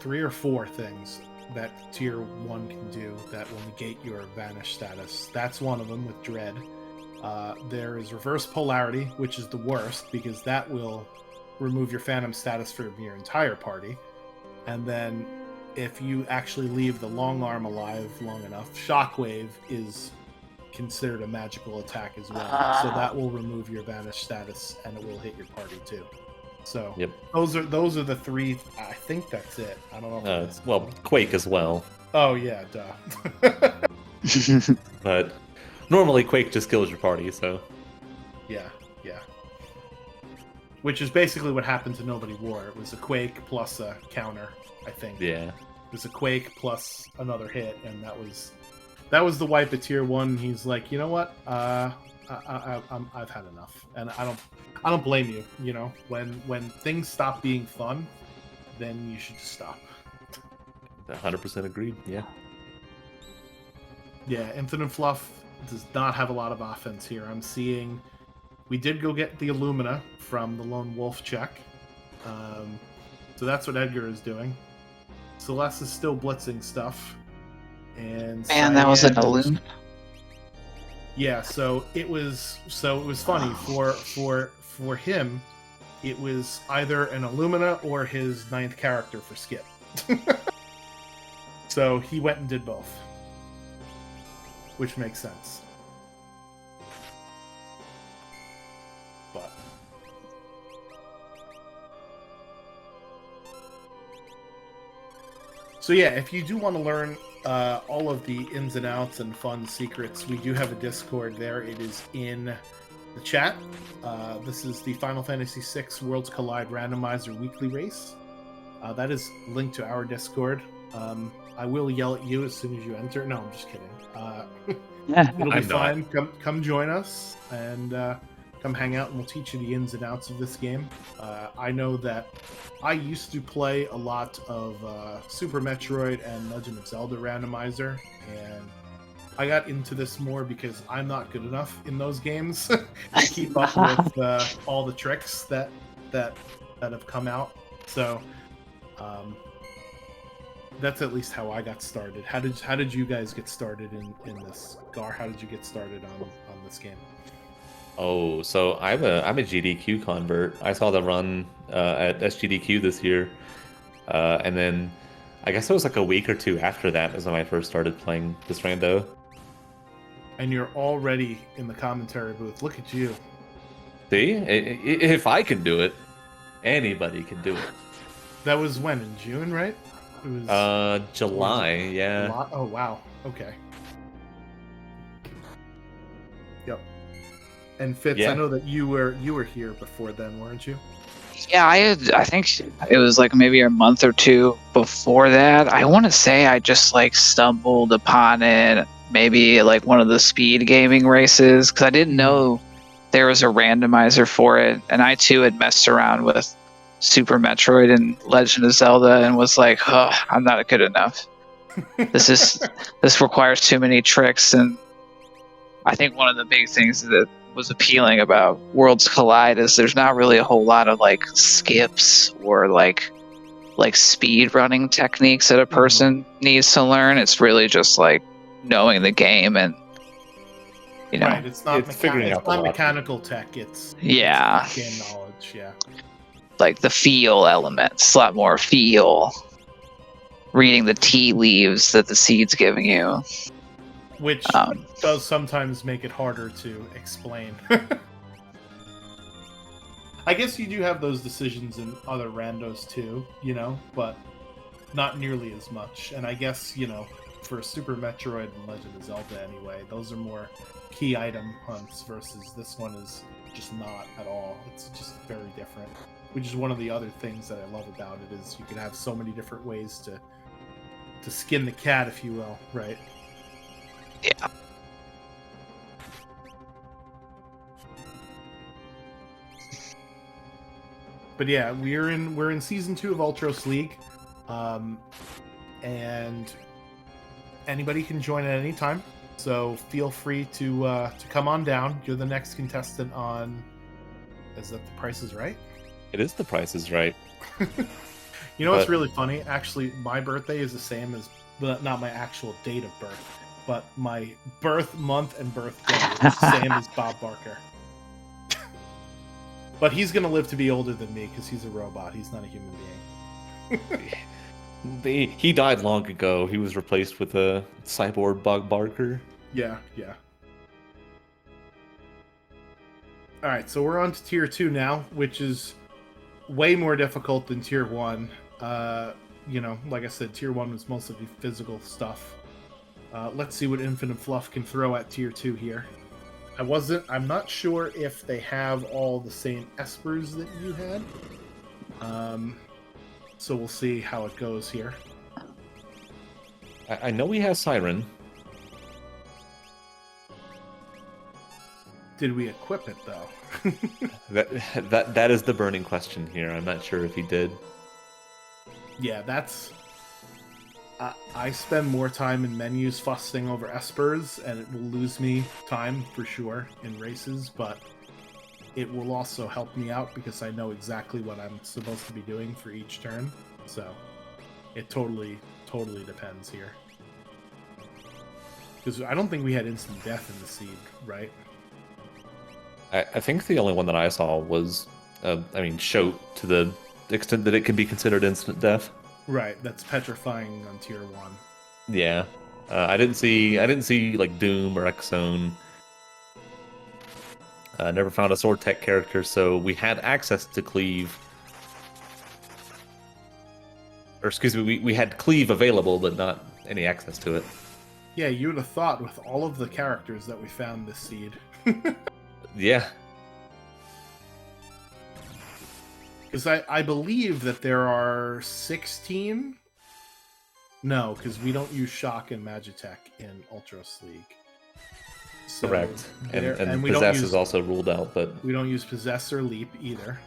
or 4 things that tier 1 can do that will negate your vanish status. That's one of them with Dread. There is reverse polarity, which is the worst because that will remove your phantom status from your entire party. And then if you actually leave the long arm alive long enough, shockwave is considered a magical attack as well. So that will remove your vanish status and it will hit your party too. So yep. those are the 3. I think that's it. I don't know. If well, Quake as well. Oh yeah, duh. But normally Quake just kills your party, so yeah. Which is basically what happened to Nobody War. It was a Quake plus a counter, I think. Yeah. It was a Quake plus another hit, and that was the wipe at tier 1. He's like, you know what? I've had enough, and I don't blame you. You know, when things stop being fun, then you should just stop. 100% agreed. Yeah. Yeah, Infinite Fluff does not have a lot of offense here. I'm seeing we did go get the Illumina from the Lone Wolf check. So that's what Edgar is doing. Celeste is still blitzing stuff. And Man, that was an Illumina. Yeah, so it was funny for him. It was either an Illumina or his 9th character for Skip. So he went and did both, which makes sense. But so yeah, if you do want to learn all of the ins and outs and fun secrets, we do have a Discord there. It is in the chat. This is the Final Fantasy VI Worlds Collide Randomizer weekly race. That is linked to our Discord. I will yell at you as soon as you enter. No, I'm just kidding. It'll be fine. Come join us and come hang out, and we'll teach you the ins and outs of this game. I know that I used to play a lot of Super Metroid and Legend of Zelda Randomizer, and I got into this more because I'm not good enough in those games to keep up with all the tricks that have come out. So that's at least how I got started. How did you guys get started in this? Gar, how did you get started on this game? Oh, so I'm a GDQ convert. I saw the run at SGDQ this year, and then I guess it was like a week or 2 after that is when I first started playing this rando. And you're already in the commentary booth. Look at you. See, if I can do it, anybody can do it. That was when, in June, right? It was July, yeah. July? Oh wow. Okay. Yep. And Fitz, Yeah. I know that you were here before then, weren't you? Yeah, I think it was like maybe a month or 2 before that. I want to say I just like stumbled upon it, maybe like one of the SpeedGaming races, because I didn't know there was a randomizer for it, and I too had messed around with Super Metroid and Legend of Zelda and was like, oh, I'm not good enough. This requires too many tricks. And I think one of the big things that was appealing about Worlds Collide is there's not really a whole lot of like skips or like speed running techniques that a person needs to learn. It's really just like knowing the game and Right, it's not figuring out the mechanical tech, it's game knowledge, yeah. Like the feel elements, a lot more feel. Reading the tea leaves that the seed's giving you. Which does sometimes make it harder to explain. I guess you do have those decisions in other randos too, but not nearly as much. And I guess, for Super Metroid and Legend of Zelda anyway. Those are more key item hunts versus this one is just not at all. It's just very different, which is one of the other things that I love about it is you can have so many different ways to skin the cat, if you will, right? Yeah. But yeah, we're in season 2 of Ultros League, and anybody can join at any time. So feel free to come on down. You're the next contestant on. Is that The Price is Right? It is The Price is Right. You know what's really funny? Actually, my birthday is the same as, but not my actual date of birth, but my birth month and birthday is the same as Bob Barker. But he's gonna live to be older than me because he's a robot. He's not a human being. He died long ago. He was replaced with a cyborg Bob Barker. Yeah. All right, so we're on to tier 2 now, which is way more difficult than tier 1. Like I said, tier 1 was mostly physical stuff. Let's see what Infinite Fluff can throw at tier 2 here. I'm not sure if they have all the same espers that you had. So we'll see how it goes here. I know he has Siren. Did we equip it though? That is the burning question here. I'm not sure if he did. Yeah, that's. I spend more time in menus fussing over espers, and it will lose me time for sure in races, but it will also help me out because I know exactly what I'm supposed to be doing for each turn. So it totally depends here. Because I don't think we had instant death in the seed, right? I think the only one that I saw was, Shoat, to the extent that it can be considered instant death. Right, that's petrifying on tier 1. Yeah, I didn't see like Doom or Exxon. Never found a sword tech character, so we had access to Cleave. Or excuse me, we had Cleave available, but not any access to it. Yeah, you would have thought with all of the characters that we found this seed. Yeah. Because I believe that there are 16. No, because we don't use Shock and Magitech in Ultros League. So correct. And we Possess don't use, is also ruled out, but we don't use Possess or Leap either.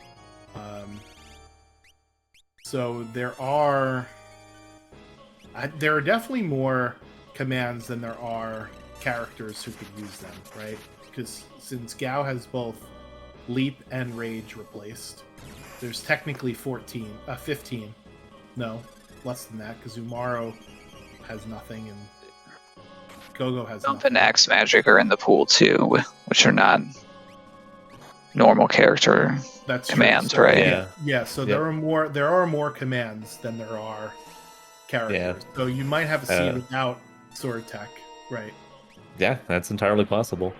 So there are definitely more commands than there are characters who could use them, right? Because since Gao has both Leap and Rage replaced, there's technically 15. No, less than that, because Umaro has nothing and Gogo has Jump nothing. and X Magic are in the pool too, which are not normal character That's commands, true. So, right? Yeah. So there are more commands than there are characters. Yeah. So you might have a seed without sword tech, right? yeah, that's entirely possible.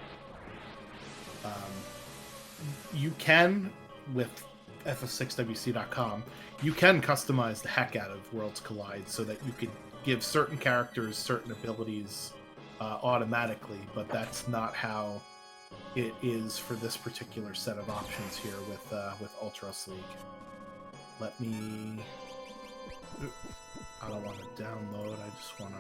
You can, with ff6wc.com, you can customize the heck out of Worlds Collide so that you could give certain characters certain abilities automatically, but that's not how it is for this particular set of options here with Ultros League. Let me. I don't want to download. I just want to.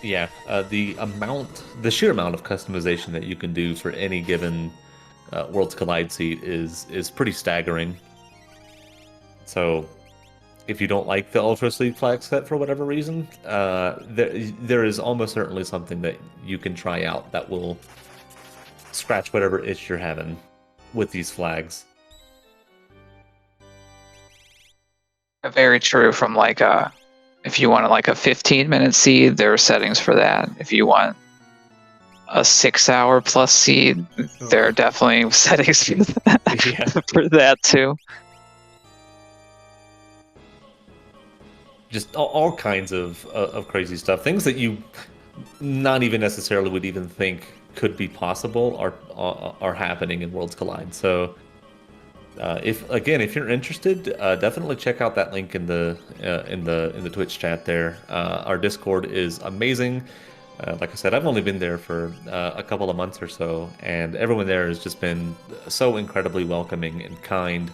Yeah, the sheer amount of customization that you can do for any given Worlds Collide seat is pretty staggering. So, if you don't like the Ultros League flag set for whatever reason, there is almost certainly something that you can try out that will scratch whatever itch you're having with these flags. Very true. From like if you want like a 15-minute seed, there are settings for that. If you want a 6-hour plus seed, there are definitely settings for that, Yeah. for that too. Just all kinds of crazy stuff. Things that you not even necessarily would even think could be possible are happening in Worlds Collide. So if you're interested, definitely check out that link in the Twitch chat there. Our Discord is amazing. Like I said, I've only been there for a couple of months or so, and everyone there has just been so incredibly welcoming and kind.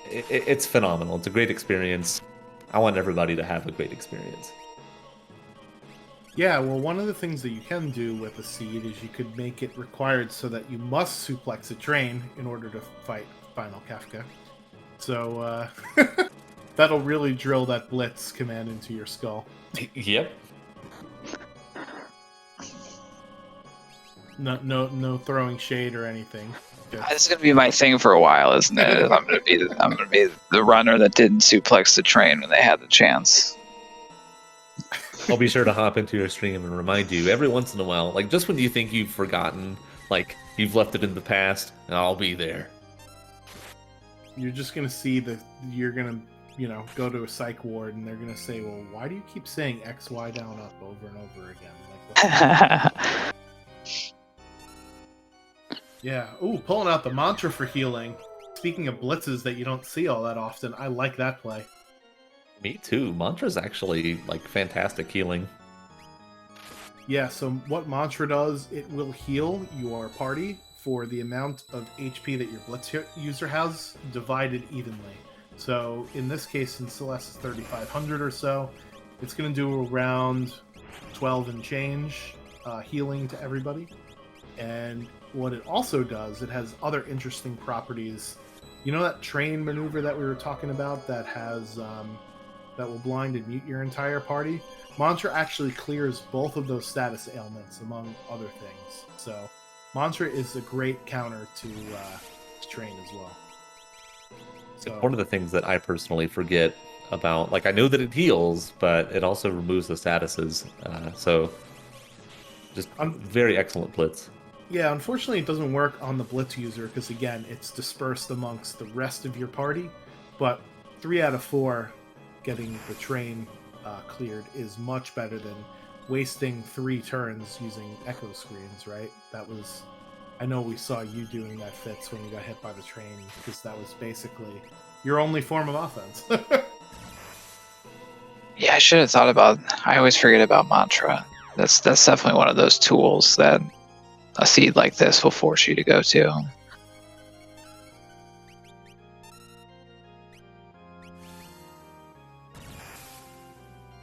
It's phenomenal. It's a great experience. I want everybody to have a great experience. Yeah, well, one of the things that you can do with a seed is you could make it required so that you must suplex a train in order to fight Final Kafka. So that'll really drill that blitz command into your skull. Yep. No throwing shade or anything. This is gonna be my thing for a while, isn't it? I'm gonna be the runner that didn't suplex the train when they had the chance. I'll be sure to hop into your stream and remind you every once in a while, like just when you think you've forgotten, like you've left it in the past, I'll be there. You're just gonna see that you're gonna, go to a psych ward and they're gonna say, "Well, why do you keep saying X, Y, down, up over and over again?" Like, yeah. Ooh, pulling out the mantra for healing. Speaking of blitzes that you don't see all that often, I like that play. Me too. Mantra's actually like fantastic healing. Yeah, so what Mantra does, it will heal your party for the amount of HP that your Blitz user has, divided evenly. So in this case, since Celeste is 3,500 or so, it's going to do around 12 and change healing to everybody. And what it also does, it has other interesting properties. You know that train maneuver that we were talking about that has... that will blind and mute your entire party? Mantra actually clears both of those status ailments, among other things. So Mantra is a great counter to Train as well. So, One of the things that I personally forget about, like I know that it heals, but it also removes the statuses. So just very excellent blitz. Yeah, unfortunately it doesn't work on the Blitz user because, again, it's dispersed amongst the rest of your party. But 3 out of 4... getting the train cleared is much better than wasting 3 turns using echo screens, right? I know we saw you doing that, Fitz, when you got hit by the train, because that was basically your only form of offense. Yeah, I should have thought about. I always forget about Mantra. That's definitely one of those tools that a seed like this will force you to go to.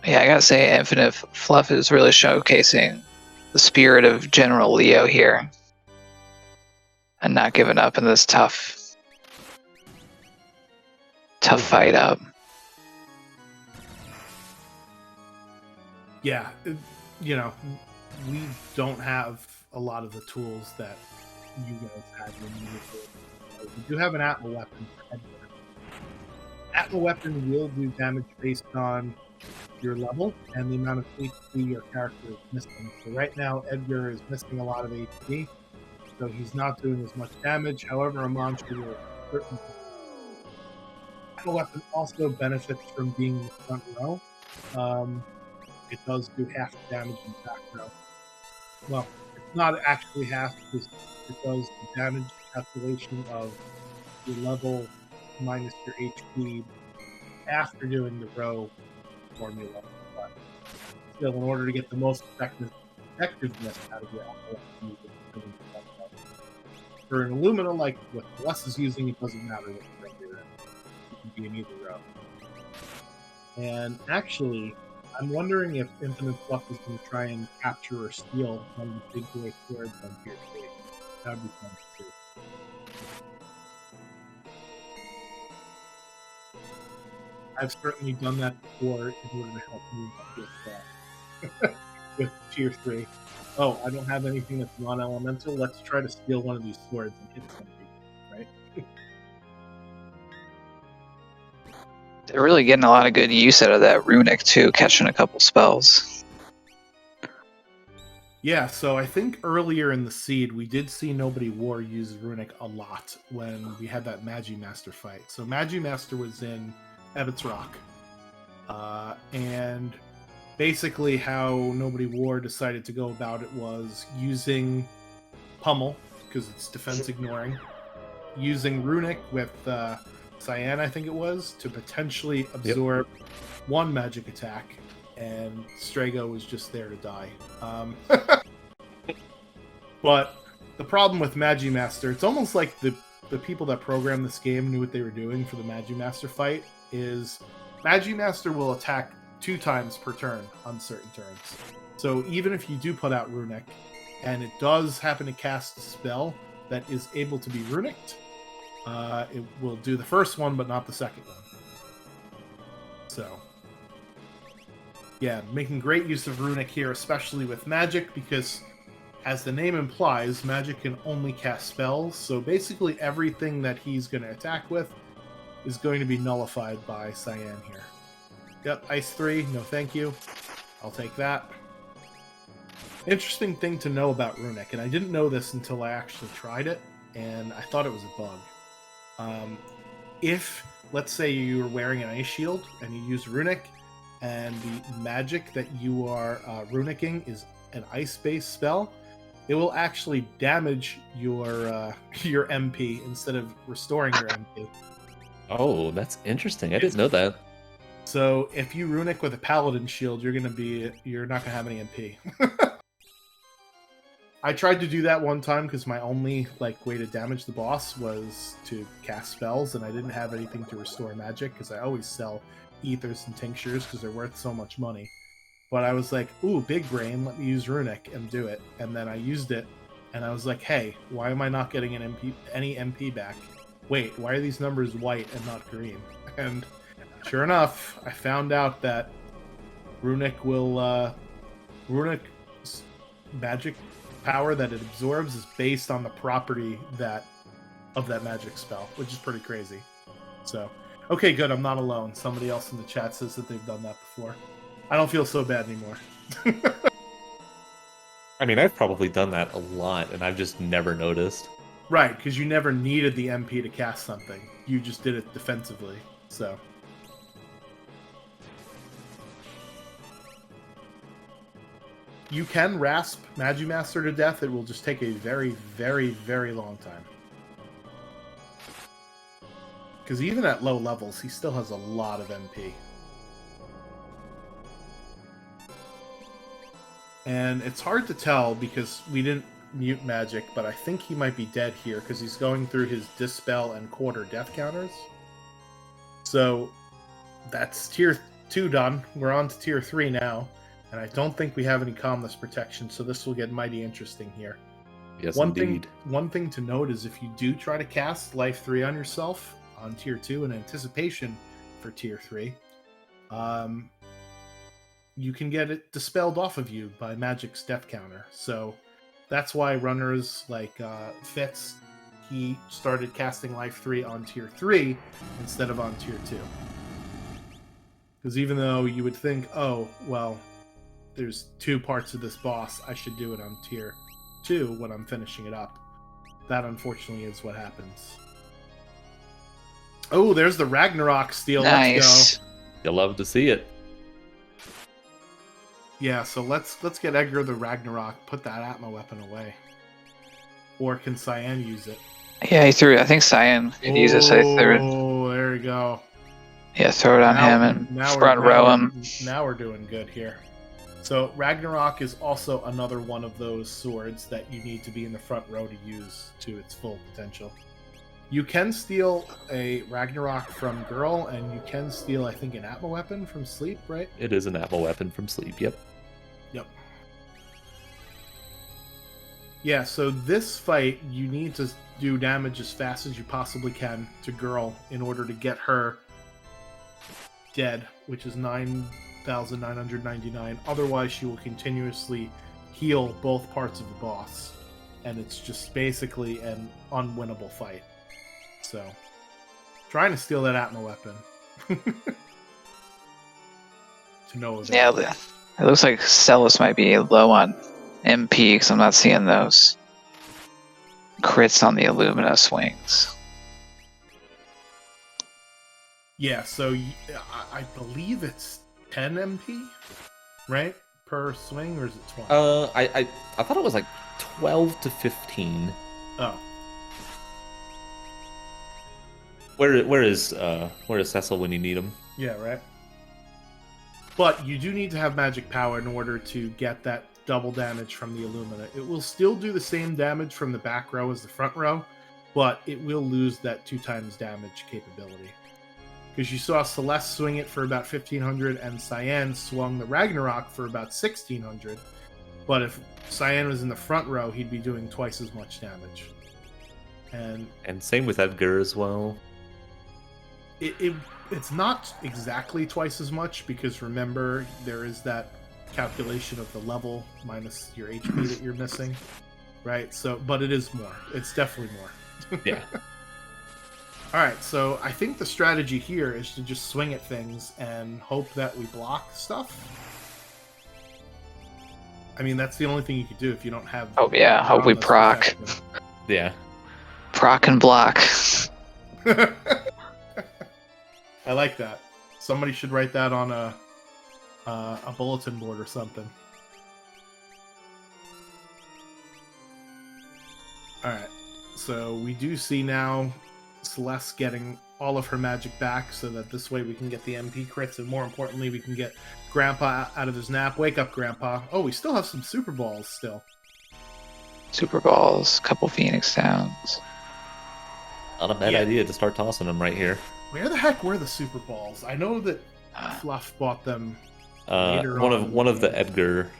Yeah, I gotta say, Infinite Fluff is really showcasing the spirit of General Leo here, and not giving up in this tough fight up. Yeah, we don't have a lot of the tools that you guys had when you were. We do have an Atma weapon for Edgar. Atma weapon will do damage based on your level and the amount of HP your character is missing. So right now, Edgar is missing a lot of HP, so he's not doing as much damage. However, a monster will certainly. The weapon also benefits from being in the front row. It does do half the damage in the back row. Well, it's not actually half because it does the damage calculation of your level minus your HP after doing the row formula. But still, in order to get the most effectiveness out of your alpha, for an Illumina, like what Les is using, it doesn't matter what you're in. It can be in either row. And actually, I'm wondering if Infinite Fluff is going to try and capture or steal one of the big boy swords on Tier 3. That would be fun to see. I've certainly done that before in order to help move up with Tier 3. Oh, I don't have anything that's non-elemental. Let's try to steal one of these swords and hit somebody, right? They're really getting a lot of good use out of that runic too, catching a couple spells. Yeah, so I think earlier in the seed we did see Nobody War use runic a lot when we had that Magimaster fight. So Magimaster was in Ebbets Rock, and basically how Nobody War decided to go about it was using Pummel, because it's defense ignoring, using Runic with Cyan, I think it was, to potentially absorb one magic attack, and Strago was just there to die. But the problem with Magimaster, it's almost like the people that programmed this game knew what they were doing for the Magimaster fight, is Magimaster will attack 2 times per turn on certain turns. So even if you do put out Runic, and it does happen to cast a spell that is able to be Runicked, it will do the first one, but not the second one. So, yeah, making great use of Runic here, especially with magic, because as the name implies, magic can only cast spells, so basically everything that he's going to attack with is going to be nullified by Cyan here. Yep, Ice 3, no thank you. I'll take that. Interesting thing to know about Runic, and I didn't know this until I actually tried it, and I thought it was a bug. If, let's say you were wearing an Ice Shield, and you use Runic, and the magic that you are Runicking is an ice-based spell, it will actually damage your MP instead of restoring your MP. Oh, that's interesting. I didn't know that. So if you Runic with a Paladin shield, you're not gonna have any MP. I tried to do that one time because my only way to damage the boss was to cast spells, and I didn't have anything to restore magic because I always sell ethers and tinctures because they're worth so much money. But I was like, ooh, big brain, let me use Runic and do it. And then I used it, and I was like, hey, why am I not getting any MP back? Wait, why are these numbers white and not green? And sure enough, I found out that Runic magic power that it absorbs is based on the property of that magic spell, which is pretty crazy. So, okay, good, I'm not alone. Somebody else in the chat says that they've done that before. I don't feel so bad anymore. I mean, I've probably done that a lot, and I've just never noticed. Right, because you never needed the MP to cast something. You just did it defensively, so... You can rasp Magimaster to death. It will just take a very, very, very long time. Because even at low levels, he still has a lot of MP. And it's hard to tell because we didn't mute magic, but I think he might be dead here because he's going through his Dispel and Quarter death counters. So that's tier 2 done. We're on to tier 3 now. And I don't think we have any Calmness protection, so this will get mighty interesting here. Yes, One thing to note is if you do try to cast Life 3 on yourself on tier 2 in anticipation for tier 3, you can get it dispelled off of you by Magic's death counter. So that's why runners like Fitz, he started casting Life 3 on tier 3 instead of on tier 2. Because even though you would think, oh, well, there's 2 parts of this boss, I should do it on tier 2 when I'm finishing it up. That unfortunately is what happens. Oh, there's the Ragnarok steal. Nice. Let's go. You'll love to see it. Yeah, so let's get Edgar the Ragnarok, put that Atma weapon away. Or can Cyan use it? Yeah, he threw it. I think Cyan could use it, so he threw it. Oh, there we go. Yeah, throw it on him and front row him. Now we're doing good here. So Ragnarok is also another one of those swords that you need to be in the front row to use to its full potential. You can steal a Ragnarok from Girl, and you can steal, I think, an Atma weapon from Sleep, right? It is an Atma weapon from Sleep, yep. Yep. Yeah, so this fight, you need to do damage as fast as you possibly can to Girl in order to get her dead, which is 9,999. Otherwise, she will continuously heal both parts of the boss, and it's just basically an unwinnable fight. So, trying to steal that Atma weapon. To no avail. Yeah, it looks like Celis might be low on MP because I'm not seeing those crits on the Illumina swings. Yeah, so I believe it's 10 MP, right? Per swing, or is it 20? I thought it was like 12 to 15. Oh. Where is Cecil when you need him? Yeah, right. But you do need to have magic power in order to get that double damage from the Illumina. It will still do the same damage from the back row as the front row, but it will lose that 2 times damage capability. Because you saw Celeste swing it for about 1500 and Cyan swung the Ragnarok for about 1600. But if Cyan was in the front row, he'd be doing twice as much damage. And same with Edgar as well. It's not exactly twice as much, because remember, there is that calculation of the level minus your HP that you're missing, right? So, but it is more. It's definitely more. Yeah. All right, so I think the strategy here is to just swing at things and hope that we block stuff. I mean, that's the only thing you could do if you don't have... Oh yeah, hope we proc. Yeah. Proc and block. I like that. Somebody should write that on a bulletin board or something. All right, so we do see now Celeste getting all of her magic back, so that this way we can get the MP crits, and more importantly, we can get Grandpa out of his nap. Wake up, Grandpa. Oh, we still have some Super Balls still. Super Balls, couple Phoenix Downs. Not a bad idea to start tossing them right here. Where the heck were the Super Balls? I know that Fluff bought them later One of the Edgar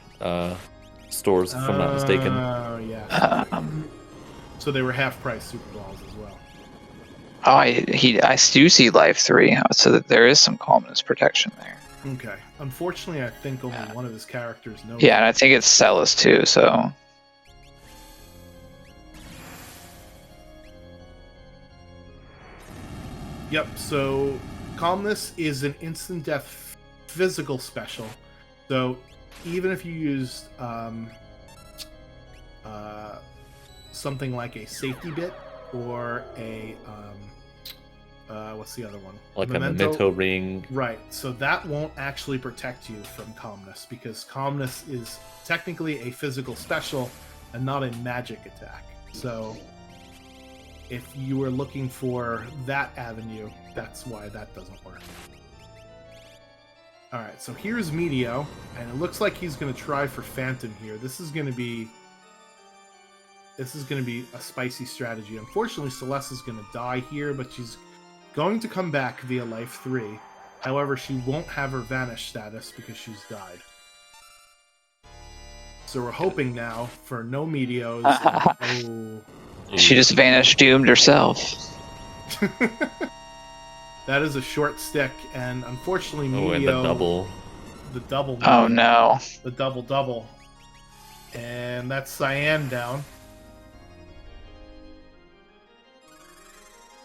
stores, if I'm not mistaken. Oh, yeah. So they were half-price Super Balls as well. Oh, I do see Life 3, so that there is some calmness protection there. Okay. Unfortunately, I think only one of his characters knows. Yeah, and I think it's Celis too, so... Yep, so Calmness is an instant death physical special. So even if you used something like a safety bit or a what's the other one? Like a memento ring. Right. So that won't actually protect you from Calmness, because Calmness is technically a physical special and not a magic attack. So if you were looking for that avenue, that's why that doesn't work. Alright, so here's Meteo, and it looks like he's going to try for Phantom here. This is going to be a spicy strategy. Unfortunately, Celeste is going to die here, but she's going to come back via Life 3. However, she won't have her Vanish status because she's died. So we're hoping now for no Meteos. She just vanished, doomed herself. That is a short stick, and unfortunately, Meteo... and the double. The double. Oh no. The double. And that's Cyan down.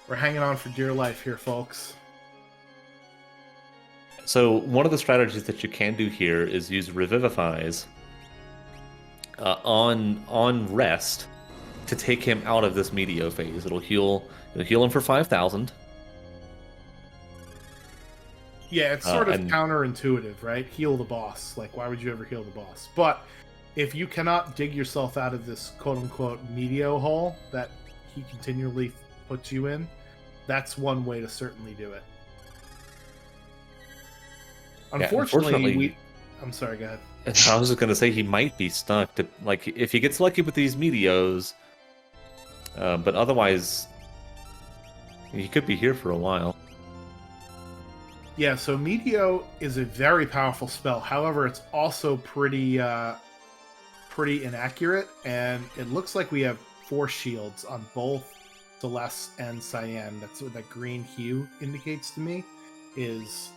We're hanging on for dear life here, folks. So one of the strategies that you can do here is use Revivifies on rest to take him out of this Meteo phase. It'll heal him for 5,000. Yeah, it's sort of counterintuitive, right? Heal the boss. Like, why would you ever heal the boss? But if you cannot dig yourself out of this quote-unquote Meteo hole that he continually puts you in, that's one way to certainly do it. Unfortunately, I'm sorry, go ahead. I was just going to say he might be stuck. Like, if he gets lucky with these Meteos, but otherwise, he could be here for a while. Yeah, so Meteo is a very powerful spell. However, it's also pretty inaccurate, and it looks like we have 4 shields on both Celeste and Cyan. That's what that green hue indicates to me, is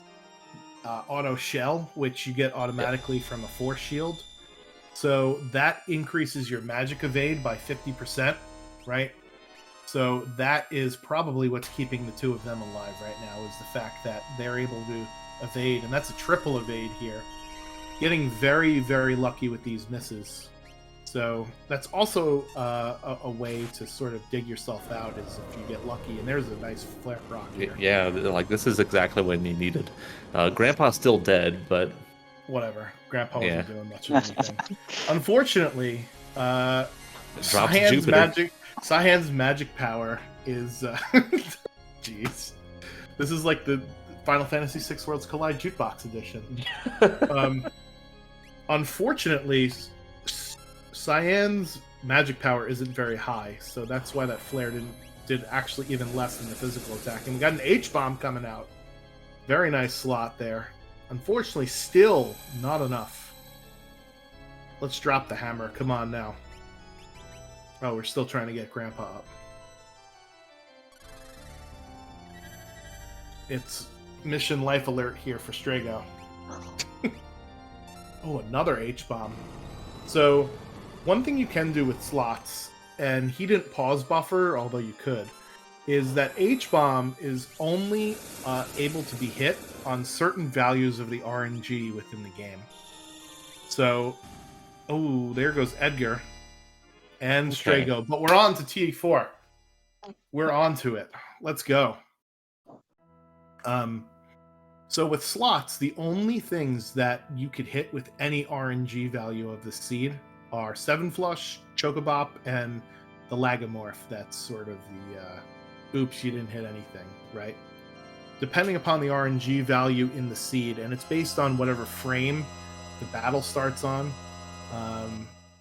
auto shell, which you get automatically from a force shield. So that increases your magic evade by 50%, right? So that is probably what's keeping the two of them alive right now, is the fact that they're able to evade, and that's a triple evade here. Getting very, very lucky with these misses. So that's also a way to sort of dig yourself out, is if you get lucky. And there's a nice flare proc here. Yeah, like this is exactly what he needed. Grandpa's still dead, but whatever. Grandpa wasn't doing much of anything. Unfortunately, Cyan's magic power is Jeez. This is like the Final Fantasy VI Worlds Collide Jukebox edition. Unfortunately, Cyan's magic power isn't very high, so that's why that flare did actually even less than the physical attack. And we got an H-bomb coming out. Very nice slot there. Unfortunately, still not enough. Let's drop the hammer. Come on now. Oh, we're still trying to get Grandpa up. It's mission life alert here for Strago. Oh, another H-bomb. So, one thing you can do with slots, and he didn't pause buffer, although you could, is that H-bomb is only able to be hit on certain values of the RNG within the game. So, oh, there goes Edgar and Strago. But we're on to T4. We're on to it. Let's go. So with slots, the only things that you could hit with any RNG value of the seed are 7 Flush, Chocobop, and the Lagomorph. That's sort of the oops, you didn't hit anything, right? Depending upon the RNG value in the seed, and it's based on whatever frame the battle starts on.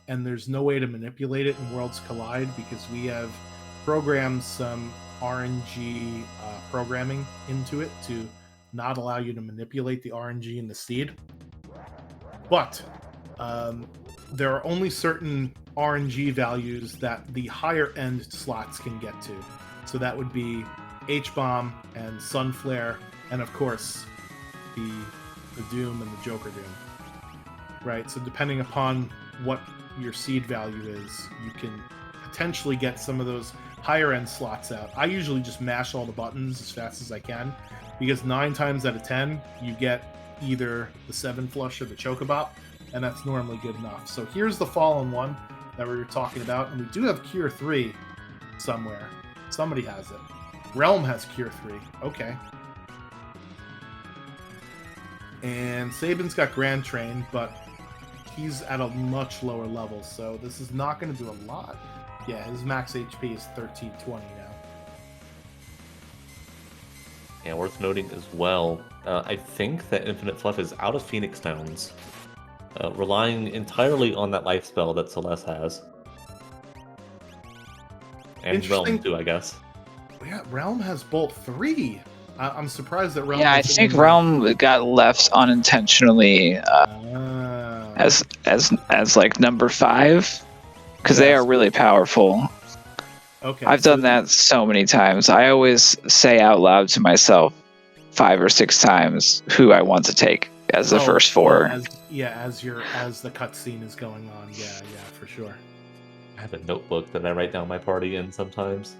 And there's no way to manipulate it in Worlds Collide because we have programmed some RNG programming into it to not allow you to manipulate the RNG in the seed. But there are only certain RNG values that the higher end slots can get to. So that would be H-Bomb and Sunflare, and of course the Doom and the Joker Doom. Right, so depending upon what your seed value is, you can potentially get some of those higher end slots out. I usually just mash all the buttons as fast as I can, because 9 times out of 10 you get either the 7 Flush or the Chocobop, and that's normally good enough. So here's the Fallen one that we were talking about, and we do have Cure 3 somewhere. Somebody has it. Realm has Cure 3. Okay. And Saban's got Grand Train, but he's at a much lower level, so this is not going to do a lot. Yeah, his max HP is 1320 now. And worth noting as well, I think that Infinite Fluff is out of Phoenix Downs, relying entirely on that life spell that Celeste has. And Realm too, I guess. Yeah, Realm has Bolt 3. I'm surprised that Realm... Yeah, I think Realm got left unintentionally as like number 5, because they are really powerful. Okay, I've done that so many times. I always say out loud to myself 5 or 6 times who I want to take as the first 4. As the cutscene is going on. Yeah, for sure. I have a notebook that I write down my party in sometimes.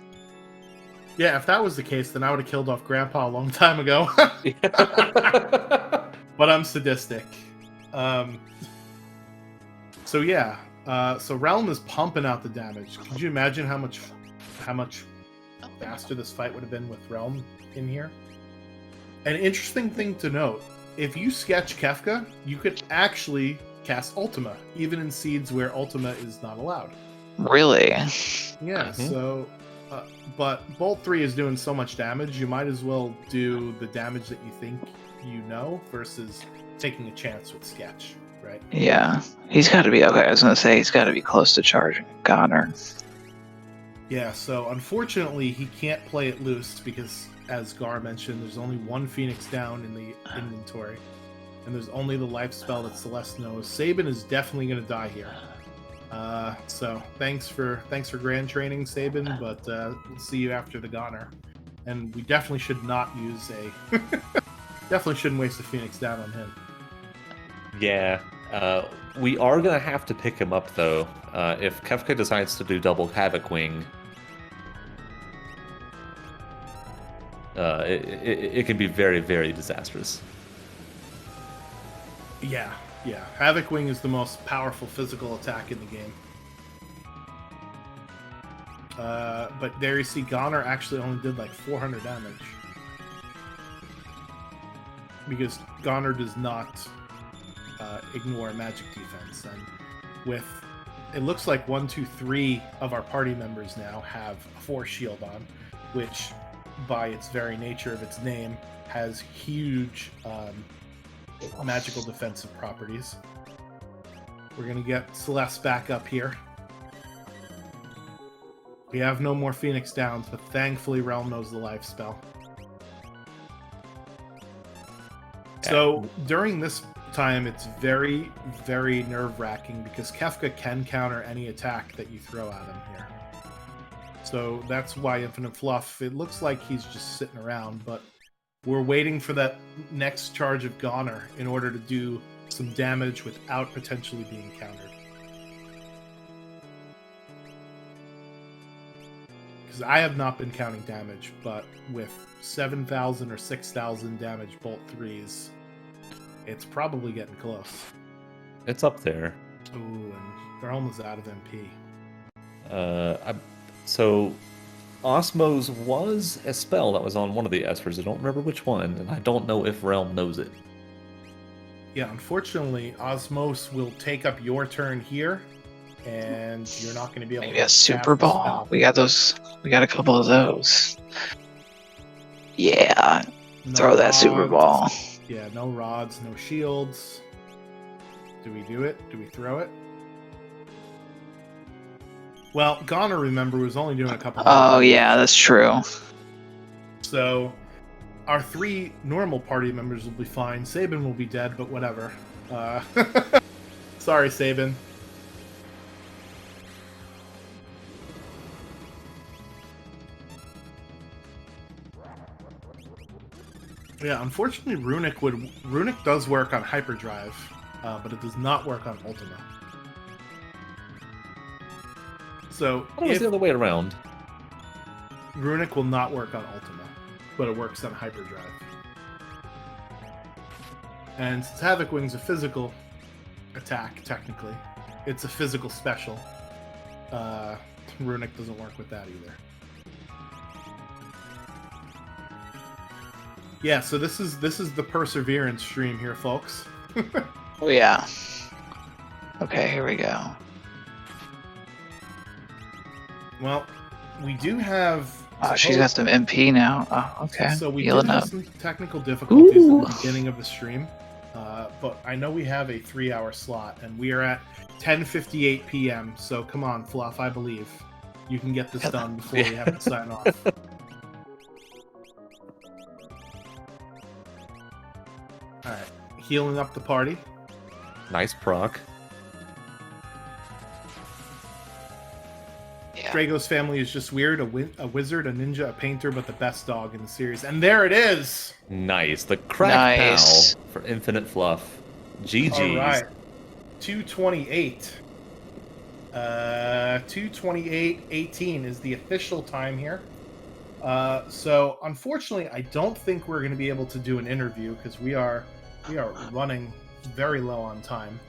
Yeah, if that was the case, then I would have killed off Grandpa a long time ago. But I'm sadistic. So yeah, so Realm is pumping out the damage. Could you imagine how much faster this fight would have been with Realm in here? An interesting thing to note, if you sketch Kefka, you could actually cast Ultima, even in seeds where Ultima is not allowed. Really? Yeah, so... but Bolt 3 is doing so much damage, you might as well do the damage that you think you know versus taking a chance with Sketch, right? Yeah. He's got to be... Okay, I was going to say he's got to be close to charging Goner. Yeah, so unfortunately he can't play it loose because, as Gar mentioned, there's only 1 Phoenix down in the inventory. And there's only the life spell that Celeste knows. Sabin is definitely going to die here. So thanks for grand training, Sabin, but we'll see you after the Goner. And we definitely should not use definitely shouldn't waste a Phoenix down on him. Yeah, we are gonna have to pick him up though. If Kefka decides to do double Havoc Wing, it can be very, very disastrous. Yeah. Havoc Wing is the most powerful physical attack in the game. But there you see, Goner actually only did like 400 damage. Because Goner does not ignore magic defense. And with, it looks like 1, 2, 3 of our party members now have a Force Shield on, which by its very nature of its name, has huge magical defensive properties. We're going to get Celeste back up here. We have no more Phoenix Downs, but thankfully Realm knows the life spell. So during this time, it's very, very nerve-wracking because Kefka can counter any attack that you throw at him here. So that's why Infinite Fluff, it looks like he's just sitting around, but we're waiting for that next charge of Goner in order to do some damage without potentially being countered. Because I have not been counting damage, but with 7,000 or 6,000 damage Bolt 3s, it's probably getting close. It's up there. Ooh, and they're almost out of MP. So Osmos was a spell that was on one of the Espers. I don't remember which one, and I don't know if Realm knows it. Yeah, unfortunately, Osmos will take up your turn here, and you're not going to be able Maybe to a Super cast the Ball. spell. We got those. We got a couple of those. Yeah, No throw that Super rods. Ball. Yeah, no rods, no shields. Do we do it? Do we throw it? Well, Goner, remember, was only doing a couple. Oh yeah, that's true. So our 3 normal party members will be fine. Sabin will be dead, but whatever. Sorry, Sabin. Yeah, unfortunately, Runic does work on Hyperdrive, but it does not work on Ultima. So I thought it was the other way around. Runic will not work on Ultima, but it works on Hyperdrive. And since Havoc Wing's a physical attack, technically, it's a physical special. Runic doesn't work with that either. Yeah, so this is the Perseverance stream here, folks. Oh yeah. Okay, here we go. Well, we do have. Oh, she's got some MP now. Oh, okay. So we did Healing have up. some technical difficulties Ooh. at the beginning of the stream, but I know we have a 3-hour slot, and we are at 10:58 p.m. So come on, Fluff, I believe you can get this done before we have to sign off. All right, healing up the party. Nice proc. Yeah. Drago's family is just weird. A wizard, a ninja, a painter, but the best dog in the series. And there it is. Nice. The crack Nice. pal for Infinite Fluff. GG's. All right, 2:28. 2:28:18 is the official time here. So unfortunately, I don't think we're going to be able to do an interview because we are running very low on time.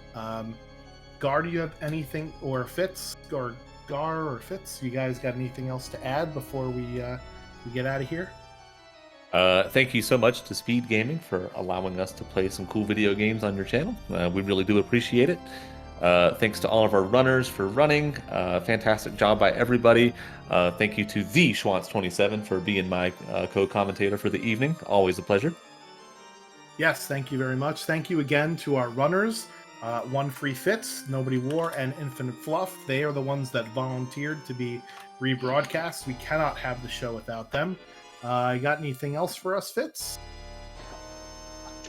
Gar, do you have anything, or Fitz, or Gar, or Fitz? You guys got anything else to add before we get out of here? Thank you so much to SpeedGaming for allowing us to play some cool video games on your channel. We really do appreciate it. Thanks to all of our runners for running. Fantastic job by everybody. Thank you to the Schwantz27 for being my co-commentator for the evening. Always a pleasure. Yes, thank you very much. Thank you again to our runners. One Free Fits, Nobody War, and Infinite Fluff. They are the ones that volunteered to be rebroadcast. We cannot have the show without them. You got anything else for us, Fitz?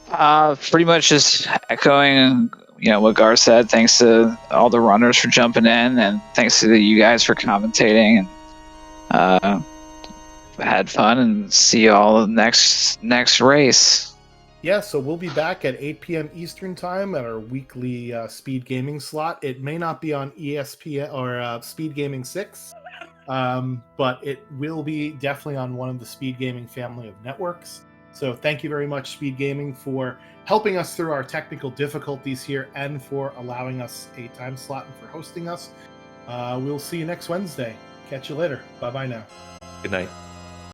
Pretty much just echoing, what Gar said. Thanks to all the runners for jumping in, and thanks to you guys for commentating. And had fun, and see you all next race. Yeah, so we'll be back at 8 p.m. Eastern Time at our weekly Speed Gaming slot. It may not be on ESPN or Speed Gaming 6, but it will be definitely on one of the Speed Gaming family of networks. So thank you very much, Speed Gaming, for helping us through our technical difficulties here and for allowing us a time slot and for hosting us. We'll see you next Wednesday. Catch you later. Bye-bye now. Good night.